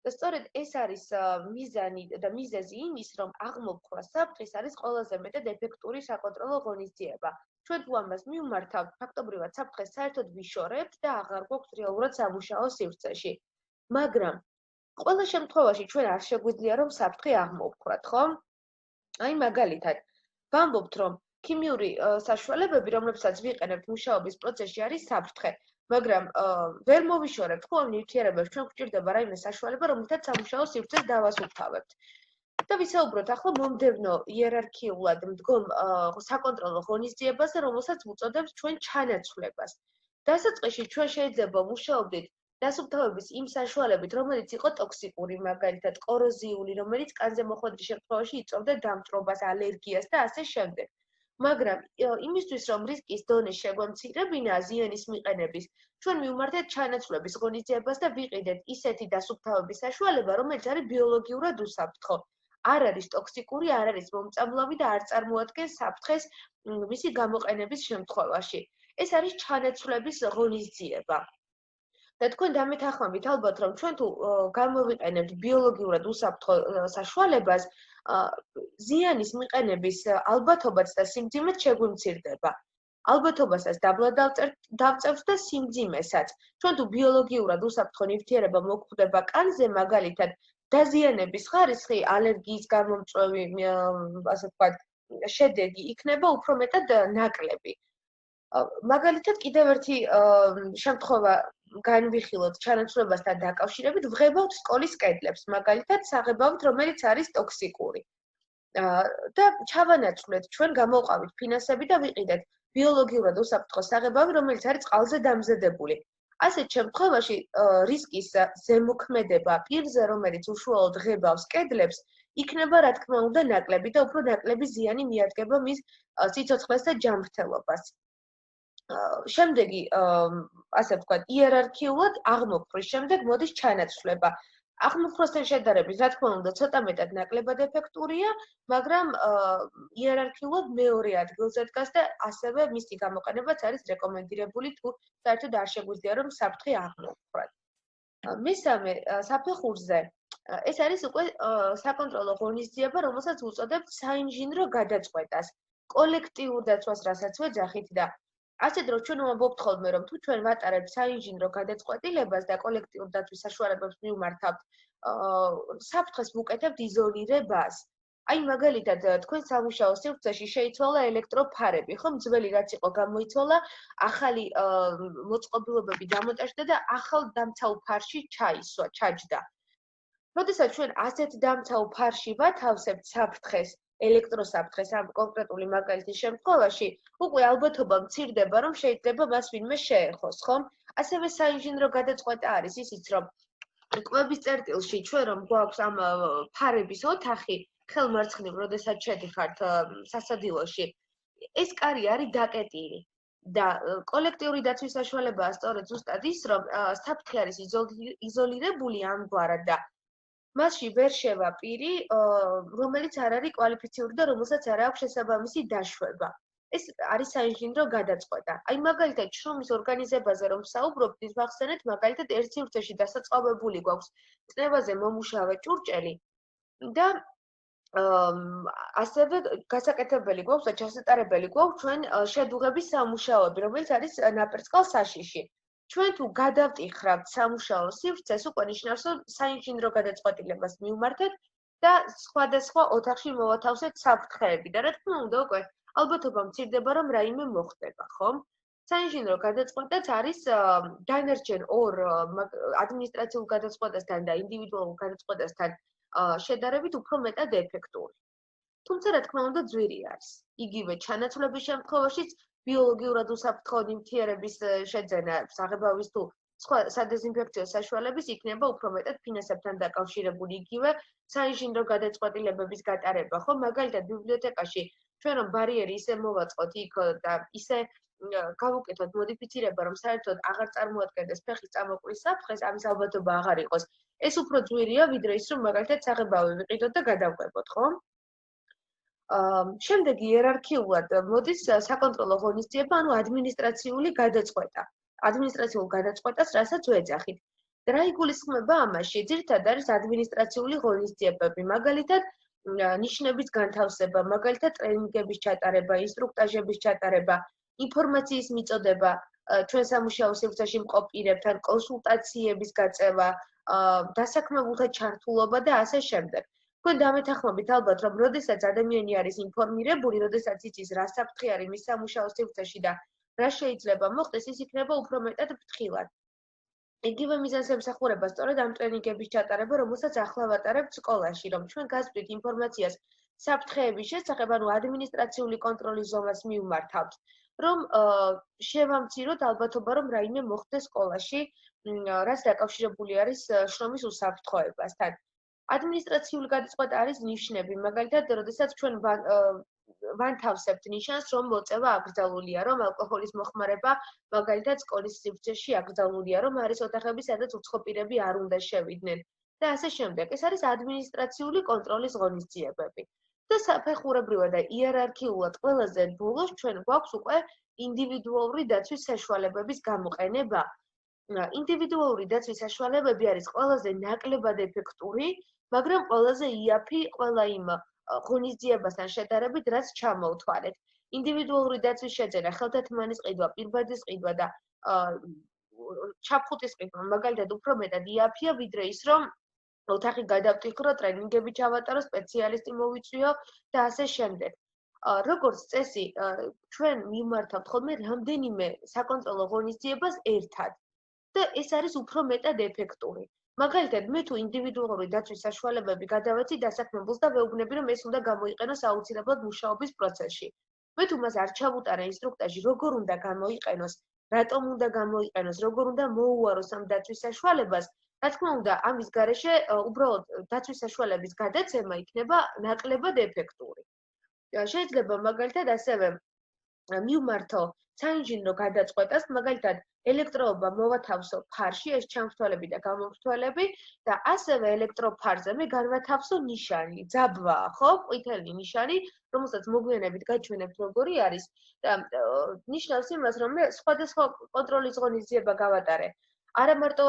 და სწორედ ეს არის მიზანი და მიზეზი იმის, რომ აღმოფხვრა საფრთხის არის ყველაზე მეტად ეფექტური საკონტროლო ღონისძიება. ჩვენ თუ ამას მივმართავთ, ფაქტობრივად საფრთხეს საერთოდ ვიშორებთ და აღარ გვაქვს რეალურად სამუშაო სივრცეში. მაგრამ ყველა შემთხვევაში ჩვენ არ შეგვიძლია რომ საფრთხე აღმოვხვრათ, ხო? აი მაგალითად, ვამბობთ, რომ ქიმიური საშუალებები, რომლებსაც ვიყენებთ მუშაობის პროცესში, არის საფრთხე, მაგრამ ვერ მოვიშორებთ ხო ამ ნივთიერებებს, ჩვენ გვჭირდება რაიმე საშუალება, რომლითაც სამუშაო სივრცეს დავასუფთავებთ. და ვისაუბროთ ახლა მომდევნო იერარქიულად მდგომ საკონტროლო ღონისძიებაზე, რომელსაც ვუწოდებთ ჩვენ ჩანაცვლებას. დასაწყისში ჩვენ შეიძლება მუშაობდით დასუფთავების იმ საშუალებით, რომელიც იყო ტოქსიკური, მაგალითად კოროზიული, რომელიც კანზე მოხვედრის შემთხვევაში იწვევდა დამწვრობას, ალერგიას და ასე შემდეგ. მაგრამ იმისთვის, რომ რისკის დონე შეგვემცირებინა ზიანის მიყენების, ჩვენ მივმართეთ ჩანაცვლების ღონისძიებას და ვიყიდეთ ისეთი დასუფთავების საშუალება, რომელიც არის ბიოლოგიურად უსაფრთხო. არ არის ტოქსიკური, არ არის მომწამლავი და არ წარმოადგენს საფრთხეს მისი გამოყენების შემთხვევაში. ეს არის ჩანაცვლების ღონისძიება. და თქვენ დამეთანხმებით ალბათ, რომ ჩვენ თუ გამოვიყენებთ ბიოლოგიურად უსაფრთხო საშუალებას, ზიანის მიყენების ალბათობაც და სიმძიმეც შეგვიმცირდება. ალბათობასაც დაბლა დავწევთ და სიმძიმესაც. ჩვენ თუ ბიოლოგიურად უსაფრთხო ნივთიერება მოგვხვდება კანზე, მაგალითად, დაზიანების ხარისხი, ალერგიის გამომწვევი, ასე ვთქვათ, შედეგი იქნება უფრო მეტად ნაკლები. მაგალითად, კიდევ ერთი შემთხვევა განვიხილოთ ჩანაცვლებასთან დაკავშირებით, ვღებავთ სკოლის კედლებს, მაგალითად, საღებავით, რომელიც არის ტოქსიკური. და ჩავანაცვლეთ, ჩვენ გამოვყავით ფინანსები და ვიყიდეთ ბიოლოგიურად უსაფრთხო საღებავი, რომელიც არის წყალზე დამზადებული. ასეთ შემთხვევაში რისკის ზემოქმედება პირზე, რომელიც უშუალოდ ღებავს კედლებს, იქნება რა თქმა უნდა ნაკლები და უფრო ნაკლები ზიანი მიადგება მის სიცოცხლეს და ჯანმრთელობას. შემდეგი, ასე ვთქვათ, იერარქიულად აღმოფხვრის შემდეგ მოდის ჩანაცვლება. აღმოფხრასთან შედარებით, რა თქმა უნდა, ცოტა მეტად ნაკლებად ეფექტურია, მაგრამ იერარქიულად მეორე ადგილზე დგას და ასევე მისი გამოყენებაც არის რეკომენდირებული, თუ საერთოდ არ შეგვიძლია რომ საფრთხე აღმოვხვრათ. მესამე საფეხურზე ეს არის უკვე საკონტროლო ღონისძიება, რომელსაც უწოდებთ საინჟინრო გადაწყვეტას, კოლექტიურ დაცვას, რასაც ვეძახით და ასე დრო ჩვენ ვამბობთ ხოლმე, რომ თუ ჩვენ ვატარებთ საინჟინრო გადაწყვეტილებას და კოლექტიურ დაცვის საშუალებებს მივმართავთ, საფრთხეს ვუკეთებთ იზოლირებას. აი მაგალითად, თქვენ სამუშაო სივრცეში შეიცვალა ელექტროფარები, ხო, ძველი რაც იყო გამოიცვალა, ახალი მოწყობილობები დამონტაჟდა და ახალ დამცავ ფარში ჩაჯდა. როდესაც ჩვენ ასეთ დამცავ ფარში ვათავსებთ საფრთხეს, ელექტროსაფრთხეს ამ კონკრეტული მაგალითის შემთხვევაში, უკვე ალბათობა მცირდება, რომ შეიძლება მას ვინმე შეეხოს, ხო? ასევე საინჟინრო გადაწყვეტა არის ისიც, რომ კვების წერტილში ჩვენ რომ გვაქვს ამ ფარების ოთახი, ხელმარცხნივ, როდესაც შედიხართ სასადილოში, ეს კარი არის დაკეტილი. და კოლექტიური დაცვის საშუალებაა სწორედ ზუსტად ის, რომ საფრთხე არის იზოლირებული ამგვარად და მასში ვერ შევა პირი, რომელიც არ არის კვალიფიციური და რომელსაც არ აქვს შესაბამისი დაშვება. ეს არის საინჟინრო გადაწყვეტა. აი მაგალითად, შრომის ორგანიზებაზე რომ ვსაუბრობთ, მახსენეთ, მაგალითად, ერთ სივრცეში დასაწყობებული გვაქვს წნევაზე მომუშავე ჭურჭელი და ასევე გასაკეთებელი გვაქვს და ჩასატარებელი გვაქვს ჩვენ შედუღების სამუშაოები, რომელიც არის ნაპერწკალ საშიში. ჩვენ თუ გადავტიხრავთ სამუშაო სივრცეს, უკვე ნიშნავს, რომ საინჟინრო გადაწყვეტილებას მივმართეთ და სხვადასხვა ოთახში მოვათავსეთ საფრთხეები და რა თქმა უნდა, უკვე ალბათობა მცირდება, რომ რაიმე მოხდება, ხო? საინჟინრო გადაწყვეტაც არის დანარჩენ ორ ადმინისტრაციულ გადაწყვეტასთან და ინდივიდუალურ გადაწყვეტასთან შედარებით უფრო მეტად ეფექტური. თუმცა რა თქმა უნდა ძვირი არის. იგივე ჩანაცვლების შემთხვევაშიც ბიოლოგიურად უსაფრთხო ნივთიერების შეძენა, საღებავის თუ სხვა სადეზინფექციო საშუალების იქნება უფრო მეტად ფინანსებთან დაკავშირებული, იგივე საინჟინრო გადაწყვეტილებების გატარება, ხო? მაგალითად, ბიბლიოთეკაში ჩვენ რომ ბარიერი ისე მოვაწყოთ იქ და ისე გავუკეთოთ მოდიფიცირება, რომ საერთოდ აღარ წარმოადგენდეს ფეხის წამოკვლის საფრთხეს, ამის ალბათობა აღარ იყოს. ეს უფრო ძვირია, ვიდრე ის, რომ მაგალითად საღებავი ვიყიდოთ და გადავყვებოთ, ხო? შემდეგ იერარქიულად მოდის საკონტროლო ღონისძიება, ანუ ადმინისტრაციული გადაწყვეტა. ადმინისტრაციულ გადაწყვეტას რასაც ვეძახით. რა იგულისხმება ამაში? ძირითადად არის ადმინისტრაციული ღონისძიებები, მაგალითად ნიშნების განთავსება, მაგალითად ტრენინგების ჩატარება, ინსტრუქტაჟების ჩატარება, ინფორმაციის მიწოდება ჩვენ სამუშაო სივრცეში მყოფ პირებთან, კონსულტაციების გაწევა, დასაქმებულთა ჩართულობა და ასე შემდეგ. თქვენ დამეთანხმებით ალბათ, რომ როდესაც ადამიანი არის ინფორმირებული, როდესაც იცის რა საფრთხე არის მის სამუშაო სივრცეში და რა შეიძლება მოხდეს, ის იქნება უფრო მეტად ფრთხილად. იგივე მიზანს ემსახურება სწორედ ამ ტრენინგების ჩატარება, რომელსაც ახლა ვატარებთ სკოლაში, რომ ჩვენ გასწვით ინფორმაციას საფრთხეების შესახებ, ანუ ადმინისტრაციული კონტროლის ზონას მივმართავთ, რომ შევამციროთ ალბათობა, რომ რაიმე მოხდეს სკოლაში, რაც დაკავშირებული არის შრომის უსაფრთხოებასთან. ადმინისტრაციული გადაწყვეტა არის ნიშნები, მაგალითად, როდესაც ჩვენ ვანთავსებთ ნიშანს, რომ მოწევა აკრძალულია, რომ ალკოჰოლის მოხმარება, მაგალითად, სკოლის სივრცეში აკრძალულია, რომ არის ოთახები, სადაც უცხო პირები არ უნდა შევიდნენ და ასე შემდეგ. ეს არის ადმინისტრაციული კონტროლის ღონისძიებები. და საფეხურებრივად და იერარქიულად ყველაზე ბოლოს ჩვენ გვაქვს უკვე ინდივიდუალური დაცვის საშუალებების გამოყენება. ინდივიდუალური დაცვის საშუალებები არის ყველაზე ნაკლებად ეფექტური, მაგრამ ყველაზე იაფი ყველა იმ ღონისძიებასთან შედარებით, რაც ჩამოვთვალეთ. ინდივიდუალური დაცვის შეძენა, ხელთათმანის ყიდვა, პირბაძის ყიდვა და ჩაფხუტის ყიდვა, მაგალითად, უფრო მეტად იაფია, ვიდრე ის, რომ ოთახი გადავტიხრო, ტრენინგები ჩავატარო, სპეციალისტი მოვიწვიო და ასე შემდეგ. როგორც წესი, ჩვენ მიმართავთ ხოლმე რამდენიმე საკონტროლო ღონისძიებას ერთად და ეს არის უფრო მეტად ეფექტური. მაგალითად, მე თუ ინდივიდუალური დაცვის საშუალებები გადავეცი დასაქმებულს და ვეუბნები, რომ ეს უნდა გამოიყენოს აუცილებლად მუშაობის პროცესში. მე თუ მას არ ჩავუტარე ინსტრუქტაჟი, როგორ უნდა გამოიყენოს, რატომ უნდა გამოიყენოს, როგორ უნდა მოუაროს ამ დაცვის საშუალებას, რა თქმა უნდა, ამის გარეშე უბრალოდ დაცვის საშუალების გადაცემა იქნება ნაკლებად ეფექტური. შეიძლება მაგალითად ასევე მივმართო საინჟინრო გადაწყვეტას, მაგალითად ელექტროობა მოვათავსო ფარში, ეს ჩამრთვალები და გამომრთვალები და ასევე ელექტროფარზე მე განვათავსო ნიშანი, ძაბვაა, ხო? ყვითელი ნიშანი, რომელსაც მოგვიანებით გაჩვენებთ როგორი არის და ნიშნავს იმას, რომ მე სხვადასხვა კონტროლის ღონისძიება გავატარე. არა მარტო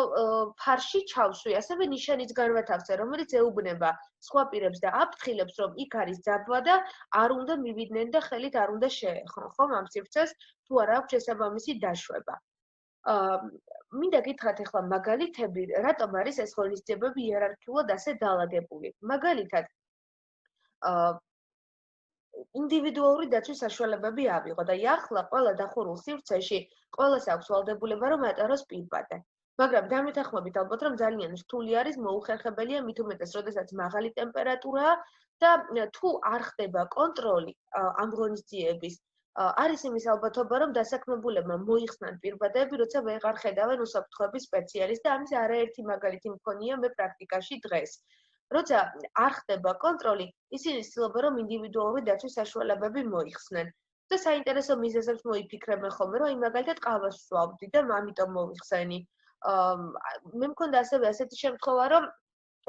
ფარში ჩავსვი, ასევე ნიშანიც განვათავსე, რომელიც ეუბნება სხვა პირებს და აფრთხილებს, რომ იქ არის ძაბვა და არ უნდა მივიდნენ და ხელით არ უნდა შეეხონ, ხო, ამ სივრცეს თუ არა აქვს შესაბამისი დაშვება. მინდა გითხრათ ახლა მაგალითები, რატომ არის ეს ღონისძიებები იერარქიულად ასე დალაგებული. მაგალითად, ინდივიდუალური დაცვის საშუალებები ავიღო და ახლა ყველა დახურულ სივრცეში ყველას აქვს ვალდებულება, რომ ატაროს პირბადე. მაგრამ დამეთანხმებით ალბათ, რომ ძალიან რთული არის, მოუხერხებელია, მით უმეტეს, როდესაც მაღალი ტემპერატურაა და თუ არ ხდება კონტროლი ამ ღონისძიების, არის იმის ალბათობა, რომ დასაქმებულებმა მოიხსნან პირბადეები, როცა ვეღარ ხედავენ უსაფრთხოების სპეციალისტს და ამის არაერთი მაგალითი მქონია მე პრაქტიკაში დღეს. როცა არ ხდება კონტროლი, ისინი ცდილობენ, რომ ინდივიდუალური დაცვის საშუალებები მოიხსნენ. და საინტერესო მიზეზებს მოიფიქრებენ ხოლმე, რომ აი მაგალითად ყავას ვსვავდი და ამიტომ მოვიხსენი. მე მქონდა ასევე ასეთი შემთხვევა, რომ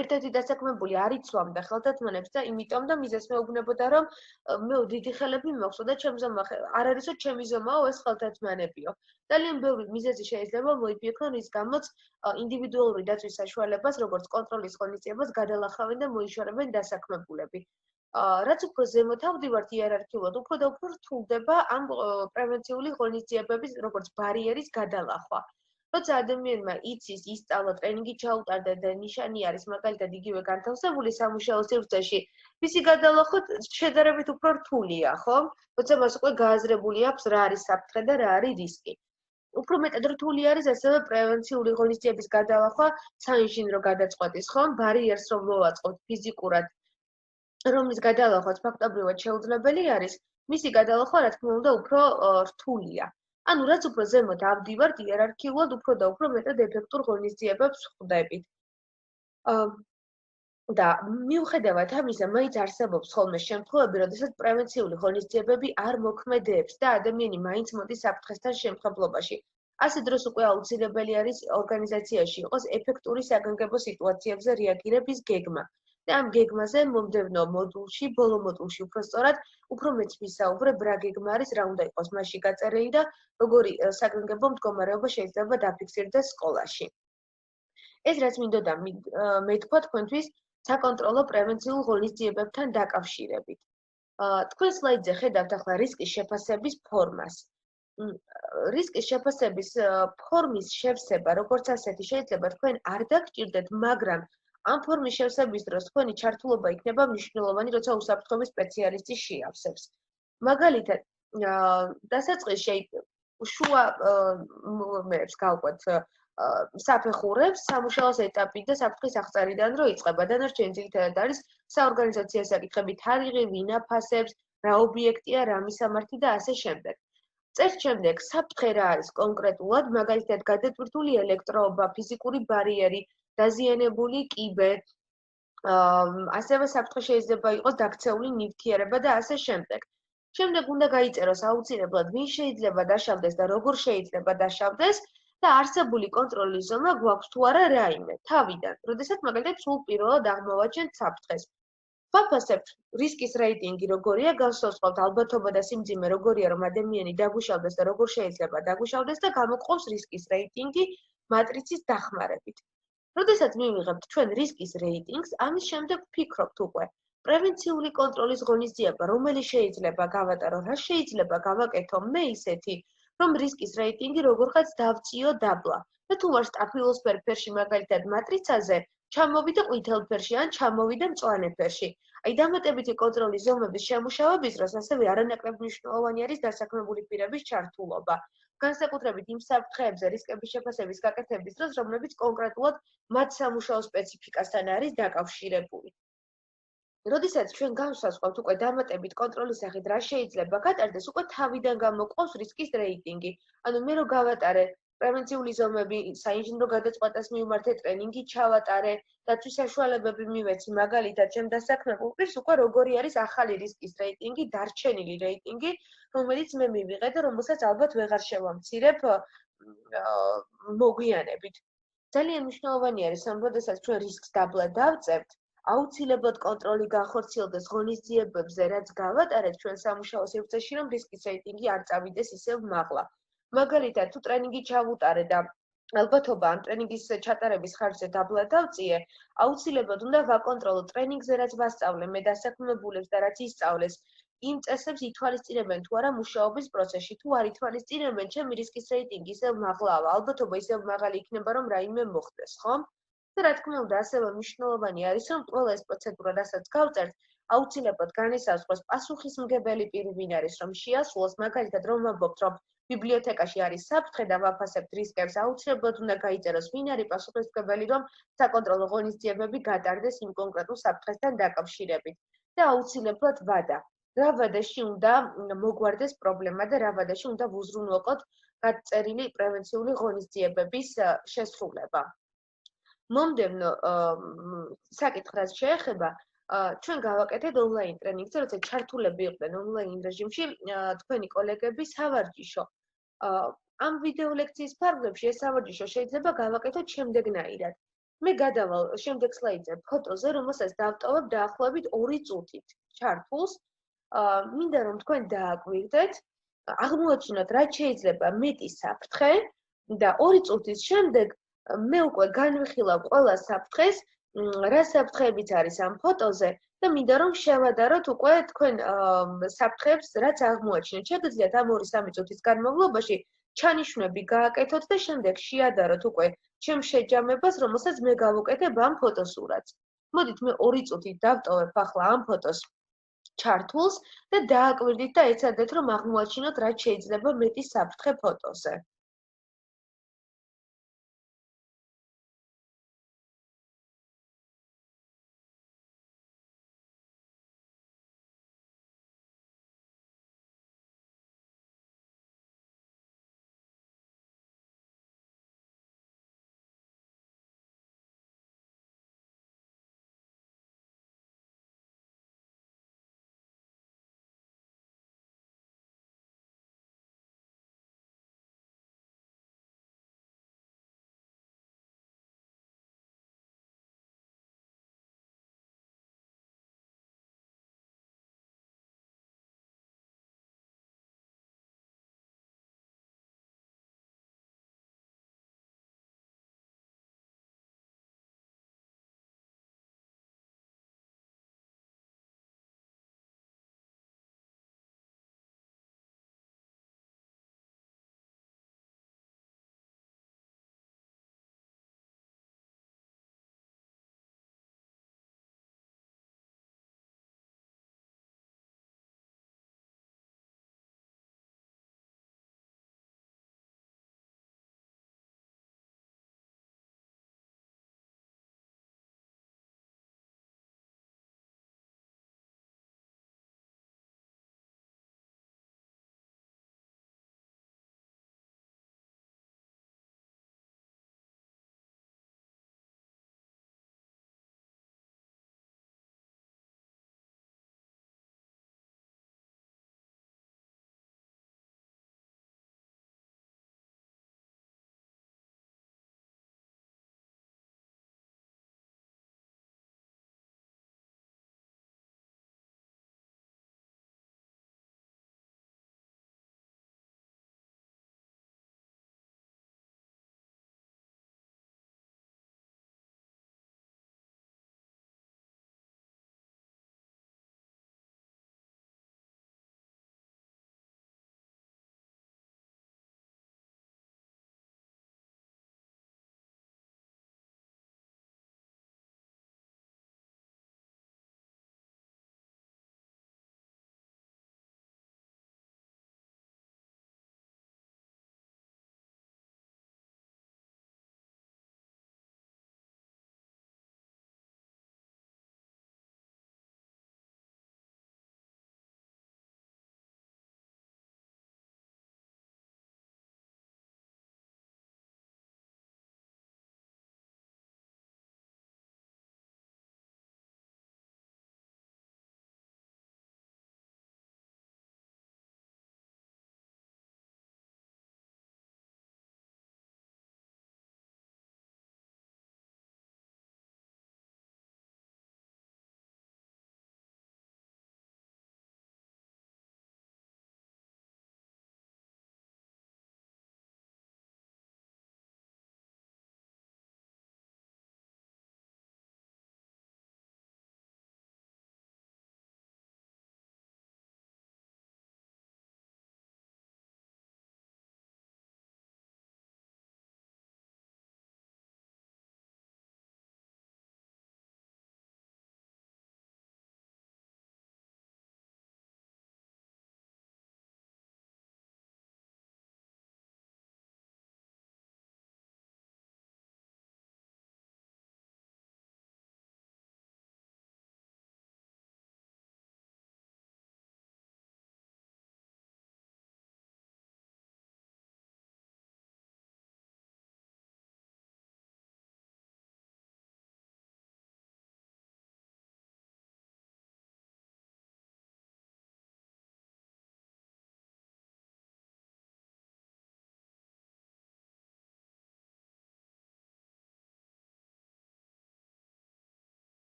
ერთ-ერთი დასაქმებული არ იცვამდა ხელთათმანებს და იმიტომ და მიზეზს მეუბნებოდა, რომ მე დიდი ხელები მაქვს და არ არისო ჩემი ზომაო ეს ხელთათმანებიო. ძალიან ბევრი მიზეზი შეიძლება მოიფიქრონ, რის გამოც ინდივიდუალური დაცვის საშუალებას, როგორც კონტროლის ღონისძიებას გადალახავენ და მოიშორებენ დასაქმებულები. რაც უფრო ზემოთ ავდივართ იერარქიულად, უფრო და უფრო რთულდება ამ პრევენციული ღონისძიებების, როგორც ბარიერის გადალახვა. როცა ადამიანმა იცის, ისწავლა, ტრენინგი ჩაუტარდა და ნიშანი არის მაგალითად იგივე განთავსებული სამუშაო სივრცეში, მისი გადალახვა შედარებით უფრო რთულია, ხო? როცა მას უკვე გააზრებული აქვს რა არის საფრთხე და რა არის რისკი. უფრო მეტად რთული არის ასევე პრევენციული ღონისძიების გადალახვა საინჟინრო გადაწყვეტის, ხო? ბარიერს რომ მოვაწყოთ ფიზიკურად, რომლის გადალახვაც ფაქტობრივად შეუძლებელი არის, მისი გადალახვა რა თქმა უნდა უფრო რთულია. ანუ რაც უფრო ზემოთ ავდივართ იერარქიულად, უფრო და უფრო მეტად ეფექტურ ღონისძიებებს ვხვდებით. და მიუხედავად ამისა, მაინც არსებობს ხოლმე შემთხვევები, როდესაც პრევენციული ღონისძიებები არ მოქმედებს და ადამიანი მაინც მოდის საფრთხესთან შემხებლობაში. ასე დროს უკვე აუცილებელი არის ორგანიზაციაში იყოს ეფექტური საგანგებო სიტუაციებზე რეაგირების გეგმა. და ამ გეგმაზე მომდევნო მოდულში, ბოლო მოდულში უფრო სწორად, უფრო მეც ვისაუბრებ რა გეგმა არის, რა უნდა იყოს მასში გაწერილი და როგორი საგანგებო მდგომარეობა შეიძლება დაფიქსირდეს სკოლაში. ეს რაც მინდოდა მეთქვა თქვენთვის საკონტროლო პრევენციულ ღონისძიებებთან დაკავშირებით. თქვენ სლაიდზე ხედავთ ახლა რისკის შეფასების ფორმას. რისკის შეფასების ფორმის შევსება, როგორც ასეთი, შეიძლება თქვენ არ დაგჭირდეთ, მაგრამ ამ ფორმის შევსების დროს თქვენი ჩართულობა იქნება მნიშვნელოვანი, როცა უსაფრთხოების სპეციალისტი შეავსებს. მაგალითად, დასაწყისში შუა მეებს გავყვეთ საფეხურებს სამუშაოს ეტაპი და საფრთხის აღწერიდან რო იწყება. დანარჩენი ძირითადად არის საორგანიზაციო საკითხები, თარიღი, ვინ აფასებს, რა ობიექტია, რა მისამართი და ასე შემდეგ. წერთ შემდეგ, საფრთხე რა არის კონკრეტულად, მაგალითად გადატვირთული ელექტროობა, ფიზიკური ბარიერი, დაზიანებული კიბე, ასევე საფრთხე შეიძლება იყოს დაქცეული ნივთიერება და ასე შემდეგ. შემდეგ უნდა გაიწეროს აუცილებლად ვინ შეიძლება დაშავდეს და როგორ შეიძლება დაშავდეს და არსებული კონტროლის ზონა გვაქვს თუ არა რაიმე თავიდან. როდესაც მაგალითად სულ პირველად აღმოვაჩენთ საფრთხეს. ვაფასებთ რისკის რეიტინგი როგორია, განსაზღვრავთ ალბათობა და სიმძიმე როგორია, რომ ადამიანი დაგუშავდეს და როგორ შეიძლება დაგუშავდეს და გამოგყავს რისკის რეიტინგი მატრიცის დახმარებით. როდესაც მივიღებთ ჩვენ რისკის რეიტინგს, ამის შემდეგ ვფიქრობთ უკვე პრევენციული კონტროლის ღონისძიება, რომელიც შეიძლება გავატარო, რა შეიძლება გავაკეთო მე ისეთი, რომ რისკის რეიტინგი როგორღაც დავწიო დაბლა. და თუ არ სტაფილოსფერ ფერში მაგალითად მატრიცაზე ჩამოვიდა ყვითელ ფერში ან ჩამოვიდა მწვანე ფერში. აი დამატებითი კონტროლის ზომების შემუშავების დროს ასევე არანაკლებ მნიშვნელოვანი არის დასაქმებული პირების ჩართულობა. განსაკუთრებით იმ საფრთხეებზე რისკების შეფასების გაკეთების დროს, რომლებიც კონკრეტულად მათ სამუშაო სპეციფიკასთან არის დაკავშირებული. როდესაც ჩვენ განსაზღვრავთ უკვე დამატებით კონტროლის სახით რა შეიძლება გატარდეს, უკვე თავიდან გამოყავს რისკის რეიტინგი. ანუ მე რო გავატარე პრევენციული ზომები, საინჟინრო გადაწყვეტას მივმართე, ტრენინგი ჩავატარე, დაცვის საშუალებები მივეცი, მაგალითად, ჩემ დასაქმებულ პირს უკვე როგორი არის ახალი რისკის რეიტინგი, დარჩენილი რეიტინგი, რომელიც მე მივიღე და რომელსაც ალბათ ვეღარ შევამცირებ მოგვიანებით. ძალიან მნიშვნელოვანი არის, რომ როდესაც ჩვენ რისკს დაბლა დავწევთ, აუცილებლად კონტროლი განხორციელდეს ღონისძიებებზე, რაც გავატარეთ ჩვენ სამუშაო სივრცეში, რომ რისკის რეიტინგი არ წავიდეს ისევ მაღლა. მაგალითად, თუ ტრენინგი ჩავუტარე და ალბათობა ამ ტრენინგის ჩატარების ხარჯზე დაბლა დავწიე, აუცილებლად უნდა ვაკონტროლო ტრენინგზე, რაც ვასწავლე მე დასაქმებულებს და რაც ისწავლეს, იმ წესებს ითვალისწინებენ თუ არა მუშაობის პროცესში, თუ არ ითვალისწინებენ, ჩემი რისკის რეიტინგი ისევ მაღლაა, ალბათობა ისევ მაღალი იქნება, რომ რაიმე მოხდეს, ხო? და რა თქმა უნდა, ასევე მნიშვნელოვანი არის, რომ ყველა ეს პროცედურა, რასაც გავწერთ, აუცილებლად განისაზღვროს პასუხისმგებელი პირი ვინ არის, რომ შეასრულოს, მაგალითად, რომ ვამბობთ, რომ ბიბლიოთეკაში არის საფრთხე და ვაფასებთ რისკებს, აუცილებლად უნდა გაიწეროს, ვინ არის პასუხისმგებელი, რომ საკონტროლო ღონისძიებები გატარდეს იმ კონკრეტულ საფრთხესთან დაკავშირებით. და აუცილებლად ვადა. რა ვადაში უნდა მოგვარდეს პრობლემა და რა ვადაში უნდა ვუზრუნველყოთ გაწერილი პრევენციული ღონისძიებების შესრულება. მომდევნო საკითხს შეეხება, ჩვენ გავაკეთეთ ონლაინ ტრენინგზე, როცა ჩართულები იყვნენ ონლაინ რეჟიმში, თქვენი კოლეგები სავარჯიშო. ამ ვიდეო ლექციის ფარგლებში ეს სავარჯიშო შეიძლება გავაკეთოთ შემდეგნაირად. მე გადავალ შემდეგ სლაიდზე ფოტოზე, რომელსაც დავტოვებ დაახლოებით 2 წუთით ჩართულს. მინდა რომ თქვენ დააკვირდეთ, აღმოაჩინოთ რა შეიძლება მეტი საფრთხე და 2 წუთის შემდეგ მე უკვე განვიხილავ ყველა საფრთხეს, რა საფრთხეებიც არის ამ ფოტოზე და მინდა რომ შევადაროთ უკვე თქვენ საფრთხეებს, რაც აღმოაჩინეთ. შეგიძლიათ ამ 2-3 წუთის განმავლობაში ჩანიშვნები გააკეთოთ და შემდეგ შეადაროთ უკვე ჩემ შეჯამებას, რომელსაც მე გავუკეთებ ამ ფოტოსურათს. მოდით მე 2 წუთით დავტოვებ ახლა ამ ფოტოს ჩართულს და დააკვირდით და ეცადეთ რომ აღმოაჩინოთ რაც შეიძლება მეტი საფრთხე ფოტოზე.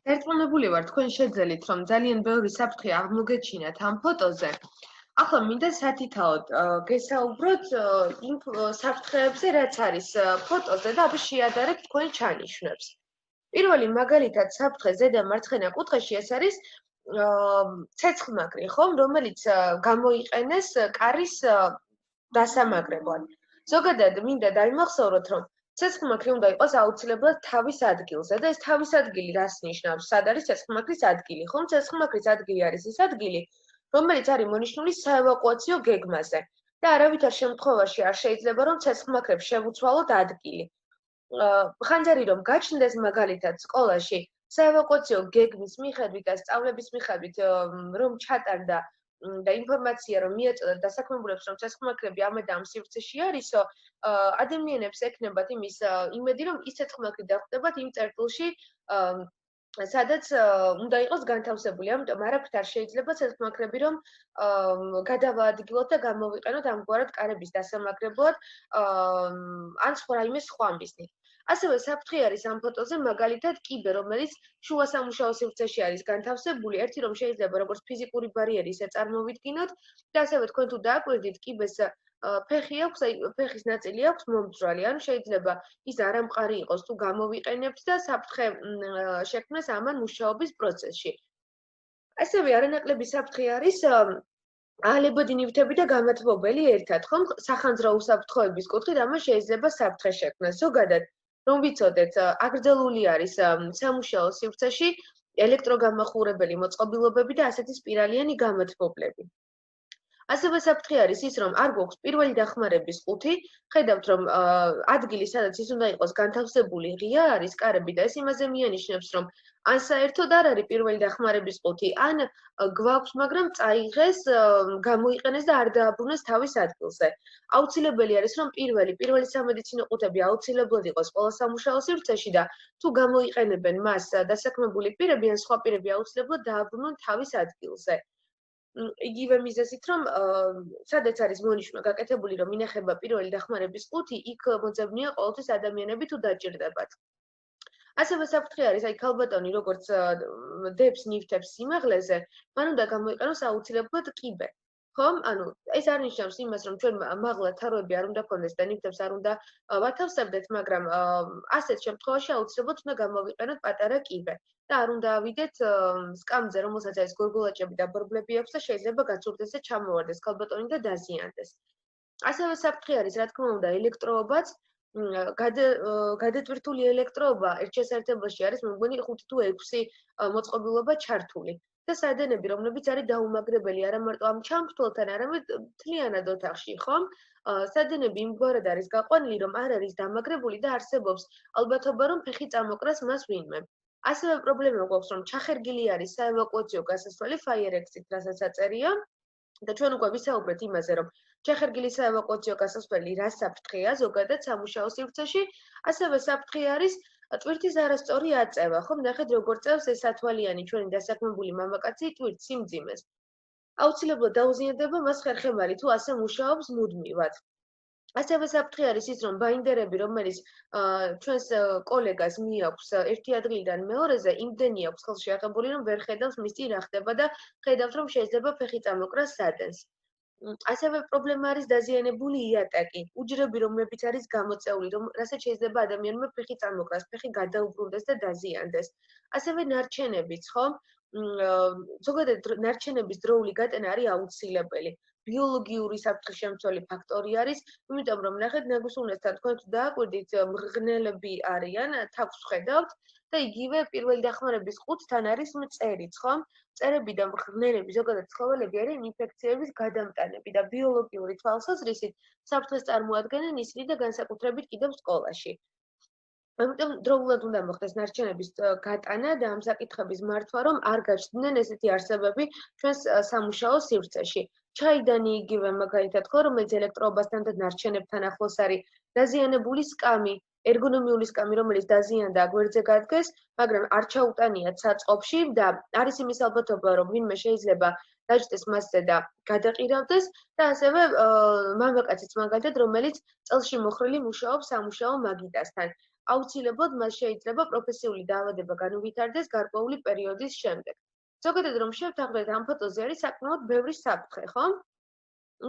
დარწმუნებული ვარ თქვენ შეძელით რომ ძალიან ბევრი საფრთხე აღმოგეჩინათ ამ ფოტოზე. ახლა მინდა სათითაოდ გესაუბროთ იმ საფრთხეებზე, რაც არის ფოტოზე და ამის შეადარებთ თქვენ ჩანიშვნებს. პირველი მაგალითად საფრთხე ზედა მარცხენა კუთხეში ეს არის ცეცხლმაგრი, ხომ, რომელიც გამოიყენეს კარის დასამაგრებლად. ზოგადად მინდა დაიმახსოვროთ, რომ ცეცხლმაგრი უნდა იყოს აუცილებლად თავის ადგილზე და ეს თავის ადგილი რას ნიშნავს? სად არის ცეცხლმაგრის ადგილი? ხომ, ცეცხლმაგრის ადგილი არის ის ადგილი, რომელიც არის მონიშნული საევაკუაციო გეგმაზე და არავითარ შემთხვევაში არ შეიძლება რომ ცეცხლმაგრებს შევუცვალოთ ადგილი. ხანძარი რომ გაჩნდეს მაგალითად სკოლაში საევაკუაციო გეგმის მიხედვით და სწავლების მიხედვით რომ ჩატარდა და ინფორმაცია რომ მიეწოდა დასაქმებულებს რომ ცეცხლმაგრები ამ და ამ სივრცეში არისო, ადამიანებს ექნებათ იმის იმედი რომ ის ცეცხლმაგრი დახვდებათ იმ წერტილში სადაც უნდა იყოს განთავსებული. ამიტომ არაფრით არ შეიძლება ცეცხლმაგრები რომ გადავაადგილოთ და გამოვიყენოთ ამგვარად კარების დასამაგრებლად ან რაიმე სხვა მიზნით. ასევე საფრთხე არის ამ ფოტოზე მაგალითად კიბე, რომელიც შუა სამუშაო სივრცეში არის განთავსებული, ერთი რომ შეიძლება როგორც ფიზიკური ბარიერი ისე წარმოვიდგინოთ და ასევე თქვენ თუ დააკვირდით კიბეს ფეხი აქვს, აი ფეხის ნაწილი აქვს მომძვრალი, ანუ შეიძლება ის არამყარი იყოს თუ გამოვიყენებთ და საფრთხე შექმნას ამან მუშაობის პროცესში. ასევე არანაკლები საფრთხე არის აალებადი ნივთები და გამათბობელი ერთად, ხომ? სახანძრო უსაფრთხოების კუთხით ამან შეიძლება საფრთხე შექმნას. ზოგადად რომ ვიცოდეთ, აგრძელული არის სამუშაო სივრცეში ელექტროგამახურებელი მოწყობილობები და ასეთი სპირალიანი გამათბობლები. ასევე საფრთხე არის ის, რომ არ გვაქვს პირველი დახმარების ყუთი, ხედავთ რომ ადგილი, სადაც ის უნდა იყოს განთავსებული, ღია არის კარები და ეს იმაზე მიანიშნებს, რომ ან საერთოდ არ არის პირველი დახმარების ყუთი, ან გვაქვს, მაგრამ წაიღეს, გამოიყენეს და არ დააბრუნეს თავის ადგილზე. აუცილებელი არის, რომ პირველი სამედიცინო ყუთები აუცილებლად იყოს ყველა სამუშაო სივრცეში და თუ გამოიყენებენ მას დასაქმებული პირები ან სხვა პირები აუცილებლად დააბრუნონ თავის ადგილზე. იგივე მიზეზით, რომ სადაც არის მონიშნა გაკეთებული, რომ ინახება პირველი დახმარების ყუთი, იქ მოძებნია ყოველთვის ადამიანები თუ დაჭირდებათ. ასევე საფრთხე არის, აი ქალბატონი როგორც დებს ნივთებს სიმაღლეზე, მან უნდა გამოიყენოს აუცილებლად კიბე. ხომ? ანუ ეს არ ნიშნავს იმას, რომ ჩვენ მაღლა თაროები არ უნდა გქონდეს და ნივთებს არ უნდა ვათავსებდეთ, მაგრამ ასეთ შემთხვევაში აუცილებლად უნდა გამოვიყენოთ პატარა კიბე. და არ უნდა ავიდეთ სკამზე, რომელსაც ეს გორგოლაჭები და ბორბლები აქვს და შეიძლება გაცურდეს და ჩამოვარდეს ქალბატონი და დაზიანდეს. ასევე საფრთხე არის, რა თქმა უნდა, ელექტროობაც, გადატვირთული ელექტროობა ერთ შესაერთებაში არის მეგონი 5 თუ 6 მოწყობილობა ჩართული. და სადენები, რომლებიც არის დაუმაგრებელი არა მარტო ამ ჩამრთველთან, არამედ მთლიანად ოთახში, ხომ? სადენები იმგვარად არის გაყვანილი, რომ არ არის დამაგრებული და არსებობს ალბათობა, რომ ფეხი წამოკრას მას ვინმე. ასევე პრობლემა გვაქვს, რომ ჩახერგილი არის საევაკუაციო გასასვლელი fire exit, რასაც აწერია და ჩვენ უკვე ვისაუბრეთ იმაზე, რომ ჩახერგილი საევაკუაციო გასასვლელი რა საფრთხეა ზოგადად სამუშაო სივრცეში, ასევე საფრთხე არის ტვირთის არასწორი აწევა, ხომ? ნახეთ როგორ წევს ეს ათვალიანი ჩვენი დასაქმებული მამაკაცი ტვირთს სიმძიმეს. აუცილებლად დაუზიანდება მას ხერხემალი თუ ასე მუშაობს მუდმივად. ასევე საფრთხე არის ის, რომ ბაინდერები, რომელიც ჩვენს კოლეგას მიაქვს ერთი ადგილიდან მეორეზე, იმდენი აქვს ხელში აღებული, რომ ვერ ხედავს მის წინ რა ხდება და ხედავთ, რომ შეიძლება ფეხი წამოკრას სადენს. ასევე პრობლემა არის დაზიანებული იატაკი, უჯრები, რომლებიც არის გამოწეული, რასაც შეიძლება ადამიანმა ფეხი წამოკრას, ფეხი გადაუბრუნდეს და დაზიანდეს. ასევე ნარჩენებიც, ხო? ზოგადად ნარჩენების დროული გატანა არის აუცილებელი. ბიოლოგიური საფრთხის შემცველი ფაქტორი არის, იმიტომ რომ ნახეთ ნაგუსუნესთან თქვენ თუ დააკვირდით, მღრღნელები არიან, თავს ხედავთ და იგივე პირველი დახმარების ყუთთან არის მწერიც, ხომ? მწერები და მღრღნელები ზოგადად ცხოველები არიან ინფექციების გადამტანები და ბიოლოგიური თვალსაზრისით საფრთხეს წარმოადგენენ ისინი და განსაკუთრებით კიდევ სკოლაში. ამიტომ დროულად უნდა მოხდეს ნარჩენების გატანა და ამ საკითხების მართვა, რომ არ გაჩნდნენ ესეთი არსებები ჩვენს სამუშაო სივრცეში. ჩაიდანი იგივე მაგალითად ხო, რომელიც ელექტროობასთან და ნარჩენებთან ახლოს არის, დაზიანებული სკამი, ერგონომიული სკამი, რომელიც დაზიანდა გვერდზე გადგეს, მაგრამ არ ჩაუტანიათ საწყობში და არის იმის ალბათობა, რომ ვინმე შეიძლება დაჯდეს მასზე და გადაყირავდეს და ასევე მამაკაციც მაგალითად, რომელიც წელში მოხრილი მუშაობს სამუშაო მაგიდასთან. აუცილებლად მას შეიძლება პროფესიული დაავადება განუვითარდეს გარკვეული პერიოდის შემდეგ. ზოგადად რომ შევთანხმდეთ, ამ ფოტოზე არის საკმაოდ ბევრი საფრთხე, ხო?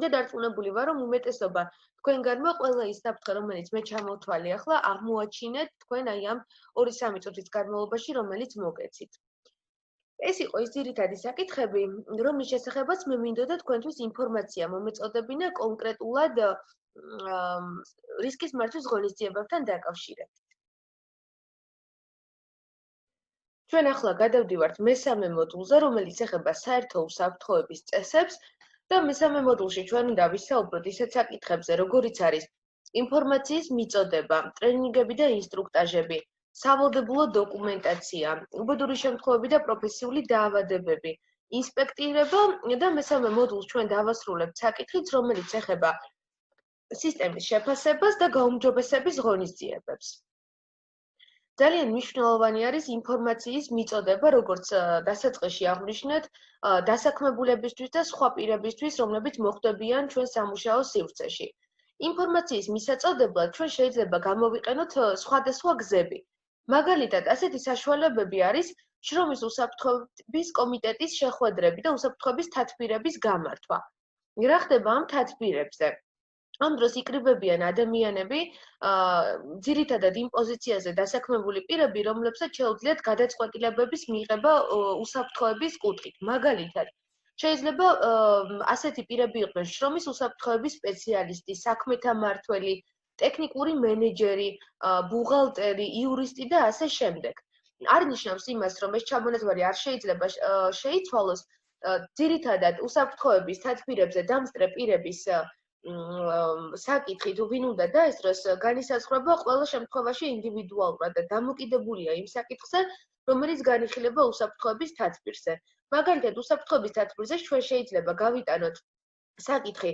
და დარწმუნებული ვარ, რომ უმეტესობა თქვენგანმა ყველა ის საფრთხე, რომელიც მე ჩამოვთვალე ახლა, აღმოაჩინეთ თქვენ აი ამ 2-3 წუთის განმავლობაში, რომელიც მოგეცით. ეს იყო ის ძირითადი საკითხები, რომლის შესახებაც მე მინდოდა თქვენთვის ინფორმაცია მომეწოდებინა კონკრეტულად რისკის მართვის ღონისძიებებთან დაკავშირებით. ჩვენ ახლა გადავდივართ მესამე მოდულზე, რომელიც ეხება საერთო უსაფრთხოების წესებს და მესამე მოდულში ჩვენ უნდა ვისაუბროთ ისეთ საკითხებზე, როგორიც არის ინფორმაციის მიწოდება, ტრენინგები და ინსტრუქტაჟები, სავალდებულო დოკუმენტაცია, უბედური შემთხვევები და პროფესიული დაავადებები, ინსპექტირება და მესამე მოდულს ჩვენ დავასრულებთ საკითხით, რომელიც ეხება სისტემის შეფასებას და გაუმჯობესების ღონისძიებებს. ძალიან მნიშვნელოვანი არის ინფორმაციის მიწოდება, როგორც დასაწყისში აღვნიშნეთ, დასაქმებულებისთვის და სხვა პირებისთვის, რომლებიც მოხვდებიან ჩვენ სამუშაო სივრცეში. ინფორმაციის მისაწოდებლად ჩვენ შეიძლება გამოვიყენოთ სხვადასხვა გზები. მაგალითად, ასეთი საშუალებები არის შრომის უსაფრთხოების კომიტეტის შეხვედრები და უსაფრთხოების თათბირების გამართვა. რა ხდება ამ თათბირებზე? ამ დროს იკრიბებიან ადამიანები, ძირითადად იმ პოზიციაზე დასაქმებული პირები, რომლებსაც შეუძლიათ გადაწყვეტილებების მიღება უსაფრთხოების კუთხით. მაგალითად, შეიძლება ასეთი პირები იყვნენ შრომის უსაფრთხოების სპეციალისტი, საქმეთა მმართველი, ტექნიკური მენეჯერი, ბუღალტერი, იურისტი და ასე შემდეგ. არ ნიშნავს იმას, რომ ეს ჩამონათვარი არ შეიძლება შეიცვალოს, ძირითადად უსაფრთხოების თათბირებზე დამსწრე პირების საკითხი თუ ვინ უნდა დაესწროს, განისაზღვრება ყველა შემთხვევაში ინდივიდუალურად და დამოკიდებულია იმ საკითხზე, რომელიც განიხილება უსაფრთხოების თათბირზე. მაგალითად, უსაფრთხოების თათბირზე ჩვენ შეიძლება გავიტანოთ საკითხი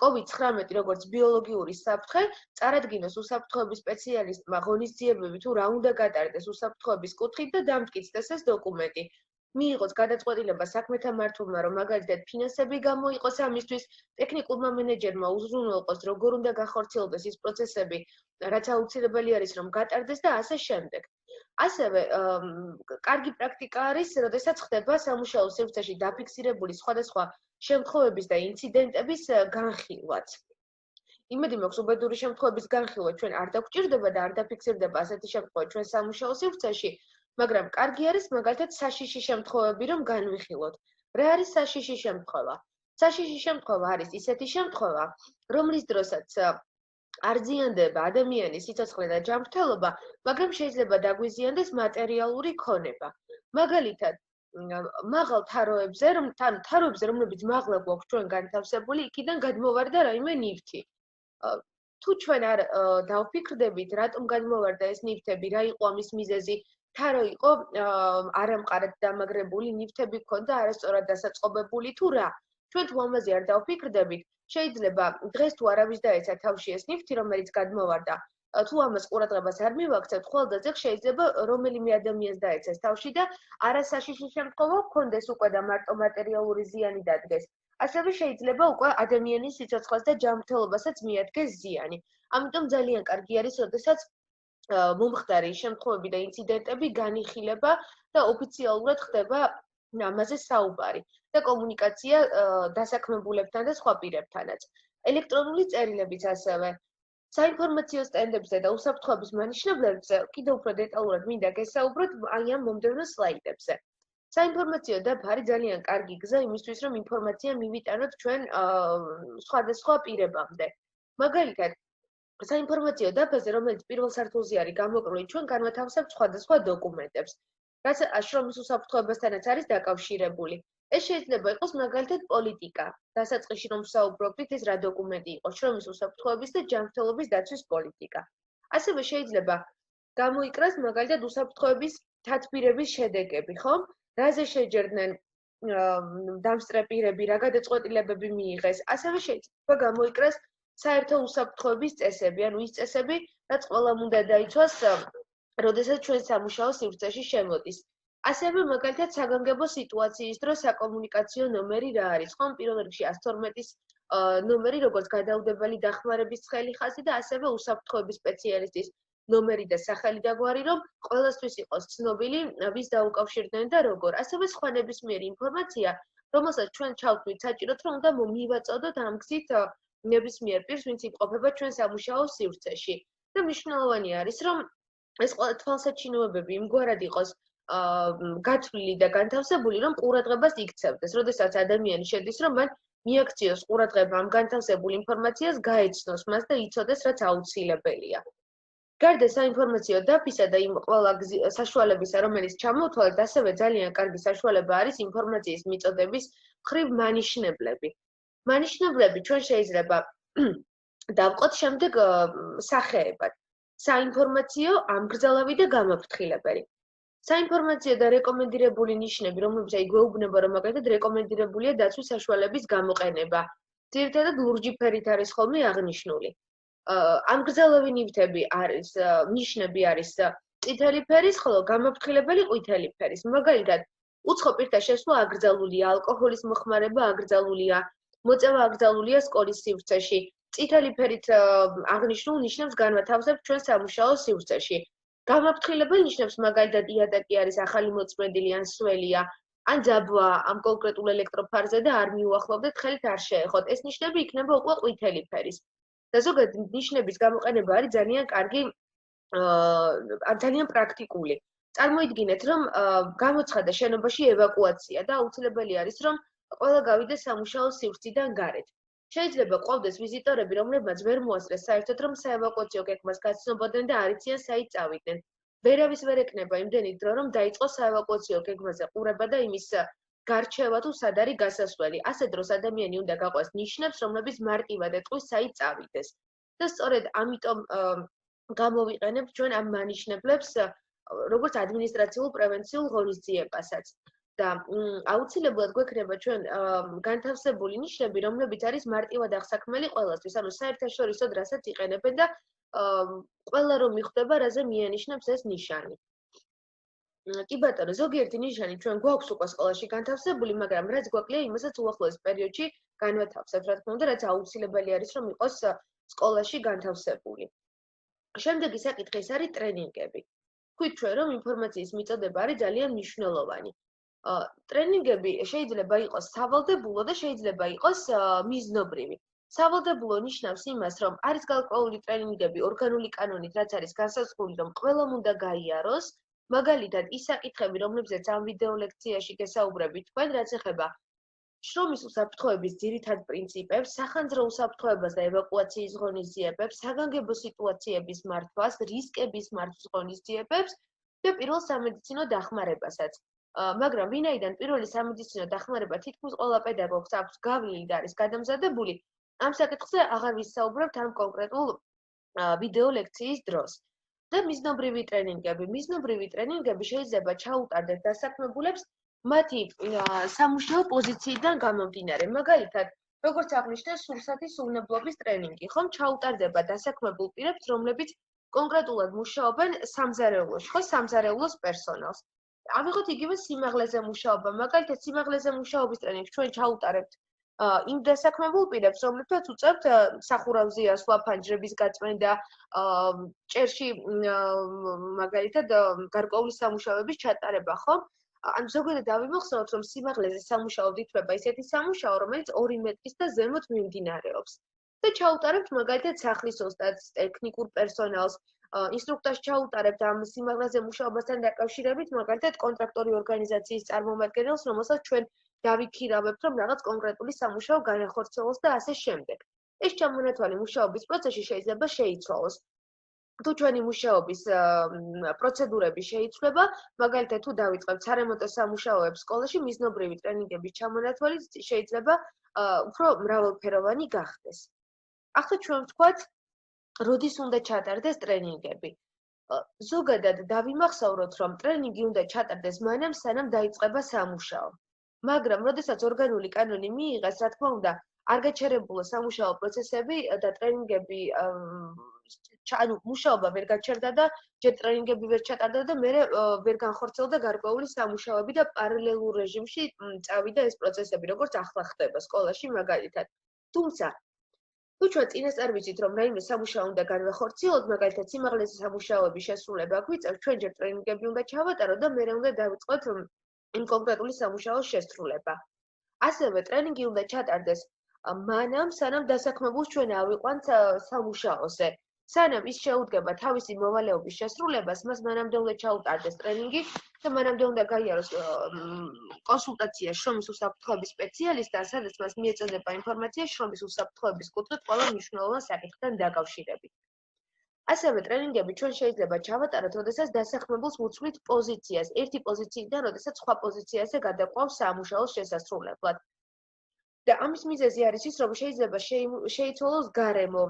COVID-19 როგორც ბიოლოგიური საფრთხე, წარადგინოს უსაფრთხოების სპეციალისტმა ღონისძიებები თუ რა უნდა გატარდეს უსაფრთხოების კუთხით და დამტკიცდეს ეს დოკუმენტი. მიიღოს გადაწყვეტილება საქმეთა მმართველმა, რომ მაგალითად ფინანსები გამოიყოს ამისთვის, ტექნიკურმა მენეჯერმა უზრუნველყოს, როგორ უნდა გახორციელდეს ის პროცესები, რაც აუცილებელი არის, რომ გატარდეს და ასე შემდეგ. ასევე კარგი პრაქტიკა არის, როდესაც ხდება სამუშაო სივრცეში დაფიქსირებული სხვადასხვა შემთხვევების და ინციდენტების განხილვაც. იმედი მაქვს, უბედური შემთხვევების განხილვა ჩვენ არ დაგვჭირდება და არ დაფიქსირდება ასეთი შემთხვევა ჩვენ სამუშაო სივრცეში, მაგრამ კარგი არის მაგალითად საშიში შემთხვევები რომ განვიხილოთ. რა არის საშიში შემთხვევა? საშიში შემთხვევა არის ისეთი შემთხვევა, რომლის დროსაც არ ზიანდება ადამიანის სიცოცხლე და ჯანმრთელობა, მაგრამ შეიძლება დაგვიზიანდეს მატერიალური ქონება. მაგალითად, მაღალ თაროებზე, რომლებიც მაღლა გვაქვს ჩვენ განთავსებული, იქიდან გადმოვარდა რაიმე ნივთი. თუ ჩვენ არ დავფიქრდებით, რატომ გადმოვარდა ეს ნივთები, რა იყო ამის მიზეზი, თარო იყო არამყარად დამაგრებული, ნივთები ჰქონდა არასწორად დასაწყობებული თუ რა. ჩვენ თუ ამაზე არ დავფიქრდებით, შეიძლება დღეს თუ არავის დაეცა თავში ეს ნივთი, რომელიც გადმოვარდა, თუ ამას ყურადღებას არ მივაქცევთ, ყველგაზე შეიძლება რომელიმე ადამიანს დაეცეს თავში და არასაშიში შემთხვევა ჰქონდეს უკვე და მარტო მატერიალური ზიანი დადგეს. ასევე შეიძლება უკვე ადამიანის სიცოცხლეს და ჯანმრთელობასაც მიადგეს ზიანი. ამიტომ ძალიან კარგი არის, როდესაც მომხდარი შემთხვევები და ინციდენტები განიხილება და ოფიციალურად ხდება ამაზე საუბარი და კომუნიკაცია დასაქმებულებთან და სხვა პირებთანაც. ელექტრონული წერილებიც ასევე. საინფორმაციო სტენდებზე და უსაფრთხოების მანიშნებლებზე კიდევ უფრო დეტალურად მინდა გესაუბროთ აი ამ მომდევნო სლაიდებზე. საინფორმაციო დაფა არის ძალიან კარგი გზა იმისთვის, რომ ინფორმაცია მივიტანოთ ჩვენ სხვადასხვა პირებამდე. მაგალითად, საინფორმაციო დაფაზე, რომელიც პირველ სართულზე არის გამოკვლეული, ჩვენ განვათავსებთ სხვადასხვა დოკუმენტებს, რაც შრომის უსაფრთხოებასთანაც არის დაკავშირებული. ეს შეიძლება იყოს მაგალითად პოლიტიკა. დასაწყისში რომ ვსაუბრობთ, ეს რა დოკუმენტი იყო, შრომის უსაფრთხოების და ჯანმრთელობის დაცვის პოლიტიკა. ასევე შეიძლება გამოიკრას მაგალითად უსაფრთხოების თათბირების შედეგები, ხო? რაზე შეჯერდნენ დამსწრე პირები, რა გადაწყვეტილებები მიიღეს. ასევე შეიძლება გამოიკრას საერთო უსაფრთხოების წესები, ანუ ის წესები, რაც ყველამ უნდა დაიცვას, როდესაც ჩვენ სამუშაო სივრცეში შემოდის. ასევე მაგალითად საგანგებო სიტუაციის დროს საკომუნიკაციო ნომერი რა არის, ხომ? პირველ რიგში 112-ის ნომერი, როგორც გადაუდებელი დახმარების ცხელი ხაზი და ასევე უსაფრთხოების სპეციალისტის ნომერი და სახელი და გვარი, რომ ყველასთვის იყოს ცნობილი, ვის დაუკავშირდნენ და როგორ. ასევე სხვა ნებისმიერი ინფორმაცია, რომელსაც ჩვენ ჩავთვლით საჭიროდ, რომ უნდა მივაწოდოთ ამ გზით ნებისმიერ პირს, ვინც იმყოფება ჩვენ სამუშაო სივრცეში. და მნიშვნელოვანი არის, რომ ეს თვალსაჩინოებები იმგვარად იყოს გათვლილი და განთავსებული, რომ ყურადღებას იქცევდეს. როდესაც ადამიანი შედის, რომ მან მიაქციოს ყურადღება ამ განთავსებულ ინფორმაციას, გაეცნოს მას და იცოდეს, რაც აუცილებელია. გარდა საინფორმაციო დაფისა და იმ ყველა საშუალებისა, რომელიც ჩამოვთვალეთ, ასევე ძალიან კარგი საშუალება არის ინფორმაციის მიწოდების მხრივ მანიშნებლები. მანიშნებლები ჩვენ შეიძლება დავყოთ შემდეგ სახეებად. საინფორმაციო, ამგრძელავი და გამაფრთხილებელი. საინფორმაციო და რეკომენდირებული ნიშნები, რომლებიც გვეუბნება, რომ მაგალითად რეკომენდირებულია დაცვის საშუალების გამოყენება. ძირითადად ლურჯი ფერით არის ხოლმე აღნიშნული. ამგრძელავი ნიშნები არის წითელი ფერის, ხოლო გამაფრთხილებელი ყვითელი ფერის. მაგალითად, უცხო პირთა შესვლა აკრძალულია, ალკოჰოლის მოხმარება აკრძალულია, მოწევა აკრძალულია სკოლის სივრცეში. წითელი ფერით აღნიშნულ ნიშნებს განვათავსებთ ჩვენ სამუშაო სივრცეში. გამაფრთხილებელ ნიშნებს მაგალითად იატაკი არის ახალი მოწმენდილი ან სველია, ან ძაბვა ამ კონკრეტულ ელექტროფარზე და არ მიუახლოვდეთ, ხელით არ შეეხოთ. ეს ნიშნები იქნება უკვე ყვითელი ფერის. და ზოგადად ნიშნების გამოყენება არის ძალიან კარგი, ძალიან პრაქტიკული. წარმოიდგინეთ, რომ გამოცხადა შენობაში ევაკუაცია და აუცილებელი არის, რომ ყველა გავიდეს სამუშაო სივრციდან გარეთ. შეიძლება ყვავდეს ვიზიტორები, რომლებმაც ვერ მოასწრეს საერთოდ, რომ საევაკუაციო გეგმას გაცნობოდნენ და არ იციან საით წავიდნენ. ვერავის ვერ ეკნება იმდენი დრო, რომ დაიწყოს საევაკუაციო გეგმაზე ყურება და იმის გარჩევა თუ სად არის გასასვლელი. ასე დროს ადამიანი უნდა გაყვეს ნიშნებს, რომლებიც მარტივად ეტყვის საით წავიდეს. და სწორედ ამიტომ გამოვიყენებთ ჩვენ ამ მანიშნებლებს, როგორც ადმინისტრაციულ პრევენციულ ღონისძიებასაც. და აუცილებლად გვექნება ჩვენ განთავსებული ნიშნები, რომლებიც არის მარტივად აღსაქმელი ყველასთვის, ანუ საერთაშორისოდ რასაც იყენებენ და ყველა რომ მიხვდება, რაზე მიანიშნებს ეს ნიშანი. კი ბატონო, ზოგიერთი ნიშანი ჩვენ გვაქვს უკვე სკოლაში განთავსებული, მაგრამ რაც გვაკლია, იმასაც უახლოეს პერიოდში განვათავსებთ, რა თქმა უნდა, რაც აუცილებელი არის, რომ იყოს სკოლაში განთავსებული. შემდეგი საკითხი არის ტრენინგები. ვთქვით ჩვენ, რომ ინფორმაციის მიწოდება არის ძალიან მნიშვნელოვანი. ტრენინგები შეიძლება იყოს სავალდებულო და შეიძლება იყოს მიზნობრივი. სავალდებულო ნიშნავს იმას, რომ არის გარკვეული ტრენინგები ორგანული კანონით, რაც არის განსაზღვრული, რომ ყველამ უნდა გაიაროს, მაგალითად, ის საკითხები, რომლებზეც ამ ვიდეო ლექციაში გესაუბრებით თქვენ, რაც ეხება შრომის უსაფრთხოების ძირითად პრინციპებს, სახანძრო უსაფრთხოებას და ევაკუაციის ღონისძიებებს, საგანგებო სიტუაციების მართვას, რისკების მართვის ღონისძიებებს და პირველ სამედიცინო დახმარებასაც. მაგრამ ვინაიდან პირველი სამედიცინო დახმარება თითქმის ყველა პედაგოგს აქვს გავლილი და არის გადამზადებული, ამ საკითხზე აღარ ვისაუბრებთ ამ კონკრეტულ ვიდეო ლექციის დროს. და მიზნობრივი ტრენინგები. მიზნობრივი ტრენინგები შეიძლება ჩაუტარდეთ დასაქმებულებს მათი სამუშაო პოზიციიდან გამომდინარე. მაგალითად, როგორც აღნიშნეთ, სურსათის სუვნებლობის ტრენინგი, ხომ ჩაუტარდება დასაქმებულ პირებს, რომლებიც კონკრეტულად მუშაობენ სამზარეულოში, ხო, სამზარეულოს პერსონალს. ავიღოთ იგივე სიმაღლეზე მუშაობა. მაგალითად, სიმაღლეზე მუშაობის ტრენინგს ჩვენ ჩაუტარებთ იმ დასაქმებულ პირებს, რომლებსაც უწევთ სახურავზე ასვლა, ფანჯრების გაწმენდა, ჭერში მაგალითად გარკვეული სამუშაოების ჩატარება, ხო? ან ზოგადად დავიმახსოვროთ, რომ სიმაღლეზე სამუშაოდ ითვლება ისეთი სამუშაო, რომელიც 2 მეტრის და ზემოთ მიმდინარეობს. და ჩაუტარებთ მაგალითად სახლის ოსტატს, ტექნიკურ პერსონალს, ინსტრუქტორს ჩაუტარებთ ამ სიმაღლეზე მუშაობასთან დაკავშირებით, მაგალითად კონტრაქტორი ორგანიზაციის წარმომადგენელს, რომელსაც ჩვენ დავიქირავებთ, რომ რაღაც კონკრეტული სამუშაო განახორციელოს და ასე შემდეგ. ეს ჩამონათვალი მუშაობის პროცესში შეიძლება შეიცვალოს. თუ ჩვენი მუშაობის პროცედურები შეიცვლება, მაგალითად თუ დავიწყებთ სარემონტო სამუშაოებს სკოლაში, მიზნობრივი ტრენინგების ჩამონათვალი შეიძლება უფრო მრავალფეროვანი გახდეს. ახლა ჩვენ ვთქვათ, როდის უნდა ჩატარდეს ტრენინგები. ზოგადად დავიმახსოვროთ, რომ ტრენინგი უნდა ჩატარდეს მანამ, სანამ დაიწყება სამუშაო. მაგრამ, როდესაც ორგანული კანონი მიიღეს, რა თქმა უნდა, არ გაჩერებულა სამუშაო პროცესები და ტრენინგები, ანუ მუშაობა ვერ გაჩერდა და ჯერ ტრენინგები ვერ ჩატარდა და მერე ვერ განხორციელდა გარკვეული სამუშაოები და პარალელურ რეჟიმში წავიდა ეს პროცესები, როგორც ახლა ხდება სკოლაში მაგალითად. თუმცა თუ ჩვენ წინასწარ ვიცით, რომ რაიმე სამუშაო უნდა განვახორციელოთ, მაგალითად სიმაღლეზე სამუშაოების შესრულება გვიწევს, ჩვენ ჯერ ტრენინგები უნდა ჩავატაროთ და მერე უნდა დავიწყოთ იმ კონკრეტული სამუშაოს შესრულება. ასევე ტრენინგი უნდა ჩატარდეს მანამ, სანამ დასაქმებულს ჩვენ ავიყვანთ სამუშაოზე. სანამ ის შეუდგება თავისი მოვალეობის შესრულებას, მას მანამდე უნდა ჩაუტარდეს ტრენინგი და მანამდე უნდა გაიაროს კონსულტაცია შრომის უსაფრთხოების სპეციალისტთან, სადაც მას მიეწოდება ინფორმაცია შრომის უსაფრთხოების კუთხით ყველა მნიშვნელოვან საკითხთან დაკავშირებით. ასევე ტრენინგები ჩვენ შეიძლება ჩავატაროთ, როდესაც დასაქმებულს ვუცვლით პოზიციას, ერთი პოზიციიდან, როდესაც სხვა პოზიციაზე გადაყვავს სამუშაოს შესასრულებლად. და ამის მიზეზი არის ის, რომ შეიძლება შეიცვალოს გარემო,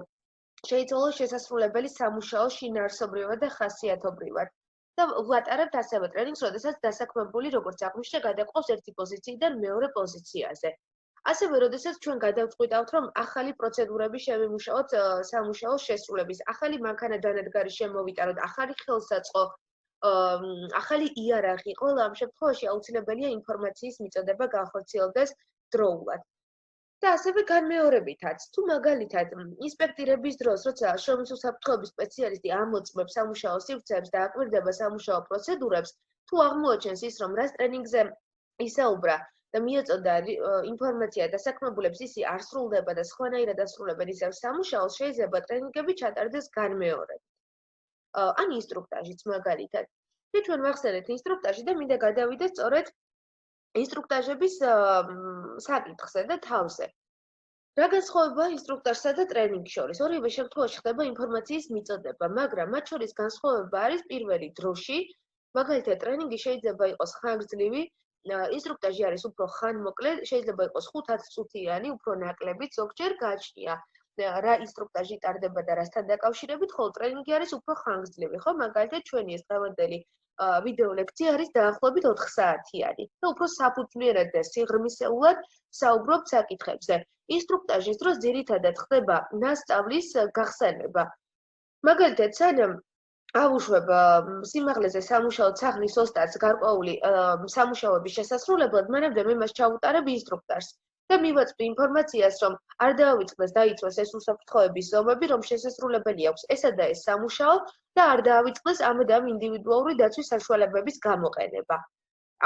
შეიცვალოს შესასრულებელი სამუშაო შინაარსობრივად და ხასიათობრივად. და ვატარებთ ასევე ტრენინგს, როდესაც დასაქმებული, როგორც აღნიშნე, გადაყვავს ერთი პოზიციიდან მეორე პოზიციაზე. ასევე, როდესაც ჩვენ გადავწყვიტავთ, რომ ახალი პროცედურები შევიმუშაოთ სამუშაოს შესრულების, ახალი მანქანა დანადგარი შემოვიტაროთ, ახალი ხელსაწყო, ახალი იარაღი, ყველა ამ შემთხვევაში აუცილებელია ინფორმაციის მიწოდება განხორციელდეს დროულად. და ასევე განმეორებითაც, თუ მაგალითად ინსპექტირების დროს, როცა შრომის უსაფრთხოების სპეციალისტი ამოწმებს სამუშაო სივრცეებს და აკვირდება სამუშაო პროცედურებს, თუ აღმოაჩენს ის, რომ რას ტრენინგზე ისაუბრა და მიეწოდა ინფორმაცია დასაქმებულებს ისი არ სრულდება და სხვანაირად ასრულებენ ისევ სამუშაოს, შეიძლება ტრენინგები ჩატარდეს განმეორებით. ან ინსტრუქტაჟიც მაგალითად. და ჩვენ ვახსენეთ ინსტრუქტაჟი და მინდა გადავიდე სწორედ ინსტრუქტაჟების საკითხზე და თავზე. რა განსხვავებაა ინსტრუქტაჟსა და ტრენინგს შორის? ორივე შემთხვევაში ხდება ინფორმაციის მიწოდება, მაგრამ მათ შორის განსხვავება არის პირველი დროში. მაგალითად, ტრენინგი შეიძლება იყოს ხანგრძლივი, ინსტრუქტაჟი არის უფრო ხანმოკლე, შეიძლება იყოს 5-10 წუთიანი, უფრო ნაკლებიც, ზოგჯერ გააჩნია რა ინსტრუქტაჟი ტარდება და რასთან დაკავშირებით, ხოლო ტრენინგი არის უფრო ხანგრძლივი, ხო? მაგალითად, ჩვენი ეს დღევანდელი ვიდეო ლექცია არის დაახლოებით 4 საათიანი და უფრო საფუძვლიერად და სიღრმისეულად საუბრობთ საკითხებზე. ინსტრუქტაჟის დროს ძირითადად ხდება მასწავლის გახსენება. მაგალითად, სანამ ავუშვებ სიმაღლეზე სამუშაო სახლის ოსტატს გარკვეული სამუშაოების შესასრულებლად, მანამდე მე მას ჩავუტარებ ინსტრუქტაჟს და მივაწვდი ინფორმაციას, რომ არ დაავიწყდეს დაიცვას ეს უსაფრთხოების ზომები, რომ შესასრულებელი აქვს ესა და ეს სამუშაო და არ დაავიწყდეს ამ და ამ ინდივიდუალური დაცვის საშუალებების გამოყენება.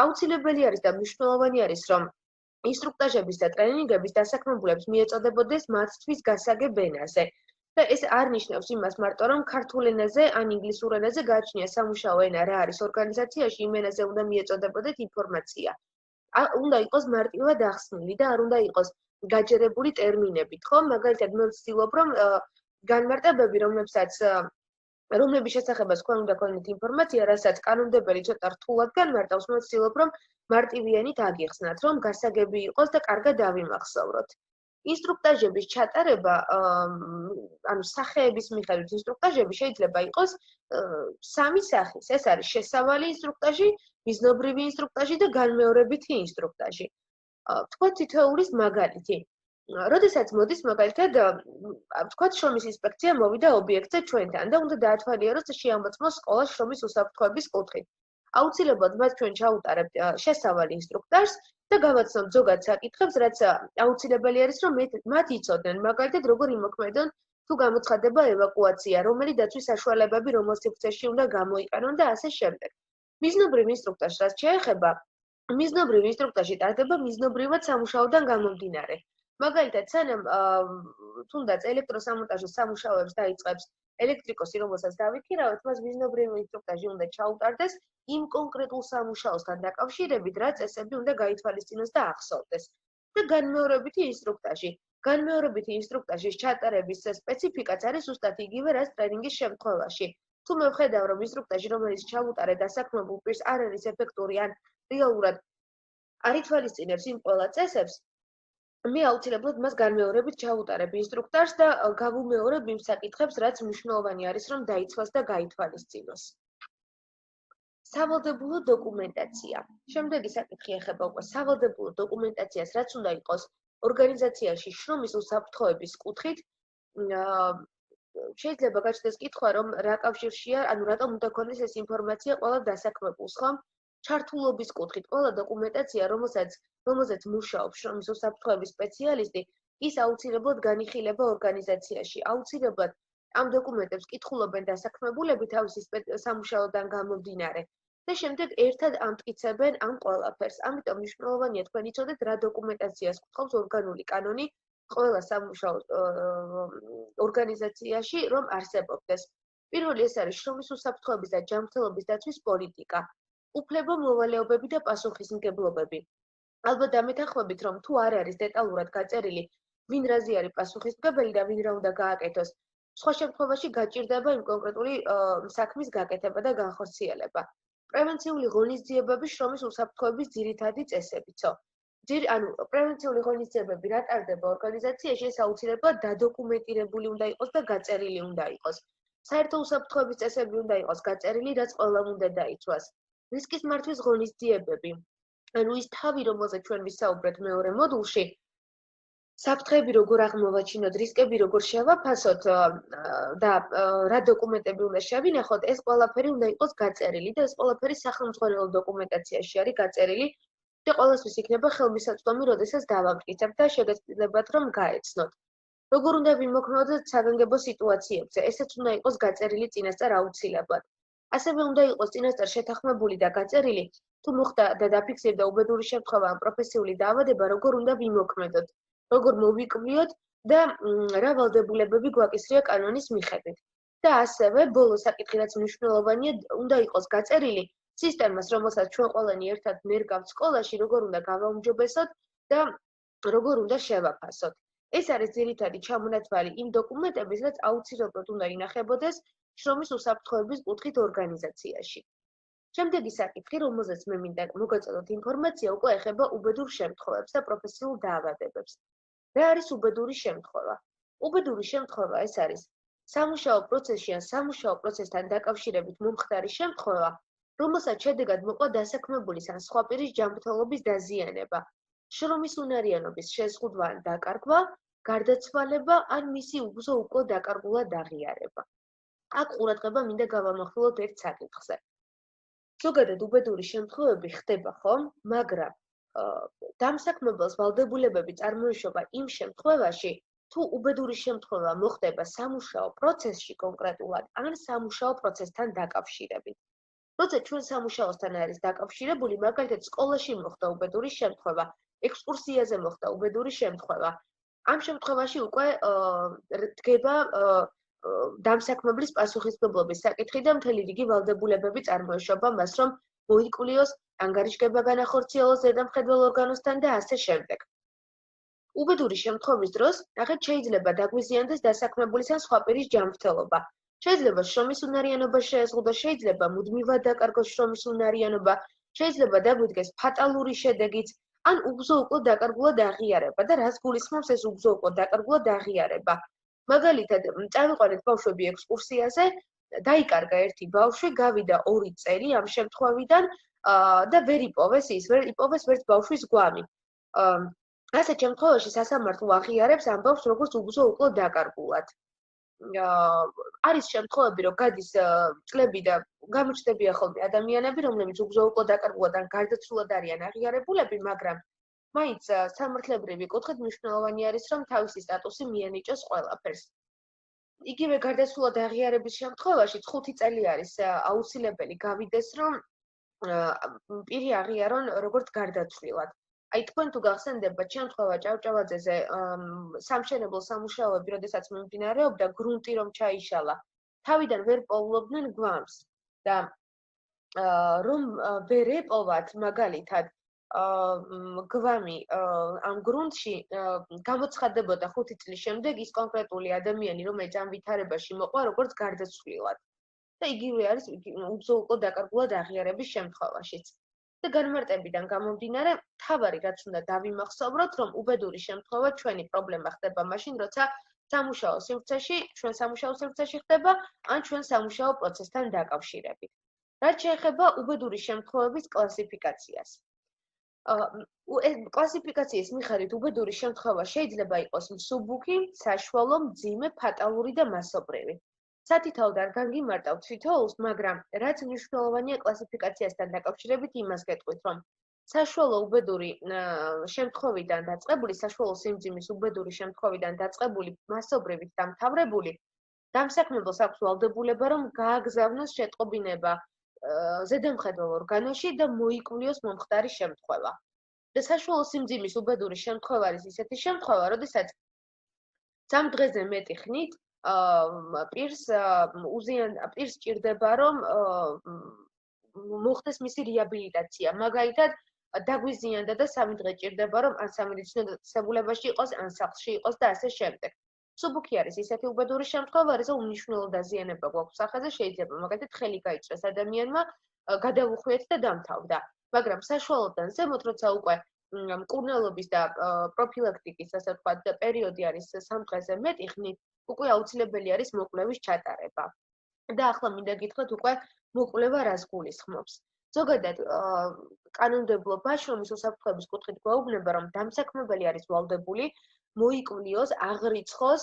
აუცილებელი არის და მნიშვნელოვანი არის, რომ ინსტრუქტაჟების და ტრენინგების დასაქმებულებს მიეწოდებოდეს მათთვის გასაგებ ენაზე. და ეს არ ნიშნავს იმას მარტო, რომ ქართულ ენაზე ან ინგლისურ ენაზე გააჩნია სამუშაო ენა რა არის ორგანიზაციაში, იმ ენაზე უნდა მიეწოდებოდეთ ინფორმაცია. უნდა იყოს მარტივად ახსნილი და არ უნდა იყოს გაჯერებული ტერმინებით, ხო? მაგალითად, მე ვცდილობ, რომ განმარტებები, რომლების შესახებაც თქვენ უნდა გქონდეთ ინფორმაცია, რასაც კანონმდებელი ცოტა რთულად განმარტავს, მე ვცდილობ, რომ მარტივიანით აგიხსნათ, რომ გასაგები იყოს და კარგად ავიმახსოვროთ. ინსტრუქტაჟების ჩატარება, ანუ სახეების მიხედვით ინსტრუქტაჟები შეიძლება იყოს სამი სახის. ეს არის შესავალი ინსტრუქტაჟი, მიზნობრივი ინსტრუქტაჟი და განმეორებითი ინსტრუქტაჟი. თქვა თითოეულის მაგალითი. როდესაც მოდის მაგალითად, თქვა შრომის ინსპექცია მოვიდა ობიექტზე ჩვენთან და უნდა დაათვალიეროს და შეამოწმოს სკოლას შრომის უსაფრთხოების კუთხით. აუცილებლად მათ ჩვენ ჩაუტარებთ შესავალი ინსტრუქტაჟს და გავაცნობთ ზოგად საკითხებს, რაც აუცილებელი არის, რომ მათ იცოდნენ, მაგალითად, როგორ იმოქმედონ თუ გამოცხადება ევაკუაცია, რომელი დაცვის საშუალებები რომელ სივრცეში უნდა გამოიყენონ და ასე შემდეგ. მიზნობრივ ინსტრუქტაჟს რაც შეეხება, მიზნობრივ ინსტრუქტაჟი ტარდება მიზნობრივად სამუშაოდან გამომდინარე. მაგალითად, სანამ თუნდაც ელექტროსამონტაჟოს სამუშაოებს დაიწყებს ელექტრიკოსი, რომელსაც დავიქირავეთ, მას მიზნობრივი ინსტრუქტაჟი უნდა ჩაუტარდეს იმ კონკრეტულ სამუშაოსთან დაკავშირებით, რა წესები უნდა გაითვალისწინოს და ახსოვდეს. და განმეორებითი ინსტრუქტაჟი. განმეორებითი ინსტრუქტაჟის ჩატარების სპეციფიკაც არის ზუსტად იგივე, რაც ტრენინგის შემთხვევაში. თუ მე ვხედავ, რომ ინსტრუქტაჟი, რომელიც ჩავუტარე დასაქმებულ პირს არ არის ეფექტური ან რეალურად არ ითვალისწინებს იმ ყველა წესებს, მე აუცილებლად მას განმეორებით ჩავუტარებ ინსტრუქტაჟს და გავუმეორებ იმ საკითხებს, რაც მნიშვნელოვანი არის, რომ დაიცვას და გაითვალისწინოს. სავალდებულო დოკუმენტაცია. შემდეგი საკითხი ეხება უკვე სავალდებულო დოკუმენტაციას, რაც უნდა იყოს ორგანიზაციაში შრომის უსაფრთხოების კუთხით. შეიძლება გაჩნდეს კითხვა, რომ რა კავშირშია, ანუ რატომ უნდა გქონდეს ეს ინფორმაცია ყველა დასაქმებულს, ხომ? ჩართულობის კუთხით, ყველა დოკუმენტაცია, რომელზეც მუშაობს შრომის უსაფრთხოების სპეციალისტი, ის აუცილებლად განიხილება ორგანიზაციაში. აუცილებლად ამ დოკუმენტებს კითხულობენ დასაქმებულები თავისი სამუშაოდან გამომდინარე და შემდეგ ერთად ამტკიცებენ ამ ყველაფერს. ამიტომ მნიშვნელოვანია თქვენ იცოდეთ, რა დოკუმენტაციას გვთხოვს ორგანული კანონი ყველა სამუშაო ორგანიზაციაში, რომ არსებობდეს. პირველი ეს არის შრომის უსაფრთხოების და ჯანმრთელობის დაცვის პოლიტიკა, უფლება, მოვალეობები და პასუხისმგებლობები. ალბათ დამეთანხმებით, რომ თუ არ არის დეტალურად გაწერილი, ვინ რაზე არის პასუხისმგებელი და ვინ რა უნდა გააკეთოს, სხვა შემთხვევაში გაჭირდება იმ კონკრეტული საქმის გაკეთება და განხორციელება. პრევენციული ღონისძიებები შრომის უსაფრთხოების ძირითადი წესებიცო. ანუ პრევენციული ღონისძიებები რა ტარდება ორგანიზაციაში, ეს აუცილებლად დადოკუმენტირებული უნდა იყოს და გაწერილი უნდა იყოს. საერთო უსაფრთხოების წესები უნდა იყოს გაწერილი, რაც ყველამ უნდა დაიცვას. რისკის მართვის ღონისძიებები. ანუ ის თავი, რომელზეც ჩვენ ვისაუბრეთ მეორე მოდულში, საფრთხეები როგორ აღმოვაჩინოთ, რისკები როგორ შევაფასოთ და რა დოკუმენტები უნდა შევინახოთ, ეს ყველაფერი უნდა იყოს გაწერილი და ეს ყველაფერი სახელმძღვანელო დოკუმენტაციაში არის გაწერილი და ყველასთვის იქნება ხელმისაწვდომი, როდესაც დავამტკიცებთ და შეგეცდილებათ, რომ გაეცნოთ. როგორ უნდა ვიმოქმედოთ საგანგებო სიტუაციებზე, ესეც უნდა იყოს გაწერილი წინასწარ აუცილებლად. ასევე უნდა იყოს წინასწარ შეთანხმებული და გაწერილი, თუ მოხდა და დაფიქსირდა უბედური შემთხვევა ან პროფესიული დაავადება, როგორ უნდა ვიმოქმედოთ, როგორ მოვიკვლიოთ და რა ვალდებულებები გვაკისრია კანონის მიხედვით. და ასევე ბოლო საკითხი, რაც მნიშვნელოვანია, უნდა იყოს გაწერილი სისტემას, რომელსაც ჩვენ ყველანი ერთად ნერგავთ სკოლაში, როგორ უნდა გავაუმჯობესოთ და როგორ უნდა შევაფასოთ. ეს არის ძირითადი ჩამონათვალი იმ დოკუმენტების, რაც აუცილებლად უნდა ინახებოდეს შრომის უსაფრთხოების კუთხით ორგანიზაციაში. შემდეგი საკითხი, რომელზეც მე მინდა მოგაწოდოთ ინფორმაცია, უკვე ეხება უბედურ შემთხვევებს და პროფესიულ დაავადებებს. რა არის უბედური შემთხვევა? უბედური შემთხვევა ეს არის სამუშაო პროცესში ან სამუშაო პროცესთან დაკავშირებით მომხდარი შემთხვევა, რომელსაც შედეგად მოყვა დასაქმებულის ან სხვა პირის ჯანმრთელობის დაზიანება, შრომის უნარიანობის შეზღუდვა ან დაკარგვა, გარდაცვალება ან მისი უგზო-უკვლო დაკარგულად აღიარება. აქ ყურადღება მინდა გავამახვილოთ ერთ საკითხზე. ზოგადად უბედური შემთხვევები ხდება ხომ, მაგრამ დამსაქმებელს ვალდებულებები წარმოიშობა იმ შემთხვევაში, თუ უბედური შემთხვევა მოხდება სამუშაო პროცესში კონკრეტულად ან სამუშაო პროცესთან დაკავშირებით. როცა ჩვენ სამუშაოსთან არის დაკავშირებული, მაგალითად სკოლაში მოხდა უბედური შემთხვევა, ექსკურსიაზე მოხდა უბედური შემთხვევა. ამ შემთხვევაში უკვე დგება დამსაქმებლის პასუხისმგებლობის საკითხი და მთელი რიგი ვალდებულებები წარმოეშვება მას, რომ მოიკლიოს, ანგარიშგება განახორციელოს ზედამხედველ ორგანოსთან და ასე შემდეგ. უბედური შემთხვევის დროს, ნახეთ, შეიძლება დაგვიზიანდეს დასაქმებულის ან სხვა პირის ჯანმრთელობა. შეიძლება შრომის უნარიანობა შეეზღუდოს, შეიძლება მუდმივად დაკარგოს შრომის უნარიანობა, შეიძლება დაგვიდგეს ფატალური შედეგიც, ან უგზო-უკვლო დაკარგულად აღიარება და რას გულისხმობს ეს უგზო-უკვლო დაკარგულად აღიარება. მაგალითად, წავიყვანეთ ბავშვები ექსკურსიაზე, დაიკარგა ერთი ბავშვი, გავიდა 2 წელი ამ შემთხვევიდან და ვერ იპოვეს ვერც ბავშვის გვამი. ასეთ შემთხვევაში სასამართლო აღიარებს ამ ბავშვს როგორც უგზო-უკვლო დაკარგულად. არის შემთხვევები, რომ გადის წლები და გამოჩნდებიან ხოლმე ადამიანები, რომლებიც უგზო-უკვლო დაკარგულად ან გარდაცვლილად არიან აღიარებულები, მაგრამ მაინც სამართლებრივი კუთხით მნიშვნელოვანი არის, რომ თავისი სტატუსი მიანიჭოს ყველაფერს. იგივე გარდაცვლილად აღიარების შემთხვევაში 5 წელი არის აუცილებელი გავიდეს, რომ პირი აღიარონ როგორც გარდაცვლილად. აი თქვენ თუ გახსენდებათ შემთხვევა ჭავჭავაძეზე სამშენებლო სამუშაოები, როდესაც მიმდინარეობდა, გრუნტი რომ ჩაიშალა, თავიდან ვერ პოულობდნენ გვამს და რომ ვერ ეპოვათ მაგალითად გვამი ამ გრუნტში გამოცხადდებოდა 5 წლის შემდეგ ის კონკრეტული ადამიანი, რომელიც ამ ვითარებაში მოყვა, როგორც გარდაცვლილად. და იგივე არის უგზო-უკვლო დაკარგულად აღიარების შემთხვევაშიც. და განმარტებიდან გამომდინარე, თავარი რაც უნდა დავიმახსოვროთ, რომ უბედური შემთხვევა ჩვენი პრობლემა ხდება მაშინ, როცა სამუშაო სივრცეში ხდება, ან ჩვენ სამუშაო პროცესთან დაკავშირებით. რაც შეეხება უბედური შემთხვევების კლასიფიკაციას. კლასიფიკაციის მიხედვით უბედური შემთხვევა შეიძლება იყოს მსუბუქი, საშუალო, მძიმე, ფატალური და მასობრივი. სათითაოდ არ განგიმარტავთ თითოეულს, მაგრამ რაც მნიშვნელოვანია კლასიფიკაციასთან დაკავშირებით იმას გეტყვით, რომ საშუალო უბედური შემთხვევიდან დაწყებული, საშუალო სიმძიმის უბედური შემთხვევიდან დაწყებული მასობრივით დამთავრებული, დამსაქმებელს აქვს ვალდებულება, რომ გააგზავნოს შეტყობინება ზედამხედველ ორგანოში და მოიკვლიოს მომხდარი შემთხვევა. და საშუალო სიმძიმის უბედური შემთხვევა არის ისეთი შემთხვევა, როდესაც 3 დღეზე მეტი ხნით პირს ჭირდება, რომ მოხდეს მისი რეაბილიტაცია. მაგალითად, დაგვიზიანდა და 3 დღე ჭირდება, რომ ან სამედიცინო დაწესებულებაში იყოს, ან სახლში იყოს და ასე შემდეგ. მსუბუქი არის ისეთი უბედური შემთხვევა, როცა უმნიშვნელო დაზიანება გვაქვს სახეზე, შეიძლება მაგალითად ხელი გაიწვეს ადამიანმა, გადავუხვიეთ და დამთავრდა. მაგრამ საშუალოდან ზემოთ, როცა უკვე მკურნალობის და პროფილაქტიკის, ასე ვთქვათ, პერიოდი არის 3 დღეზე მეტი ხნით, უკვე აუცილებელი არის მოკვლევის ჩატარება. და ახლა მინდა გითხრათ უკვე მოკვლევა რას გულისხმობს. ზოგადად კანონმდებლობა შრომის უსაფრთხოების კუთხით გვეუბნება, რომ დამსაქმებელი არის ვალდებული მოიკვლიოს, აღრიცხოს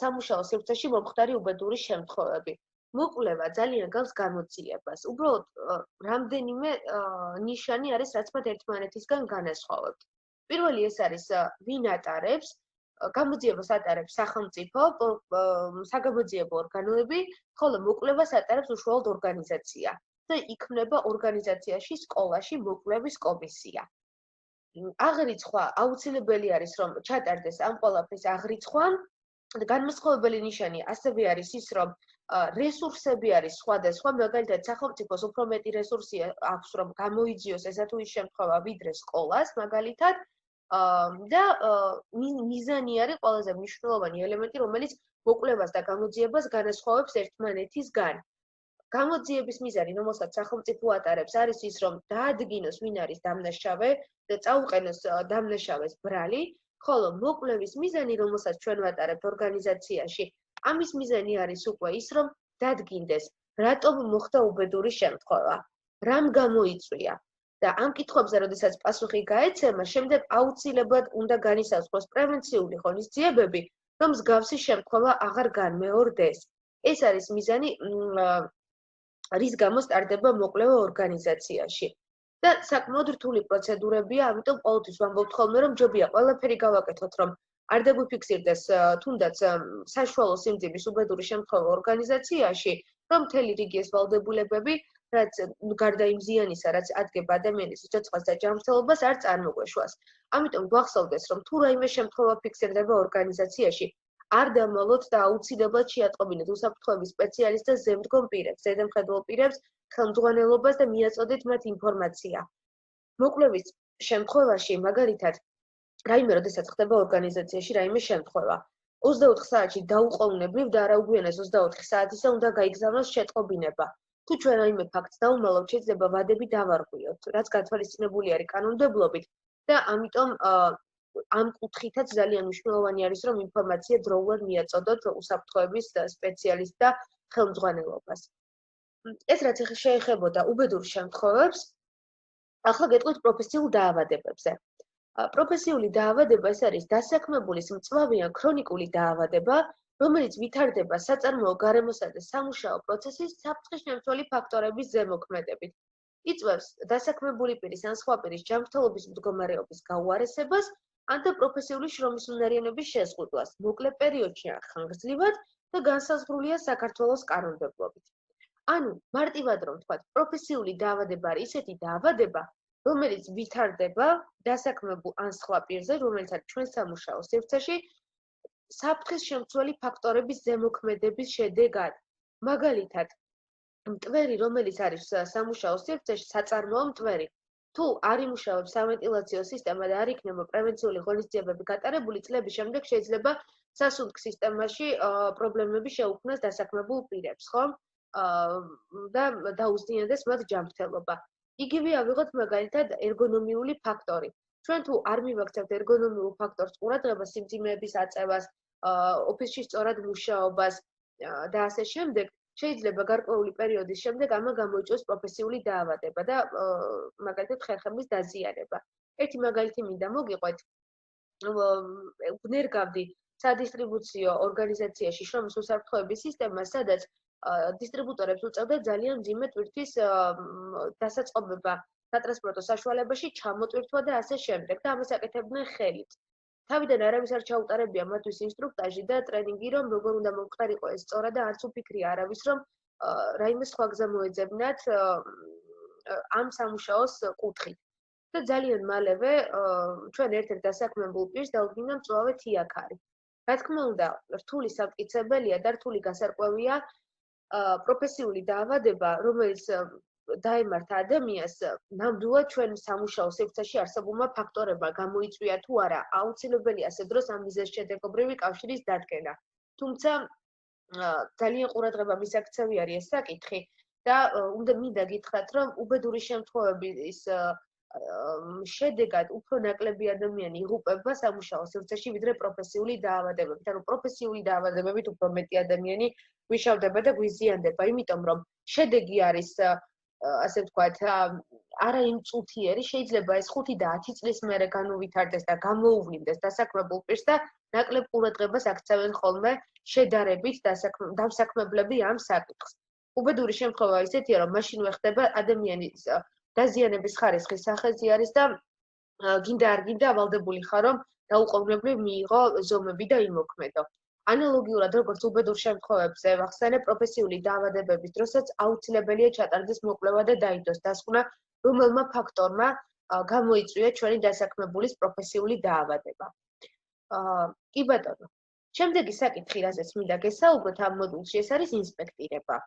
სამუშაო სივრცეში მომხდარი უბედური შემთხვევები. მოკვლევა ძალიან გავს გამოძიებას. უბრალოდ რამდენიმე ნიშანი არის, რაც მათ ერთმანეთისგან განასხვავებთ. პირველი ეს არის ვინ ატარებს, გამოძიებას ატარებს სახელმწიფო, საგამოძიებო ორგანოები, ხოლო მოკვლევას ატარებს უშუალოდ ორგანიზაცია და იქმნება ორგანიზაციაში, სკოლაში მოკვლევის კომისია. აღრიცხვა აუცილებელი არის, რომ ჩატარდეს ამ ყველაფრის აღრიცხვა. განმასხვავებელი ნიშანი ასევე არის ის, რომ რესურსები არის სხვადასხვა, მაგალითად სახელმწიფოს უფრო მეტი რესურსი აქვს, რომ გამოიძიოს ესა თუ ის შემთხვევა, ვიდრე სკოლას, მაგალითად, და მიზანი არის ყველაზე მნიშვნელოვანი ელემენტი, რომელიც მოკვლევას და გამოძიებას განასხვავებს ერთმანეთისგან. გამოძიების მიზანი, რომელსაც სახელმწიფო ატარებს, არის ის, რომ დაადგინოს, ვინ არის დამნაშავე და წაუყენოს დამნაშავეს ბრალი, ხოლო მოკვლევის მიზანი, რომელსაც ჩვენ ვატარებთ ორგანიზაციაში, ამის მიზანი არის უკვე ის, რომ დადგინდეს, რატომ მოხდა უბედური შემთხვევა, რამ გამოიწვია. და ამ კითხვებზე, როდესაც პასუხი გაეცემა, შემდეგ აუცილებლად უნდა განისაზღვროს პრევენციული ღონისძიებები, რომ მსგავსი შემთხვევა აღარ განმეორდეს. ეს არის მიზანი, რის გამო სტარდება მოკვლევა ორგანიზაციაში. და საკმაოდ რთული პროცედურებია, ამიტომ ყოველთვის ვამბობთ ხოლმე, რომ ჯობია ყველაფერი გავაკეთოთ, რომ არ დაგვიფიქსირდეს თუნდაც საშუალო სიმძიმის უბედური შემთხვევა ორგანიზაციაში, რომ მთელი რიგი ეს ვალდებულებები, რაც გარდა იმ ზიანისა, რაც ადგენს ადამიანის სიცოცხლეს და ჯანმრთელობას, არ წარმოგვეშვას. ამიტომ გვახსოვდეს, რომ თუ რაიმე შემთხვევა ფიქსირდება ორგანიზაციაში, არ დამალოთ და აუცილებლად შეატყობინეთ უსაფრთხოების სპეციალისტს და ზემდგომ პირებს, ზედამხედველ პირებს, ხელმძღვანელობას და მიაწოდეთ მათ ინფორმაცია. მოკვლევის შემთხვევაში, მაგალითად, რაიმე როდესაც ხდება ორგანიზაციაში რაიმე შემთხვევა, 24 საათში დაუყოვნებლივ და არაუგვიანეს 24 საათისა უნდა გაიგზავნოს შეტყობინება. თუ ჩვენ რაიმე ფაქტს დავუმალავთ, შეიძლება ვადები დავარღვიოთ, რაც გათვალისწინებული არის კანონმდებლობით და ამიტომ ამ კუთხითაც ძალიან მნიშვნელოვანი არის, რომ ინფორმაცია დროულად მიაწოდოთ უსაფრთხოების სპეციალისტს და ხელმძღვანელობას. ეს რაც შეეხებოდა უბედურ შემთხვევებს, ახლა გეტყვით პროფესიულ დაავადებებზე. პროფესიული დაავადება ეს არის დასაქმებულის მწვავე ან ქრონიკული დაავადება, რომელიც ვითარდება საწარმოო გარემოსა და სამუშაო პროცესის საფრთხის შემცველი ფაქტორების ზემოქმედებით. იწვევს დასაქმებული პირის ან სხვა პირის ჯანმრთელობის მდგომარეობის გაუარესებას, ან და პროფესიული შრომის უნარიანობის შეზღუდვას, მოკლე პერიოდში ან ხანგრძლივად და განსაზღვრულია საქართველოს კანონმდებლობით. ანუ მარტივად რომ ვთქვათ, პროფესიული დაავადება არის ისეთი დაავადება, რომელიც ვითარდება დასაქმებულ ან სხვა პირზე, რომელიც არის ჩვენ სამუშაო სივრცეში, საფრთხის შემცველი ფაქტორების ზემოქმედების შედეგად. მაგალითად, მტვერი, რომელიც არის სამუშაო სივრცეში, საწარმოო მტვერი, თუ არ იმუშავებს სავენტილაციო სისტემა და არ იქნება პრევენციული ღონისძიებები გატარებული, წლების შემდეგ შეიძლება სასუნთქ სისტემაში პრობლემები შეუქმნას დასაქმებულ პირებს, ხო? და დაუზიანდეს მათ ჯანმრთელობა. იგივე ავიღოთ მაგალითად ერგონომიული ფაქტორი. ჩვენ თუ არ მივაქცევთ ერგონომიულ ფაქტორს ყურადღებას, სიმძიმეების აწევას, ოფისში სწორად მუშაობას და ასე შემდეგ, შეიძლება გარკვეული პერიოდის შემდეგ ამა გამოიწვიოს პროფესიული დაავადება და მაგალითად ხერხემლის დაზიანება. ერთი მაგალითი მინდა მოგიყვეთ. ვნერგავდი სადისტრიბუციო ორგანიზაციაში შრომის უსაფრთხოების სისტემას, სადაც დისტრიბუტორებს უწევდა ძალიან მძიმე ტვირთის დასაწყობება სატრანსპორტო საშუალებაში ჩამოტვირთვა და ასე შემდეგ და ამას აკეთებდნენ ხელით. თავიდან არავის არ ჩაუტარებია მათთვის ინსტრუქტაჟი და ტრენინგი, რომ როგორ უნდა მომხდარიყო ეს სწორად და არც უფიქრია არავის, რომ რაიმე სხვა გზა მოეძებნათ ამ სამუშაოს კუთხით. და ძალიან მალევე ჩვენ ერთ-ერთ დასაქმებულ პირს დაუდგინდა მწვავე თიაქარი. რა თქმა უნდა, რთული სამტკიცებელია და რთული გასარკვევია პროფესიული დაავადება, რომელიც დაემართა ადამიანს, ნამდვილად ჩვენ სამუშაო სივრცეში არსებულმა ფაქტორებმა გამოიწვია თუ არა, აუცილებელია ასე დროს ამ მიზეზშედეგობრივი კავშირის დადგენა. თუმცა ძალიან ყურადღება მისაქცევი არის ეს საკითხი და მინდა გითხრათ, რომ უბედური შემთხვევების შედეგად უფრო ნაკლები ადამიანი იღუპება სამუშაო სივრცეში, ვიდრე პროფესიული დაავადებებით. ანუ პროფესიული დაავადებებით უფრო მეტი ადამიანი გვიშავდება და გვიზიანდება, იმიტომ რომ შედეგი არის ასე ვთქვათ, არა იმ წუთიერი, შეიძლება ეს 5 და 10 წლის მერე განუვითარდეს და გამოუვლინდეს დასაქმებულ პირს და ნაკლებ ყურადღებას აქცევენ ხოლმე შედარებით დამსაქმებლები ამ საკითხს. უბედური შემთხვევა ისეთია, რომ მაშინვე ხდება ადამიანის დაზიანების ხარისხი სახეზე არის და გინდა არ გინდა ავალდებული ხარ, რომ დაუყოვნებლივ მიიღო ზომები და იმოქმედო. ანალოგიურად, როგორც უბედურ შემთხვევებზე ვახსენე, პროფესიული დაავადებების დროსაც აუცილებელია ჩატარდეს მოკვლევა და დაიდოს დასკვნა, რომელმა ფაქტორმა გამოიწვია ჩვენი დასაქმებულის პროფესიული დაავადება. კი ბატონო. შემდეგი საკითხი, რაზეც მინდა გესაუბროთ ამ მოდულში, ეს არის ინსპექტირება.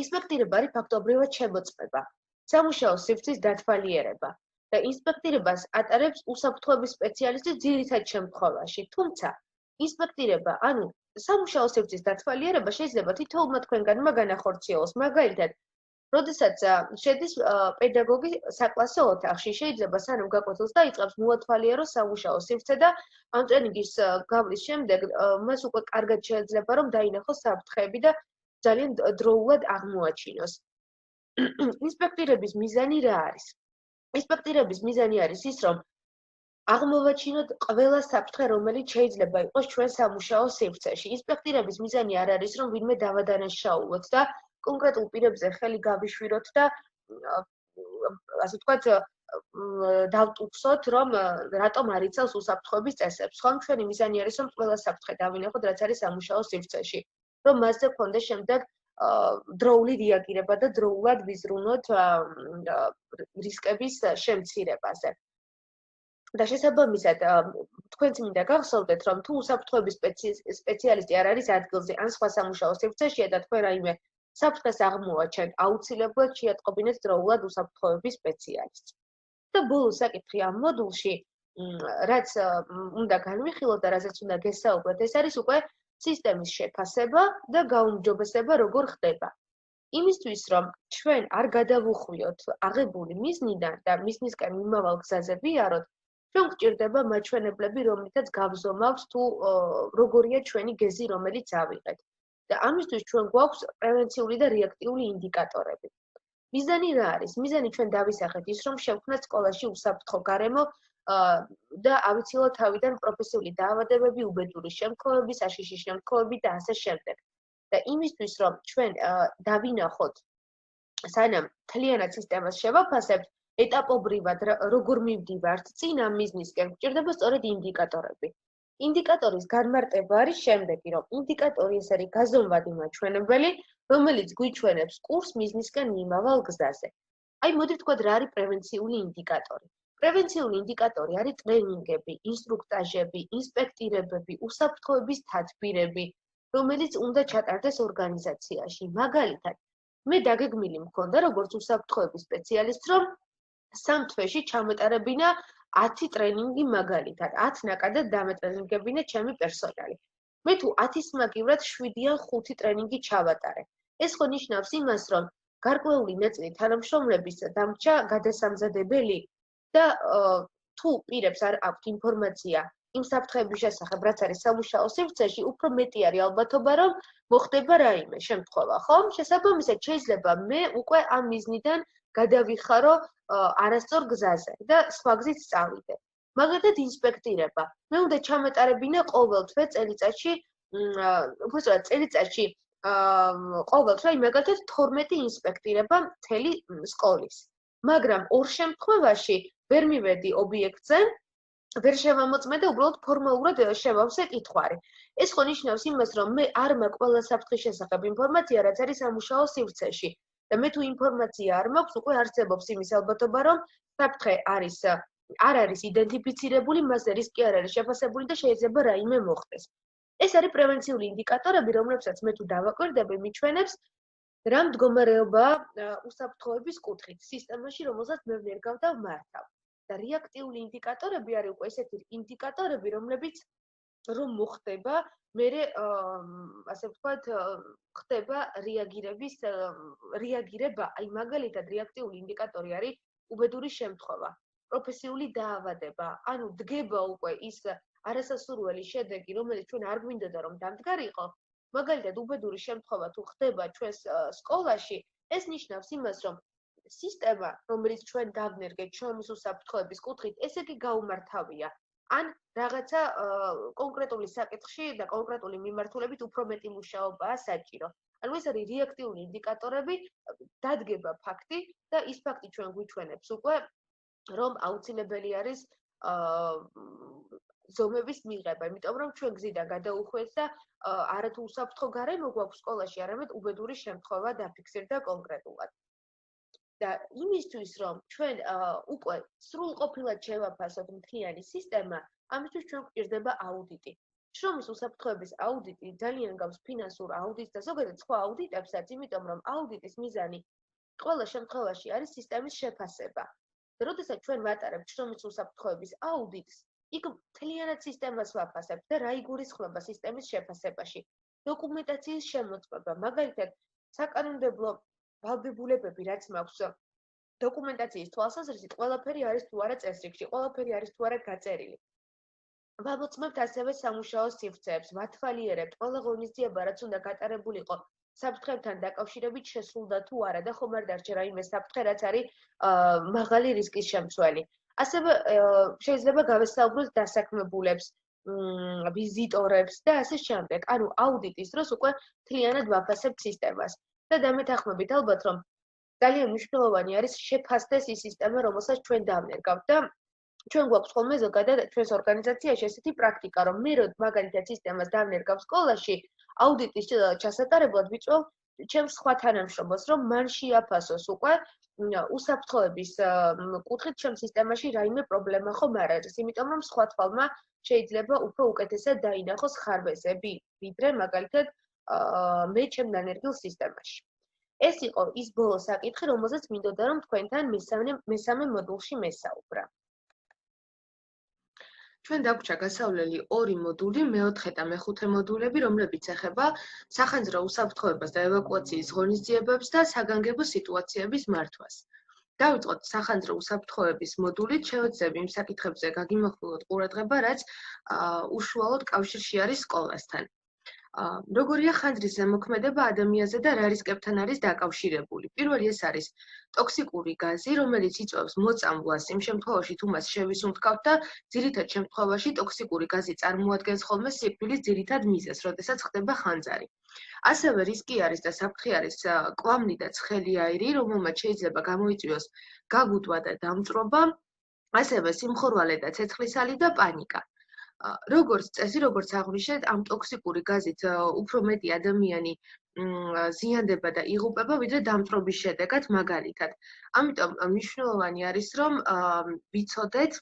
ინსპექტირება არის ფაქტობრივად შემოწმება, სამუშაო სივრცის დათვალიერება და ინსპექტირებას ატარებს უსაფრთხოების სპეციალისტი ძირითად შემთხვევაში. თუმცა ინსპექტირება, ანუ სამუშაო სივრცის დათვალიერება შეიძლება თითოეულმა თქვენგანმა განახორციელოს. მაგალითად, როდესაც შედის პედაგოგი საკლასო ოთახში, შეიძლება სანამ გაკვეთილს დაიწყებს, მოათვალიეროს სამუშაო სივრცე და ამ ტრენინგის გავლის შემდეგ მას უკვე კარგად შეიძლება რომ დაინახოს საფრთხეები და ძალიან დროულად აღმოაჩინოს. ინსპექტირების მიზანი რა არის? ინსპექტირების მიზანი არის ის, რომ აღმოვაჩინოთ ყველა საფრთხე, რომელიც შეიძლება იყოს ჩვენ სამუშაო სივრცეში. ინსპექტირების მიზანი არ არის, რომ ვინმე დავადანაშაულოთ და კონკრეტულ პირებზე ხელი გავიშვიროთ და ასე ვთქვათ, დავტუქსოთ, რომ რატომ არ იცავს უსაფრთხოების წესებს. ხომ ჩვენი მიზანი არის, რომ ყველა საფრთხე დავინახოთ, რაც არის სამუშაო სივრცეში, რომ მასზე გქონდეს შემდეგ დროული რეაგირება და დროულად ვიზრუნოთ რისკების შემცირებაზე. და შესაბამისად, თქვენც მინდა გახსოვდეთ, რომ თუ უსაფრთხოების სპეციალისტი არ არის ადგილზე ან სხვა სამუშაო სივრცეშია და თქვენ რაიმე საფრთხეს აღმოაჩენთ, აუცილებლად შეატყობინეთ დროულად უსაფრთხოების სპეციალისტს. და ბოლო საკითხი ამ მოდულში, რაც უნდა განვიხილოთ და რაზეც უნდა გესაუბროთ, ეს არის უკვე სისტემის შეფასება და გაუმჯობესება როგორ ხდება. იმისთვის, რომ ჩვენ არ გადავუხვიოთ აღებული მიზნიდან და მიზნისკენ მიმავალ გზაზე ვიაროთ, ჩვენ გვჭირდება მაჩვენებლები, რომლითაც გავზომავთ თუ როგორია ჩვენი გეზი, რომელიც ავიღეთ. და ამისთვის ჩვენ გვაქვს პრევენციული და რეაქტიული ინდიკატორები. მიზანი რა არის? მიზანი ჩვენ დავისახეთ ის, რომ შევქმნათ სკოლაში უსაფრთხო გარემო და ავიცილოთ თავიდან პროფესიული დაავადებები, უბედური შემთხვევები, საშიში შემთხვევები და ასე შემდეგ. და იმისთვის, რომ ჩვენ დავინახოთ, სანამ მთლიანად სისტემას შევაფასებთ, ეტაპობრივად როგორ მივდივართ წინ ამ მიზნისკენ, გვჭირდება სწორედ ინდიკატორები. ინდიკატორის განმარტება არის შემდეგი, რომ ინდიკატორი ეს არის გაზომვადი მაჩვენებელი, რომელიც გვიჩვენებს კურს მიზნისკენ მიმავალ გზაზე. აი, მოდით ვთქვათ, რა არის პრევენციული ინდიკატორი. პრევენციული ინდიკატორი არის ტრენინგები, ინსტრუქტაჟები, ინსპექტირებები, უსაფრთხოების თათბირები, რომელიც უნდა ჩატარდეს ორგანიზაციაში. მაგალითად, მე დაგეგმილი მქონდა, როგორც უსაფრთხოების სპეციალისტს, რომ 3 თვეში ჩამეტარებინა 10 ტრენინგი მაგალითად, 10 ნაკადად დამეტრენინგებინა ჩემი პერსონალი. მე თუ 10-ის მაგივრად 7 ან 5 ტრენინგი ჩავატარე. ეს ხო ნიშნავს იმას, რომ გარკვეული ნაწილი თანამშრომლების დამრჩა გადასამზადებელი და თუ პირებს არ აქვთ ინფორმაცია იმ საფრთხეების შესახებ, რაც არის სამუშაო სივრცეში, უფრო მეტი არის ალბათობა, რომ მოხდება რაიმე შემთხვევა, ხომ? შესაბამისად, შეიძლება მე უკვე ამ მიზნიდან გადავიხარო არასწორ გზაზე და სხვა გზით წავიდე. მაგალითად, ინსპექტირება. მე უნდა ჩამეტარებინა ყოველ თვე წელიწადში, უბრალოდ წელიწადში ყოველ თვე, მაგალითად, 12 ინსპექტირება მთელი სკოლის. მაგრამ ორ შემთხვევაში ვერ მივედი ობიექტზე, ვერ შევამოწმე და უბრალოდ ფორმალურად შევავსე კითხვარი. ეს ხო ნიშნავს იმას, რომ მე არ მაქვს ყველა საფრთხის შესახებ ინფორმაცია, რაც არის სამუშაო სივრცეში. და მე თუ ინფორმაცია არ მაქვს, უკვე არსებობს იმის ალბათობა, რომ საფრთხე არ არის იდენტიფიცირებული, მასზე რისკი არ არის შეფასებული და შეიძლება რაიმე მოხდეს. ეს არის პრევენციული ინდიკატორები, რომლებსაც მე თუ დავაკვირდები, მიჩვენებს რა მდგომარეობაა უსაფრთხოების კუთხით სისტემაში, რომელსაც მე ვერ გავმართავ. და რეაქტიული ინდიკატორები არის უკვე ესეთი ინდიკატორები, რომლებიც რომ მოხდება, მერე ასე ვთქვათ, ხდება რეაგირება, აი მაგალითად რეაქტიული ინდიკატორი არის უბედური შემთხვევა, პროფესიული დაავადება, ანუ დგება უკვე ის არასასურველი შედეგი, რომელიც ჩვენ არ გვინდოდა რომ დამდგარიყო, მაგალითად უბედური შემთხვევა თუ ხდება ჩვენს სკოლაში, ეს ნიშნავს იმას, რომ სისტემა, რომელიც ჩვენ დავნერგეთ შრომის უსაფრთხოების კუთხით, ესე იგი გაუმართავია. ან რაღაცა კონკრეტული საკითხში და კონკრეტული მიმართულებით უფრო მეტი მუშაობაა საჭირო. ანუ ეს არის რეაქტიული ინდიკატორები, დადგება ფაქტი და ის ფაქტი ჩვენ გვიჩვენებს უკვე, რომ აუცილებელი არის ზომების მიღება, იმიტომ რომ ჩვენ გზიდან გადაუხვეს და არათუ უსაფრთხო გარემო გვაქვს სკოლაში, არამედ უბედური შემთხვევა დაფიქსირდა კონკრეტულად. და იმისთვის, რომ ჩვენ უკვე სრულყოფილად შევაფასოთ მთლიანი სისტემა, ამისთვის ჩვენ გვჭირდება აუდიტი. შრომის უსაფრთხოების აუდიტი ძალიან გავს ფინანსურ აუდიტს და ზოგადად სხვა აუდიტებსაც, იმიტომ რომ აუდიტის მიზანი ყველა შემთხვევაში არის სისტემის შეფასება. და როდესაც ჩვენ ვატარებთ შრომის უსაფრთხოების აუდიტს, იქ მთლიანად სისტემას ვაფასებთ და რა იგულისხმება სისტემის შეფასებაში. დოკუმენტაციის შემოწმება, მაგალითად, საკანონმდებლო ვალდებულებები, რაც მაქვს დოკუმენტაციის თვალსაზრისით, ყველაფერი არის თუ არა წესრიგში, ყველაფერი არის თუ არა გაწერილი. ვამოწმებთ ასევე სამუშაო სივრცეებს, ვათვალიერებთ ყველა ღონისძიება, რაც უნდა გატარებულიყო საფრთხებთან დაკავშირებით შესრულდა თუ არა და ხომ არ დარჩა რაიმე საფრთხე, რაც არის მაღალი რისკის შემცველი. ასევე შეიძლება გავესაუბროთ დასაქმებულებს, ვიზიტორებს და ასე შემდეგ. ანუ აუდიტის დროს უკვე მთლიანად ვაფასებთ სისტემას. და დამეთანხმებით ალბათ, რომ ძალიან მნიშვნელოვანი არის შეფასდეს ის სისტემა, რომელსაც ჩვენ დავნერგავთ და ჩვენ გვაქვს ხოლმე ზოგადად ჩვენს ორგანიზაციაში ესეთი პრაქტიკა, რომ მე რო მაგალითად სისტემას დავნერგავ სკოლაში, აუდიტის ჩასატარებლად ვიწვევ ჩემს სხვა თანამშრომლებს, რომ მან შეაფასოს უკვე უსაფრთხოების კუთხით ჩემს სისტემაში რაიმე პრობლემა ხომ არ არის, იმიტომ რომ სხვა თვალმა შეიძლება უფრო უკეთესად დაინახოს ხარვეზები, ვიდრე მაგალითად მე ჩემ დანერგილ სისტემაში. ეს იყო ის ბოლო საკითხი, რომელზეც მინდოდა რომ თქვენთან მესამე მოდულში მესაუბრა. ჩვენ დაგვჭა გასავლელი ორი მოდული, მეოთხე და მეხუთე მოდულები, რომლებიც ეხება სახანძრო უსაფრთხოებას და ევაკუაციის ღონისძიებებს და საგანგებო სიტუაციების მართვას. დავიწყოთ სახანძრო უსაფრთხოების მოდულით, შევეძებ იმ საკითხებზე გაგიმახვილოთ ყურადღება, რაც უშუალოდ კავშირში არის სკოლასთან. როგორია ხანძრის ზემოქმედება ადამიანზე და რა რისკებთან არის დაკავშირებული. პირველი ეს არის ტოქსიკური გაზი, რომელიც იწვევს მოწამვლას იმ შემთხვევაში, თუ მას შევისუნთქავთ და ძირითად შემთხვევაში ტოქსიკური გაზი წარმოადგენს ხოლმე სიკვდილის ძირითად მიზეზს, როდესაც ხდება ხანძარი. ასევე რისკი არის და საფრთხე არის კვამლი და ცხელი აირი, რომელმაც შეიძლება გამოიწვიოს გაგუდვა და დამწვრობა, ასევე სიმხურვალე და ცეცხლისალი და პანიკა. როგორც წესი, როგორც აღვნიშნეთ, ამ ტოქსიკური გაზით უფრო მეტი ადამიანი ზიანდება და იღუპება, ვიდრე დამწვრობის შედეგად მაგალითად. ამიტომ მნიშვნელოვანი არის, რომ ვიცოდეთ,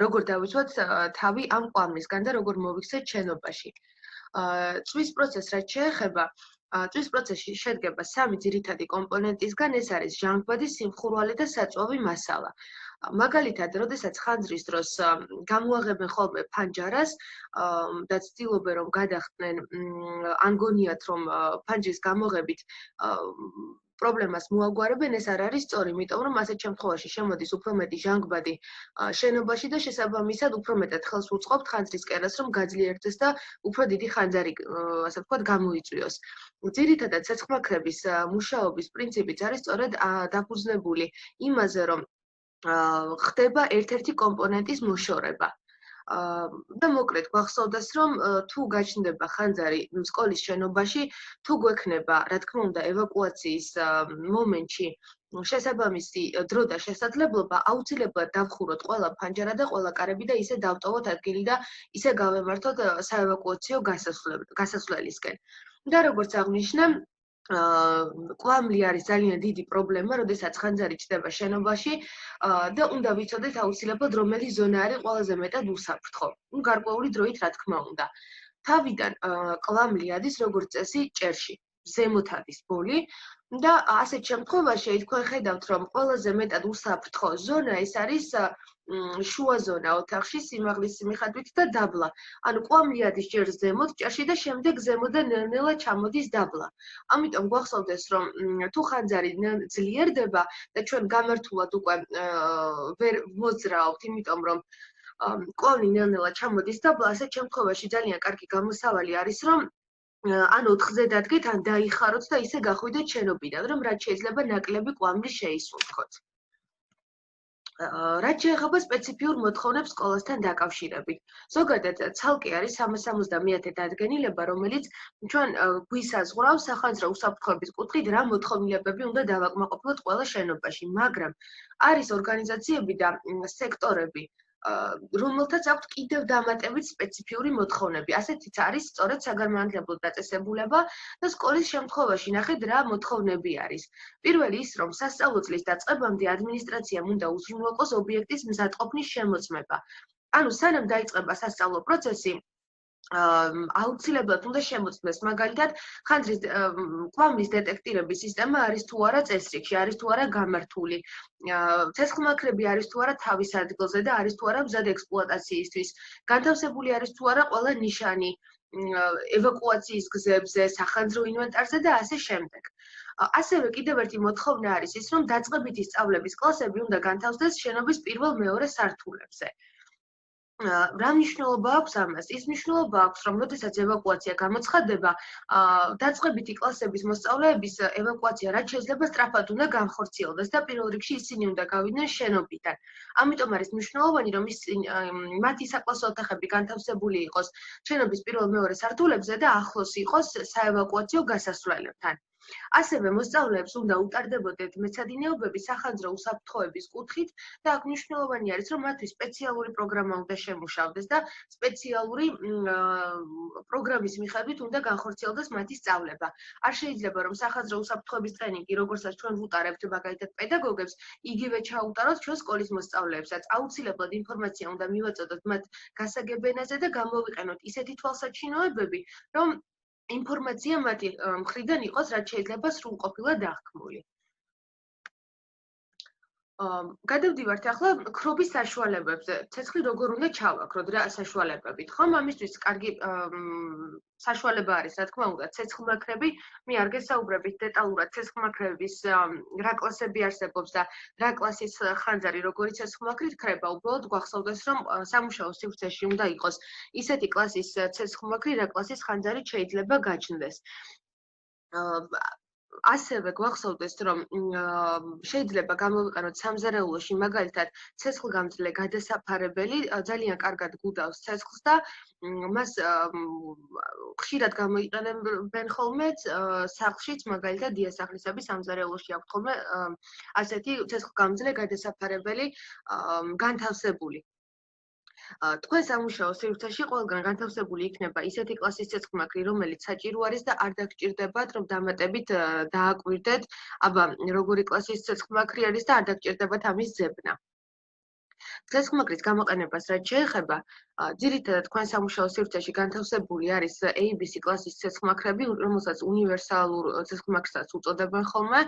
როგორ დავიცვათ თავი ამ კვამლისგან და როგორ მოვიქცეთ შენობაში. წვის პროცესს რაც შეეხება, წვის პროცესი შედგება სამი ძირითადი კომპონენტისგან, ეს არის ჟანგბადი, სიმხურვალე და საწვავი მასალა. მაგალითად, როდესაც ხანძრის დროს გამოაღებენ ხოლმე ფანჯარას და ცდილობენ რომ გადახდნენ, ან გონიათ რომ ფანჯრის გამოღებით პრობლემას მოაგვარებენ, ეს არ არის სწორი, იმიტომ რომ ასეთ შემთხვევაში შემოდის უფრო მეტი ჟანგბადი შენობაში და შესაბამისად უფრო მეტად ხელს უწყობთ ხანძრის კერას, რომ გაძლიერდეს და უფრო დიდი ხანძარი, ასე ვთქვათ, გამოიწვიოს. ძირითადად ცეცხლმაქრების მუშაობის პრინციპიც არის სწორედ დაფუძნებული იმაზე, რომ ხდება ერთ-ერთი კომპონენტის მოშორება. და მოკლედ გვახსოვდეს, რომ თუ გაჩნდება ხანძარი სკოლის შენობაში, თუ გვექნება, რა თქმა უნდა, ევაკუაციის მომენტში შესაბამისი დრო და შესაძლებლობა, აუცილებლად დავხუროთ ყველა ფანჯარა და ყველა კარები და ისე დავტოვოთ ადგილი და ისე გავემართოთ საევაკუაციო გასასვლელისკენ. და როგორც აღნიშნა, კვამლი არის ძალიან დიდი პრობლემა, როდესაც ხანძარი ჩდება შენობაში და უნდა ვიცოდეთ აუცილებლად რომელი ზონა არის ყველაზე მეტად უსაფრთხო. გარკვეული დროით, რა თქმა უნდა. თავიდან კვამლი ადის როგორც წესი ჭერში, ზემოთ ადის ბოლი და ასეთ შემთხვევაში თქვენ ხედავთ, რომ ყველაზე მეტად უსაფრთხო ზონა ეს არის შუა ზონა ოთახში სიმაღლის მიხედვით და დაბლა. ანუ კვამლი ადის ჯერ ზემოთ ჭერში და შემდეგ ზემოდან ნელ-ნელა ჩამოდის დაბლა. ამიტომ გვახსოვდეს, რომ თუ ხანძარი ძლიერდება და ჩვენ გამართულად უკვე ვერ მოძრაობთ, იმიტომ რომ კვამლი ნელ-ნელა ჩამოდის დაბლა, ასეთ შემთხვევაში ძალიან კარგი გამოსავალი არის, რომ ან 4-ზე დადგეთ, ან დაიხაროთ და ისე გახვიდეთ შენობიდან, რომ რაც შეიძლება ნაკლები კვამლი შეისუნთქოთ. რაც შეეხება სპეციფიურ მოთხოვნებს სკოლასთან დაკავშირებით. ზოგადად ცალკე არის 370 დადგენილება, რომელიც ჩვენ გვისაზღვრავს სახანძრო უსაფრთხოების კუთხით რა მოთხოვნილებები უნდა დავაკმაყოფილოთ ყველა შენობაში, მაგრამ არის ორგანიზაციები და სექტორები, რომელთაც აქვთ კიდევ დამატებით სპეციფიური მოთხოვნები. ასეთიც არის სწორედ საგანმანათლებლო დაწესებულება და სკოლის შემთხვევაში ნახეთ რა მოთხოვნები არის. პირველი ის, რომ სასწავლო წლის დაწყებამდე ადმინისტრაციამ უნდა უზრუნველყოს ობიექტის მზადყოფნის შემოწმება. ანუ სანამ დაიწყება სასწავლო პროცესი, აუცილებლად უნდა შემოწმდეს მაგალითად კვამლის დეტექტირების სისტემა არის თუ არა წესრიგში, არის თუ არა გამართული. ცეცხლმაქრები არის თუ არა თავის ადგილზე და არის თუ არა მზად ექსპლუატაციისთვის. განთავსებული არის თუ არა ყველა ნიშანი ევაკუაციის გზებზე, სახანძრო ინვენტარზე და ასე შემდეგ. ასევე კიდევ ერთი მოთხოვნა არის ის, რომ დაწყებითი სწავლების კლასები უნდა განთავსდეს შენობის პირველ-მეორე სართულებზე. რა მნიშვნელობა აქვს ამას? ის მნიშვნელობა აქვს, რომ როდესაც ევაკუაცია გამოცხადდება, დაწყებითი კლასების მოსწავლეების ევაკუაცია რაც შეიძლება სწრაფად უნდა განხორციელდეს და პირველ რიგში ისინი უნდა გავიდნენ შენობიდან. ამიტომ არის მნიშვნელოვანი, რომ მათი საკლასო ოთახები განთავსებული იყოს შენობის პირველ-მეორე სართულებზე და ახლოს იყოს საევაკუაციო გასასვლელებთან. ასევე მოსწავლეებს უნდა უტარდებოდეთ მეცადინეობები სახანძრო უსაფრთხოების კუთხით და აქ მნიშვნელოვანი არის, რომ მათთვის სპეციალური პროგრამა უნდა შემუშავდეს და სპეციალური პროგრამის მიხედვით უნდა განხორციელდეს მათი სწავლება. არ შეიძლება, რომ სახანძრო უსაფრთხოების ტრენინგი, როგორცაც ჩვენ ვუტარებთ მაგალითად პედაგოგებს, იგივე ჩაუტაროთ ჩვენ სკოლის მოსწავლეებსაც. აუცილებლად ინფორმაცია უნდა მივაწოდოთ მათ გასაგებ ენაზე და გამოვიყენოთ ისეთი თვალსაჩინოებები, რომ ინფორმაცია მათი მხრიდან იყოს რაც შეიძლება სრულყოფილად აღქმული. გადავდივართ ახლა ქრობის საშუალებებზე. ცეცხლი როგორ უნდა ჩავაქროთ, რა საშუალებებით, ხომ? ამისთვის კარგი საშუალება არის, რა თქმა უნდა, ცეცხლმაქრები. მე არ გესაუბრებით დეტალურად ცეცხლმაქრების რა კლასები არსებობს და რა კლასის ხანძარი როგორი ცეცხლმაქრით ქრება. უბრალოდ გვახსოვდეს, რომ სამუშაო სივრცეში უნდა იყოს ისეთი კლასის ცეცხლმაქრი, რა კლასის ხანძარი შეიძლება გაჩნდეს. ასევე გვახსოვდეს, რომ შეიძლება გამოვიყენოთ სამზარეულოში მაგალითად ცეცხლგამძლე გადასაფარებელი, ძალიან კარგად გუდავს ცეცხლს და მას ხშირად გამოიყენებენ ხოლმე სახლშიც, მაგალითად დიასახლისების სამზარეულოში აქვთ ხოლმე ასეთი ცეცხლგამძლე გადასაფარებელი განთავსებული. თქვენ სამუშაო სივრცეში ყველგან განთავსებული იქნება ისეთი კლასის ცეცხლმაქრი, რომელიც საჭირო არის და არ დაგჭირდებათ, რომ დამატებით დააკვირდეთ, აბა როგორი კლასის ცეცხლმაქრი არის და არ დაგჭირდებათ ამის ძებნა. ცეცხლმაქრის გამოყენებას რაც შეეხება, ძირითადად თქვენ სამუშაო სივრცეში განთავსებული არის ABC კლასის ცეცხლმაქრები, რომელსაც უნივერსალურ ცეცხლმაქრსაც უწოდებენ ხოლმე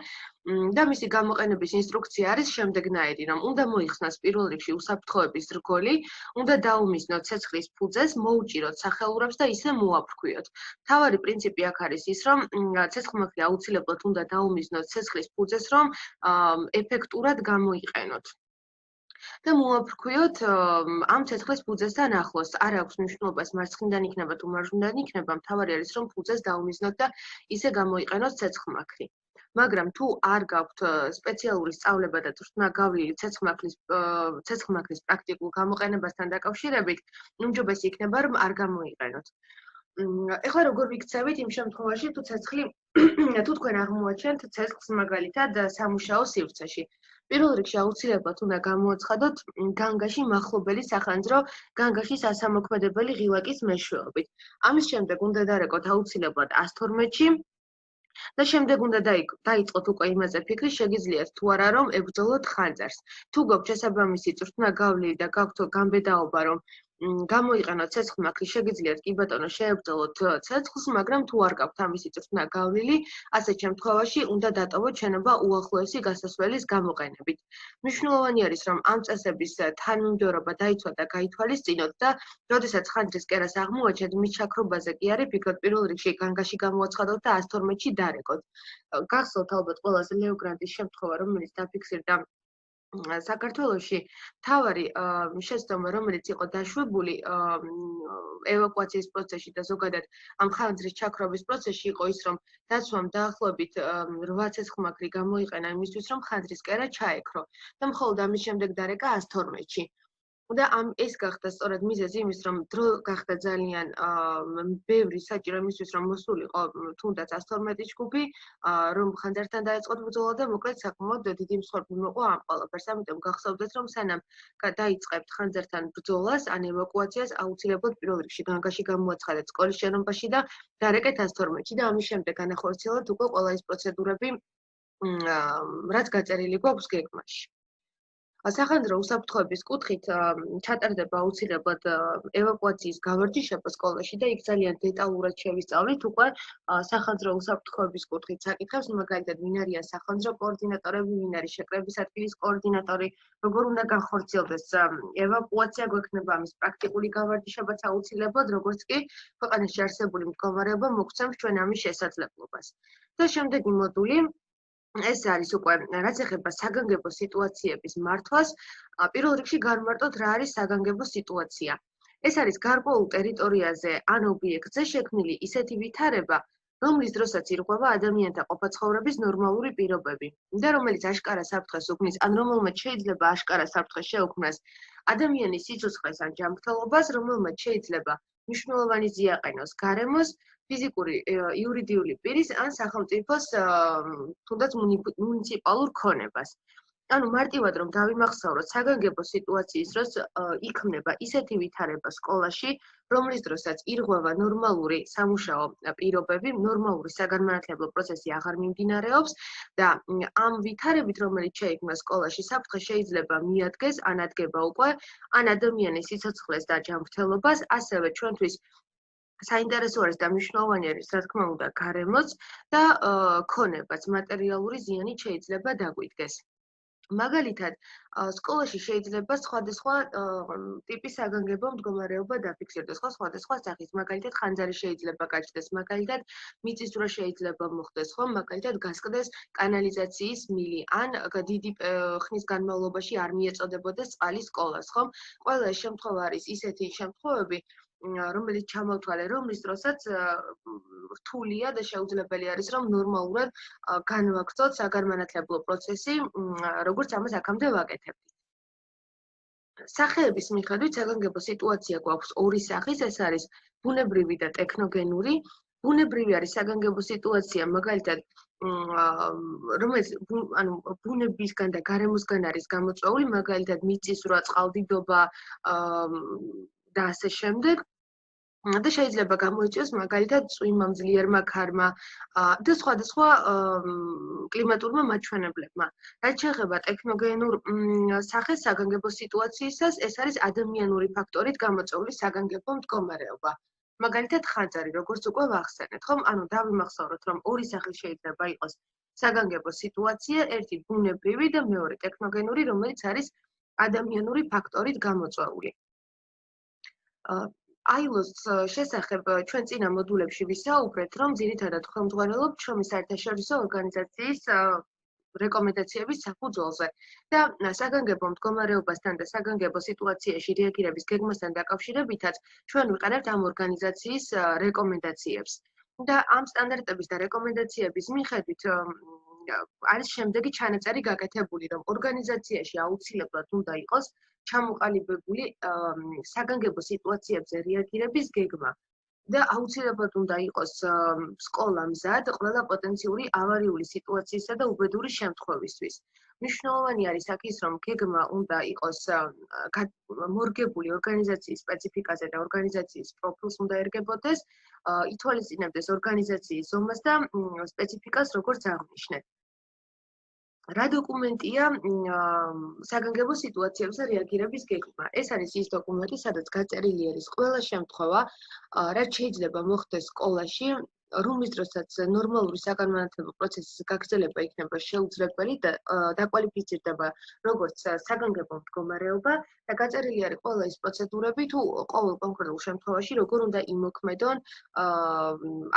და მისი გამოყენების ინსტრუქცია არის შემდეგნაირი, რომ უნდა მოიხსნას პირველ რიგში უსაფრთხოების რგოლი, უნდა დაუმიზნოთ ცეცხლის ფუძეს, მოუჭიროთ სახელურებს და ისე მოაფრქვიოთ. მთავარი პრინციპი აქ არის ის, რომ ცეცხლმაქრი აუცილებლად უნდა დაუმიზნოთ ცეცხლის ფუძეს, რომ ეფექტურად გამოიყენოთ. და მოაფრქვიოთ ამ ცეცხლის ფუძესთან ახლოს. არ აქვს მნიშვნელობას მარცხნიდან იქნება თუ მარჯვნიდან იქნება, მთავარი არის რომ ფუძეს დაუმიზნოთ და ისე გამოიყენოს ცეცხლმაქრი. მაგრამ თუ არ გაქვთ სპეციალური სწავლება და წვრთნა გავლილი ცეცხლმაქრის პრაქტიკულ გამოყენებასთან დაკავშირებით, უმჯობესი იქნება რომ არ გამოიყენოთ. ეხლა როგორ ვიქცევით იმ შემთხვევაში თუ თქვენ აღმოაჩენთ ცეცხლს მაგალითად სამუშაო სივრცეში. პირველ რიგში აუცილებლად უნდა გამოაცხადოთ განგაში მახლობელი სახანძრო განგაში სასამოქმედებელი ღილაკის მეშვეობით. ამის შემდეგ უნდა დარეკოთ აუცილებლად 112-ში და შემდეგ უნდა დაიწყოთ უკვე იმაზე ფიქრი, შეგიძლიათ თუ არა რომ ებრძოლოთ ხანძარს. თუ გაქვთ შესაბამისი წვრთნა გავლილი და გაქვთ გამბედაობა რომ გამოიყენოთ ცეცხლმაქრი, შეგიძლიათ კი ბატონო შეებრძოლოთ ცეცხლს, მაგრამ თუ არ გაქვთ ამისი წვრთნა გავლილი, ასეთ შემთხვევაში უნდა დატოვოთ შენობა უახლოესი გასასვლელის გამოყენებით. მნიშვნელოვანი არის რომ ამ წესების თანმიმდევრობა დაიცვა და გაითვალისწინოთ და როდესაც ხანძრის კერას აღმოაჩენთ, მის ჩაქრობაზე კი არის ფიქრობთ პირველ რიგში განგაში გამოაცხადოთ და 112-ში დარეკოთ. გახსოვთ ალბათ ყველაზე ლეოგრანდის შემთხვევა, რომელიც დაფიქსირდა საქართველოში მთავარი შეცდომა, რომელიც იყო დაშვებული ევაკუაციის პროცესში და ზოგადად ამ ხანძრის ჩაქრობის პროცესში იყო ის, რომ დაცვამ დაახლოებით 8 ცეცხლმაქრი გამოიყენა იმისთვის, რომ ხანძრის კერა ჩაექრო და მხოლოდ ამის შემდეგ დარეკა 112-ში. და ეს გახდა სწორედ მიზეზი იმის, რომ დრო გახდა ძალიან ბევრი საჭირო იმისთვის, რომ მოსულიყო თუნდაც 112 ჯგუფი, რომ ხანძართან დაეწყოთ ბრძოლა და მოკლედ საკმაოდ დიდი მსხვერპლი მოყვა ამ ყველაფერს. ამიტომ გახსოვდეთ, რომ სანამ დაიწყებთ ხანძართან ბრძოლას, ან ევაკუაციას, აუცილებლად პირველ რიგში განგაში გამოაცხადეთ სკოლის შენობაში და დარეკეთ 112-ში და ამის შემდეგ განახორციელოთ უკვე ყველა ის პროცედურები, რაც გაწერილი გვაქვს გეგმაში. სახანძრო უსაფრთხოების კუთხით ჩატარდება აუცილებლად ევაკუაციის გავარჯიშება სკოლაში და იქ ძალიან დეტალურად შევისწავლით უკვე სახანძრო უსაფრთხოების კუთხით საკითხებს, მაგალითად ვინ არიან სახანძრო კოორდინატორები, ვინ არის შეკრების ადგილის კოორდინატორი, როგორ უნდა განხორციელდეს ევაკუაცია, გვექნება ამის პრაქტიკული გავარჯიშებაც აუცილებლად, როგორც კი ქვეყანაში არსებული მდგომარეობა მოგცემს ჩვენ ამის შესაძლებლობას. და შემდეგი მოდული ეს არის უკვე რაც ეხება საგანგებო სიტუაციების მართვას, პირველ რიგში განმარტოთ რა არის საგანგებო სიტუაცია. ეს არის გარკვეულ ტერიტორიაზე ან ობიექტზე შექმნილი ისეთი ვითარება, რომლის დროსაც ირღვევა ადამიანთა ყოფაცხოვრების ნორმალური პირობები და რომელიც აშკარა საფრთხეს უქმნის, ან რომელმაც შეიძლება აშკარა საფრთხეს შეუქმნას ადამიანის სიცოცხლეს ან ჯანმრთელობას, რომელმაც შეიძლება მნიშვნელოვანი ზიაყენოს გარემოს, ფიზიკური, იურიდიული პირის ან სახელმწიფოს თუნდაც მუნიციპალურ ქონებას. ანუ მარტივად რომ დავიმახსოვროთ, საგანგებო სიტუაციის დროს იქმნება ისეთი ვითარება სკოლაში, რომლის დროსაც ირღვევა ნორმალური სამუშაო პირობები, ნორმალური საგანმანათლებლო პროცესი აღარ მიმდინარეობს და ამ ვითარებით, რომელიც შეიქმნა სკოლაში, საფრთხე შეიძლება მიადგეს, ან ადგება უკვე, ან ადამიანის სიცოცხლეს და ჯანმრთელობას, ასევე ჩვენთვის საინტერესო არის და მნიშვნელოვანი არის, რა თქმა უნდა, გარემოც და ქონებაც, მატერიალური ზიანი შეიძლება დაგვიდგეს. მაგალითად, სკოლაში შეიძლება სხვადასხვა ტიპის საგანგებო მდგომარეობა დაფიქსირდეს, სხვადასხვა სახის, მაგალითად, ხანძარი შეიძლება გაჩნდეს, მაგალითად, მიწისძვრა შეიძლება მოხდეს, ხო, მაგალითად, გასკდეს კანალიზაციის მილი, ან დიდი ხნის განმავლობაში არ მიეწოდებოდეს წყალი სკოლას, ხო? ყველა ეს შემთხვევა არის ისეთი შემთხვევები, რომელიც ჩამოვთვალე, რომლის დროსაც რთულია და შეუძლებელი არის, რომ ნორმალურად განვაგრძოთ საგანმანათლებლო პროცესი, როგორც ამას აქამდე ვაკეთებდით. სახეების მიხედვით საგანგებო სიტუაცია გვაქვს ორი სახის, ეს არის ბუნებრივი და ტექნოგენური. ბუნებრივი არის საგანგებო სიტუაცია, მაგალითად, რომელიც ბუნებისგან და გარემოსგან არის გამოწვეული, მაგალითად, მიწისძვრა, წყალდიდობა და ასე შემდეგ. და შეიძლება გამოიწვიოს მაგალითად წვიმა, ძლიერმა ქარმა და სხვადასხვა კლიმატურმა მაჩვენებლებმა. რაც შეეხება ტექნოგენურ სახეს საგანგებო სიტუაციისას, ეს არის ადამიანური ფაქტორით გამოწვეული საგანგებო მდგომარეობა. მაგალითად ხანძარი, როგორც უკვე ვახსენეთ, ხომ? ანუ დავიმახსოვროთ, რომ ორი სახის შეიძლება იყოს საგანგებო სიტუაცია, ერთი ბუნებრივი და მეორე ტექნოგენური, რომელიც არის ადამიანური ფაქტორით გამოწვეული. ILO-ს შესახებ ჩვენ წინა მოდულებში ვისაუბრეთ, რომ ძირითადად ხელმძღვანელობთ შრომის საერთაშორისო ორგანიზაციის რეკომენდაციების საფუძველზე და საგანგებო მდგომარეობასთან და საგანგებო სიტუაციაში რეაგირების გეგმასთან დაკავშირებითაც ჩვენ ვიყენებთ ამ ორგანიზაციის რეკომენდაციებს. და ამ სტანდარტების და რეკომენდაციების მიხედვით არის შემდეგი ჩანაწერი გაკეთებული, რომ ორგანიზაციაში აუცილებლად უნდა იყოს ჩამოყალიბებული საგანგებო სიტუაციებზე რეაგირების გეგმა და აუცილებლად უნდა იყოს სკოლა მზად ყველა პოტენციური ავარიული სიტუაციისა და უბედური შემთხვევისთვის. მნიშვნელოვანი არის აქ ის, რომ გეგმა უნდა იყოს მორგებული ორგანიზაციის სპეციფიკაზე და ორგანიზაციის პროფილს უნდა ერგებოდეს, ითვალისწინებდეს ორგანიზაციის ზომას და სპეციფიკას, როგორც აღნიშნეთ. რა დოკუმენტია საგანგებო სიტუაციებზე რეაგირების გეგმა? ეს არის ის დოკუმენტი, სადაც გაწერილი არის ყველა შემთხვევა, რაც შეიძლება მოხდეს სკოლაში, რომლის დროსაც ნორმალური საგანმანათლებლო პროცესის გაგრძელება იქნება შეუძლებელი და დაკვალიფიცირდება როგორც საგანგებო მდგომარეობა და გაწერილი არის ყველა ის პროცედურები, თუ ყოველ კონკრეტულ შემთხვევაში როგორ უნდა იმოქმედონ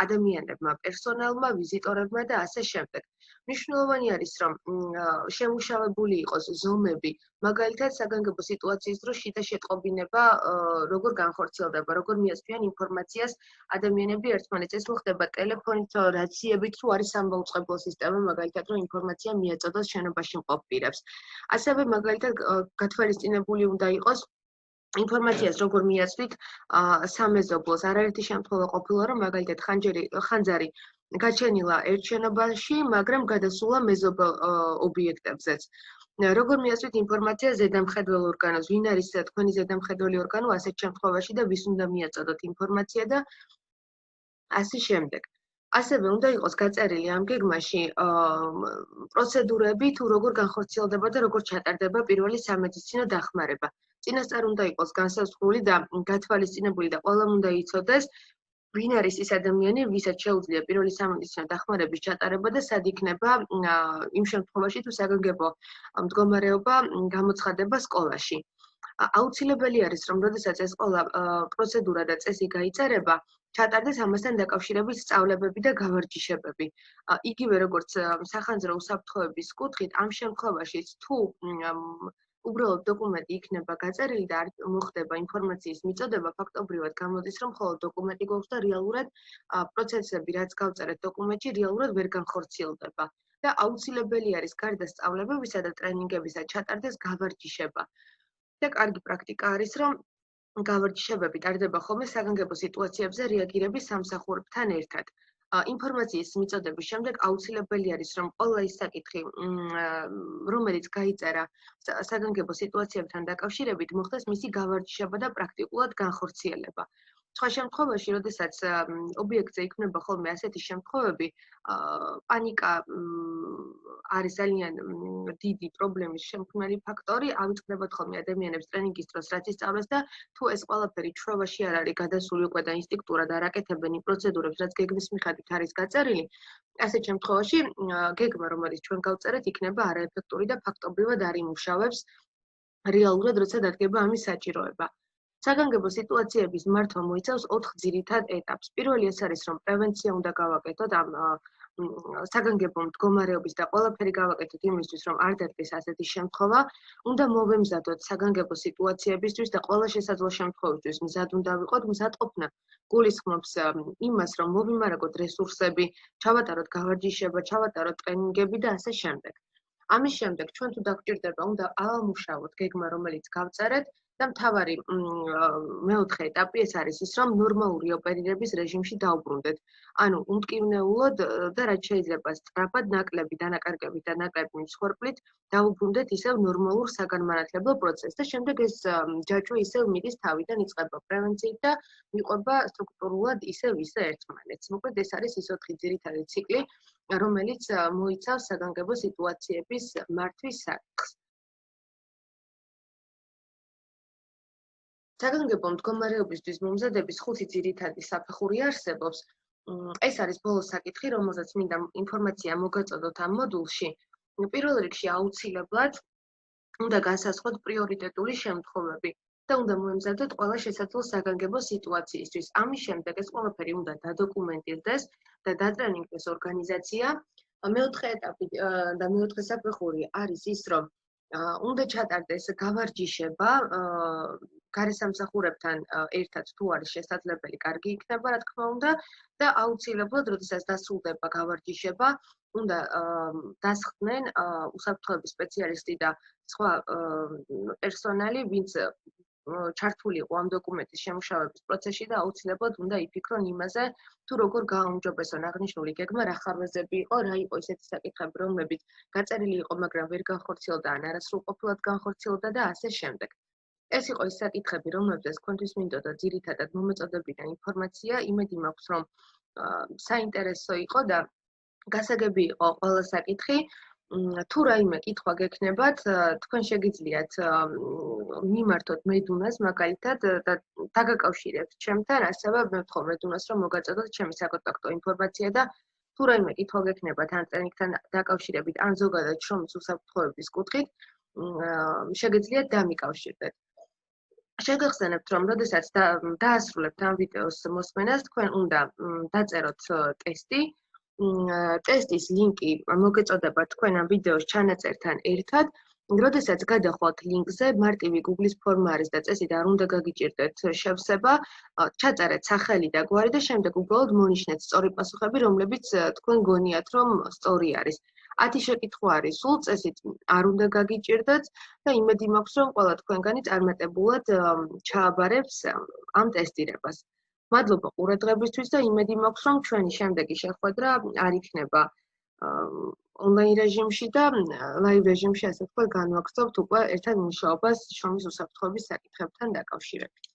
ადამიანებმა, პერსონალმა, ვიზიტორებმა და ასე შემდეგ. მნიშვნელოვანი არის, რომ შემუშავებული იყოს ზომები, მაგალითად, საგანგებო სიტუაციის დროს შიდა შეტყობინება როგორ განხორციელდება, როგორ მიაწვიან ინფორმაციას ადამიანები ერთმანეთს. ეს მოხდება ტელეფონით, რაციებით, თუ არის სამაუწყებლო სისტემა, მაგალითად, რომ ინფორმაცია მიაწოდოს შენობაში მყოფ პირებს. ასევე მაგალითად, გათვალისწინებული უნდა იყოს ინფორმაციას როგორ მიაწვით სამეზობლოს. არაერთი შემთხვევა ყოფილა, რომ მაგალითად ხანძარი გაჩენილა ერთ შენობაში, მაგრამ გადასულა მეზობელ ობიექტებზეც. როგორ მიაწვით ინფორმაცია ზედამხედველ ორგანოს, ვინ არის თქვენი ზედამხედველი ორგანო ასეთ შემთხვევაში და ვის უნდა მიაწოდოთ ინფორმაცია და ასე შემდეგ. ასევე უნდა იყოს გაწერილი ამ გეგმაში პროცედურები, თუ როგორ განხორციელდება და როგორ ჩატარდება პირველი სამედიცინო დახმარება. წინასწარ უნდა იყოს განსაზღვრული და გათვალისწინებული და ყველამ უნდა იცოდეს, ვინ არის ის ადამიანი, ვისაც შეუძლია პირველი სამედიცინო დახმარების ჩატარება და სად იქნება იმ შემთხვევაში, თუ საგანგებო მდგომარეობა გამოცხადება სკოლაში. აუცილებელი არის, რომ როდესაც ეს ყველა პროცედურა და წესი გაიწერება, ჩატარდეს ამასთან დაკავშირებით სწავლებები და გავარჯიშებები. იგივე როგორც სახანძრო უსაფრთხოების კუთხით, ამ შემთხვევაშიც თუ უბრალოდ დოკუმენტი იქნება გაწერილი და არ მოხდება ინფორმაციის მიწოდება, ფაქტობრივად გამოდის, რომ მხოლოდ დოკუმენტი გვაქვს და რეალურად პროცესები, რაც გავწერეთ დოკუმენტში, რეალურად ვერ განხორციელდება. და აუცილებელი არის გარდა სწავლებებისა და ტრენინგებისა ჩატარდეს გავარჯიშება. და კარგი პრაქტიკა არის, რომ გავარჯიშებები ტარდება ხოლმე საგანგებო სიტუაციებზე რეაგირების სამსახურებთან ერთად. ინფორმაციის მიწოდების შემდეგ აუცილებელი არის, რომ ყველა ის საკითხი, რომელიც გაიწერა საგანგებო სიტუაციებთან დაკავშირებით, მოხდეს მისი გავარჯიშება და პრაქტიკულად განხორციელება. სხვა შემთხვევაში, როდესაც ობიექტზე იქმნება ხოლმე ასეთი შემთხვევები, პანიკა არის ძალიან დიდი პრობლემის შემქმნელი ფაქტორი, ავიწყდებათ ხოლმე ადამიანებს ტრენინგის დროს, რაც ისწავლეს და თუ ეს ყველაფერი ჩვევაში არ არის გადასული უკვე და ინსტინქტურად არ აკეთებენ იმ პროცედურებს, რაც გეგმის მიხედვით არის გაწერილი, ასეთ შემთხვევაში გეგმა, რომელიც ჩვენ გავწერეთ, იქნება არაეფექტური და ფაქტობრივად არ იმუშავებს რეალურად, როცა დადგება ამის საჭიროება. საგანგებო სიტუაციების მართვა მოიცავს 4 ძირითად ეტაპს. პირველი ეს არის, რომ პრევენცია უნდა გავაკეთოთ ამ საგანგებო მდგომარეობის და ყველაფერი გავაკეთოთ იმისთვის, რომ არ დადგეს ასეთი შემთხვევა, უნდა მოვემზადოთ საგანგებო სიტუაციებისთვის და ყველა შესაძლო შემთხვევისთვის მზად უნდა ვიყოთ. მზადყოფნა გულისხმობს იმას, რომ მოვიმარაგოთ რესურსები, ჩავატაროთ გავარჯიშება, ჩავატაროთ ტრენინგები და ასე შემდეგ. ამის შემდეგ ჩვენ თუ დაგვჭირდება, უნდა ავამუშავოთ გეგმა, რომელიც გავწერეთ და მთავარი მეოთხე ეტაპი ეს არის ის, რომ ნორმალური ოპერირების რეჟიმში დავბრუნდეთ. ანუ უმტკივნეულოდ და რაც შეიძლება სწრაფად ნაკლები დანაკარგებით და ნაკლები მსხვერპლით დავუბრუნდეთ ისევ ნორმალურ საგანმანათლებლო პროცესს და შემდეგ ეს ჯაჭვი ისევ მიდის თავიდან იწყება პრევენციით და მიყვება სტრუქტურულად ისევ ერთმანეთს. მოკლედ ეს არის ის 4 ძირითადი ციკლი, რომელიც მოიცავს საგანგებო სიტუაციების მართვის საკითხს. საგანგებო მდგომარეობისთვის მომზადების 5 ძირითადი საფეხური არსებობს. ეს არის ბოლო საკითხი, რომელზეც მინდა ინფორმაცია მოგაწოდოთ ამ მოდულში. პირველ რიგში აუცილებლად უნდა განსაზღვროთ პრიორიტეტული შემთხვევები და უნდა მოემზადოთ ყველა შესაძლო საგანგებო სიტუაციისთვის. ამის შემდეგ ეს ყველაფერი უნდა დადოკუმენტირდეს და დატრენინგდეს ორგანიზაცია. მეოთხე ეტაპი და მეოთხე საფეხური არის ის, რომ უნდა ჩატარდეს გავარჯიშება გარესამსახურებთან ერთად თუ არის შესაძლებელი, კარგი იქნება, რა თქმა უნდა, და აუცილებლად, როდესაც დასრულდება გავარჯიშება, უნდა დასხდნენ უსაფრთხოების სპეციალისტი და სხვა პერსონალი, ვინც ჩართული იყო ამ დოკუმენტის შემუშავების პროცესში და აუცილებლად უნდა იფიქრონ იმაზე, თუ როგორ გააუმჯობესონ აღნიშნული გეგმა, რა ხარვეზები იყო, რა იყო ისეთი საკითხები, რომლებიც გაწერილი იყო, მაგრამ ვერ განხორციელდა ან არასრულყოფილად განხორციელდა და ასე შემდეგ. ეს იყო ის საკითხები, რომლებზეც თქვენთვის მინდოდა ძირითადად მომეწოდებინა ინფორმაცია, იმედი მაქვს, რომ საინტერესო იყო და გასაგები იყო ყველა საკითხი. თუ რაიმე კითხვა გექნებათ, თქვენ შეგიძლიათ მიმართოთ მედუნას მაგალითად და დაგაკავშირებთ ჩემთან, ასევე მეთხოვ მედუნას, რომ მოგაწოდოთ ჩემი საკონტაქტო ინფორმაცია და თუ რაიმე კითხვა გექნებათ ან ტრენინგთან დაკავშირებით, ან ზოგადად შრომის უსაფრთხოების კუთხით, შეგიძლიათ დამიკავშირდეთ. შეგახსენებთ, რომ როდესაც დაასრულებთ ამ ვიდეოს მოსმენას, თქვენ უნდა დაწეროთ ტესტი. ტესტის ლინკი მოგეწოდება თქვენ ამ ვიდეოს ჩანაწერთან ერთად. როდესაც გადახვალთ ლინკზე, მარტივი Google-ის ფორმა არის და წესით არ უნდა გაგიჭირდეთ შევსება, ჩაწერეთ სახელი და გვარი და შემდეგ უბრალოდ მონიშნეთ სწორი პასუხები, რომლებიც თქვენ გონიათ, რომ სწორი არის. 10 შეკითხვა არის სულ, წესით არ უნდა გაგიჭირდეთ და იმედი მაქვს, რომ ყველა თქვენგანი წარმატებულად ჩააბარებს ამ ტესტირებას. მადლობა ყურადღებისთვის და იმედი მაქვს, რომ ჩვენი შემდეგი შეხვედრა არ იქნება ონლაინ რეჟიმში და ლაივ რეჟიმში, ასე ვთქვათ, განვაგრძობთ უკვე ერთად მუშაობას შრომის უსაფრთხოების საკითხებთან დაკავშირებით.